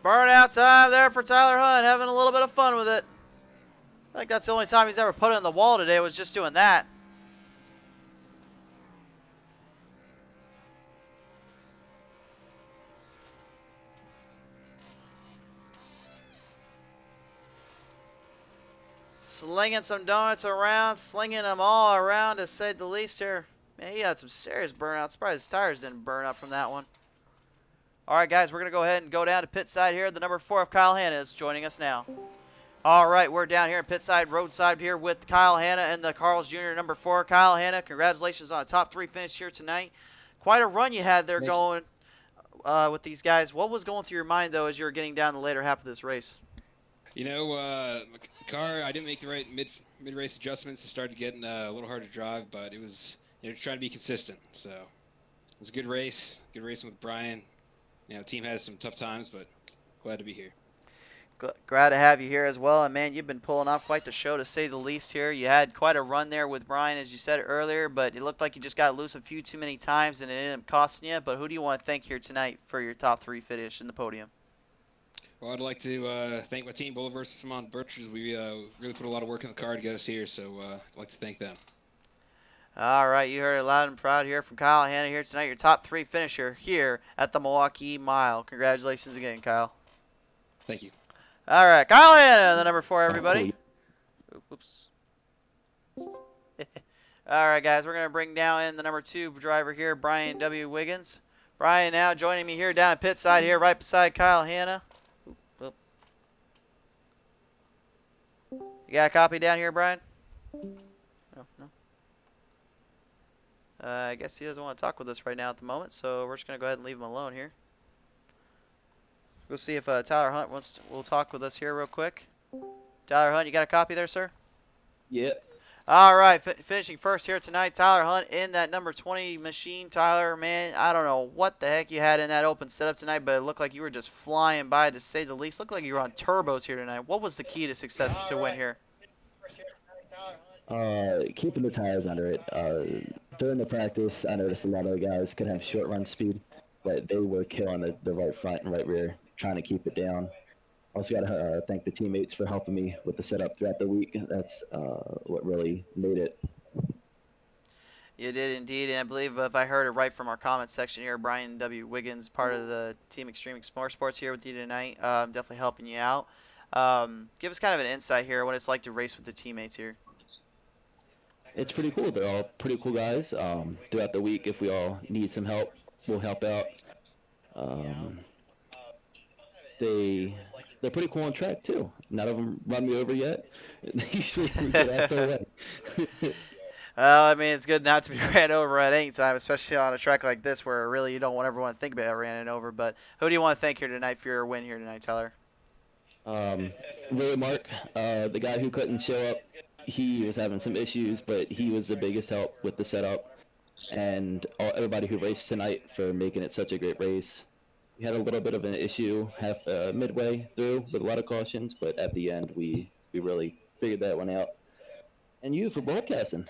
Burnout time there for Tyler Hunt, having a little bit of fun with it. I think that's the only time he's ever put it in the wall today, was just doing that. Slinging some donuts around, slinging them all around to say the least here. Man, he had some serious burnout. Surprised his tires didn't burn up from that one. All right, guys, we're going to go ahead and go down to pit side here. The number 4 of Kyle Hanna is joining us now. All right, we're down here in pit side, roadside here with Kyle Hanna and the Carl's Jr. number 4. Kyle Hanna, congratulations on a top 3 finish here tonight. Quite a run you had there going with these guys. What was going through your mind, though, as you were getting down the later half of this race? You know, the car, I didn't make the right mid-race adjustments. It started getting a little hard to drive, but it was, trying to be consistent. So it was a good race, good racing with Brian. The team had some tough times, but glad to be here. Glad to have you here as well. And, man, you've been pulling off quite the show, to say the least here. You had quite a run there with Brian, as you said earlier, but it looked like you just got loose a few too many times, and it ended up costing you. But who do you want to thank here tonight for your top 3 finish in the podium? Well, I'd like to thank my team, Bull versus Simon Birchers. We really put a lot of work in the car to get us here, so I'd like to thank them. All right, you heard it loud and proud here from Kyle Hanna here tonight, your top 3 finisher here at the Milwaukee Mile. Congratulations again, Kyle. Thank you. All right, Kyle Hanna, the number 4, everybody. Oops. All right, guys, we're going to bring down in the number 2 driver here, Brian W. Wiggins. Brian now joining me here down at pit side here, right beside Kyle Hanna. You got a copy down here, Brian? No. I guess he doesn't want to talk with us right now at the moment, so we're just going to go ahead and leave him alone here. We'll see if Tyler Hunt will talk with us here real quick. Tyler Hunt, you got a copy there, sir? Yep. All right, finishing first here tonight, Tyler Hunt in that number 20 machine. Tyler, man, I don't know what the heck you had in that open setup tonight, but it looked like you were just flying by, to say the least. Looked like you were on turbos here tonight. What was the key to success to win here? Keeping the tires under it. During the practice, I noticed a lot of the guys could have short run speed, but they were killing the right front and right rear, trying to keep it down. Also got to thank the teammates for helping me with the setup throughout the week. That's what really made it. You did indeed, and I believe if I heard it right from our comment section here, Brian W. Wiggins, part of the Team Extreme Motorsports here with you tonight, definitely helping you out. Give us kind of an insight here, what it's like to race with the teammates here. It's pretty cool. They're all pretty cool guys. Throughout the week, if we all need some help, we'll help out. They're pretty cool on track too. None of them run me over yet. Usually we get out their way. Well, I mean, it's good not to be ran over at any time, especially on a track like this where really you don't ever want to think about running over. But who do you want to thank here tonight for your win here tonight, Tyler? Really, Mark, the guy who couldn't show up, he was having some issues, but he was the biggest help with the setup. And everybody who raced tonight for making it such a great race. We had a little bit of an issue midway through with a lot of cautions, but at the end we really figured that one out. And you for broadcasting.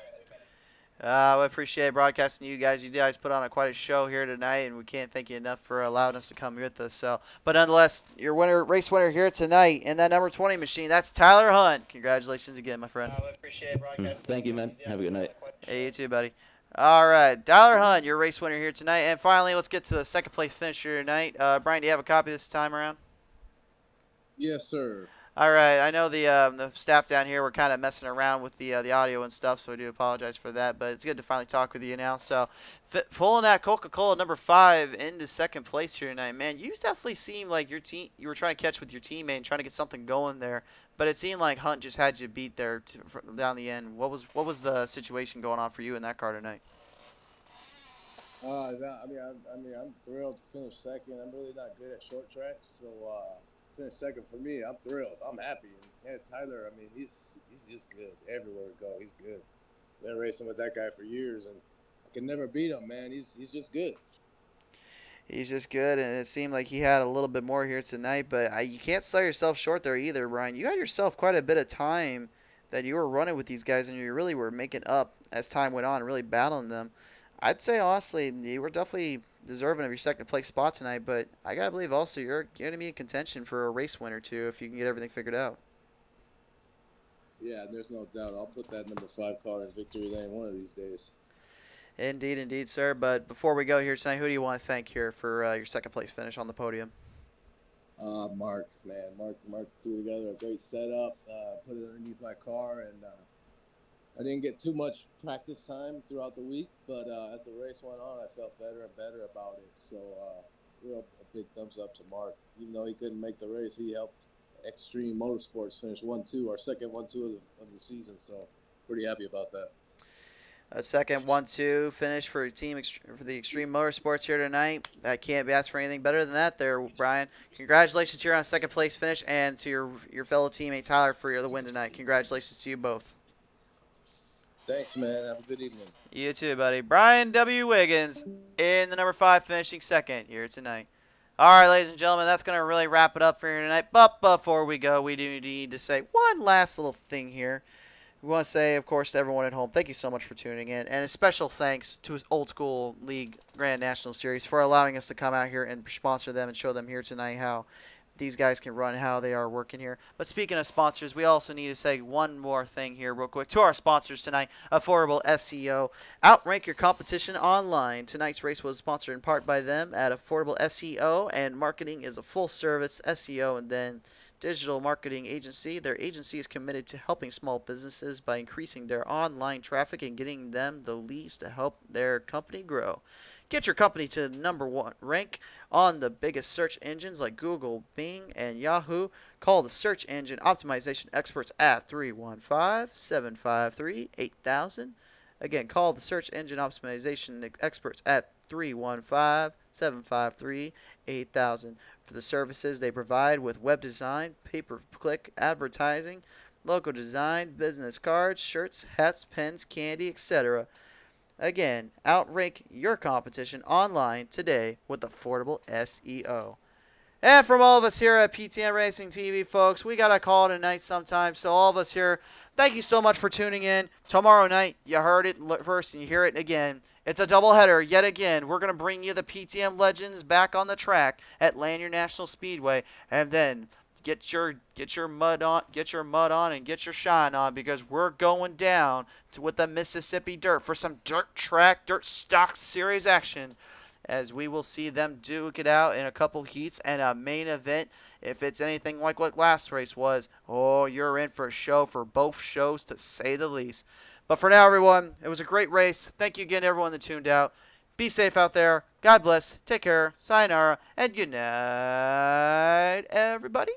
We appreciate broadcasting you guys. You guys put on quite a show here tonight, and we can't thank you enough for allowing us to come here with us. So, but nonetheless, your race winner here tonight in that number 20 machine, that's Tyler Hunt. Congratulations again, my friend. We appreciate broadcasting. Thank you, man. Have a good night. Hey, you too, buddy. All right, Tyler Hunt, your race winner here tonight. And finally, let's get to the second place finisher tonight. Brian, do you have a copy this time around? Yes, sir. All right, I know the staff down here were kind of messing around with the audio and stuff, so I do apologize for that. But it's good to finally talk with you now. So, pulling that Coca-Cola number 5 into second place here tonight, man. You definitely seemed like you were trying to catch with your teammate and trying to get something going there. But it seemed like Hunt just had you beat there down the end. What was the situation going on for you in that car tonight? I mean, I'm thrilled to finish second. I'm really not good at short tracks, so finish second for me. I'm thrilled. I'm happy. And Tyler, I mean, he's just good everywhere we go. He's good. Been racing with that guy for years, and I can never beat him, man. He's just good. He's just good, and it seemed like he had a little bit more here tonight, but you can't sell yourself short there either, Brian. You had yourself quite a bit of time that you were running with these guys, and you really were making up as time went on, really battling them. I'd say, honestly, you were definitely deserving of your second place spot tonight, but I got to believe also you're going to be in contention for a race win or two if you can get everything figured out. Yeah, there's no doubt. I'll put that number 5 car in victory lane one of these days. Indeed, sir. But before we go here tonight, who do you want to thank here for your second place finish on the podium? Mark, man. Mark threw together a great setup, put it underneath my car, and I didn't get too much practice time throughout the week, but as the race went on, I felt better and better about it. So, real a big thumbs up to Mark. Even though he couldn't make the race, he helped Extreme Motorsports finish 1-2, our second 1-2 of the season. So, pretty happy about that. A second 1-2 finish for the Extreme Motorsports here tonight. I can't ask for anything better than that there, Brian. Congratulations to you on second place finish, and to your fellow teammate Tyler for the win tonight. Congratulations to you both. Thanks, man. Have a good evening. You too, buddy. Brian W. Wiggins in the number 5 finishing second here tonight. All right, ladies and gentlemen, that's going to really wrap it up for here tonight. But before we go, we do need to say one last little thing here. We want to say, of course, to everyone at home, thank you so much for tuning in. And a special thanks to his Old School League Grand National Series for allowing us to come out here and sponsor them and show them here tonight how these guys can run, how they are working here. But speaking of sponsors, we also need to say one more thing here real quick to our sponsors tonight, Affordable SEO. Outrank your competition online. Tonight's race was sponsored in part by them at Affordable SEO, and marketing is a full-service SEO and then digital marketing agency. Their agency is committed to helping small businesses by increasing their online traffic and getting them the leads to help their company grow. Get your company to the number 1 rank on the biggest search engines like Google, Bing, and Yahoo. Call the search engine optimization experts at 315-753-8000. Again, call the search engine optimization experts at 315-753-8000 for the services they provide with web design, pay-per-click advertising, logo design, business cards, shirts, hats, pens, candy, etc. Again, outrank your competition online today with Affordable SEO. And from all of us here at PTM Racing TV, folks, we got to call it a night sometime. So all of us here, thank you so much for tuning in. Tomorrow night, you heard it first and you hear it again. It's a doubleheader yet again. We're going to bring you the PTM legends back on the track at Lanier National Speedway. And then get your mud on, and get your shine on, because we're going down with the Mississippi Dirt for some dirt track, dirt stock series action, as we will see them duke it out in a couple heats and a main event. If it's anything like what last race was, oh, you're in for a show for both shows, to say the least. But for now, everyone, it was a great race. Thank you again, everyone that tuned out. Be safe out there. God bless. Take care. Sayonara. And good night, everybody.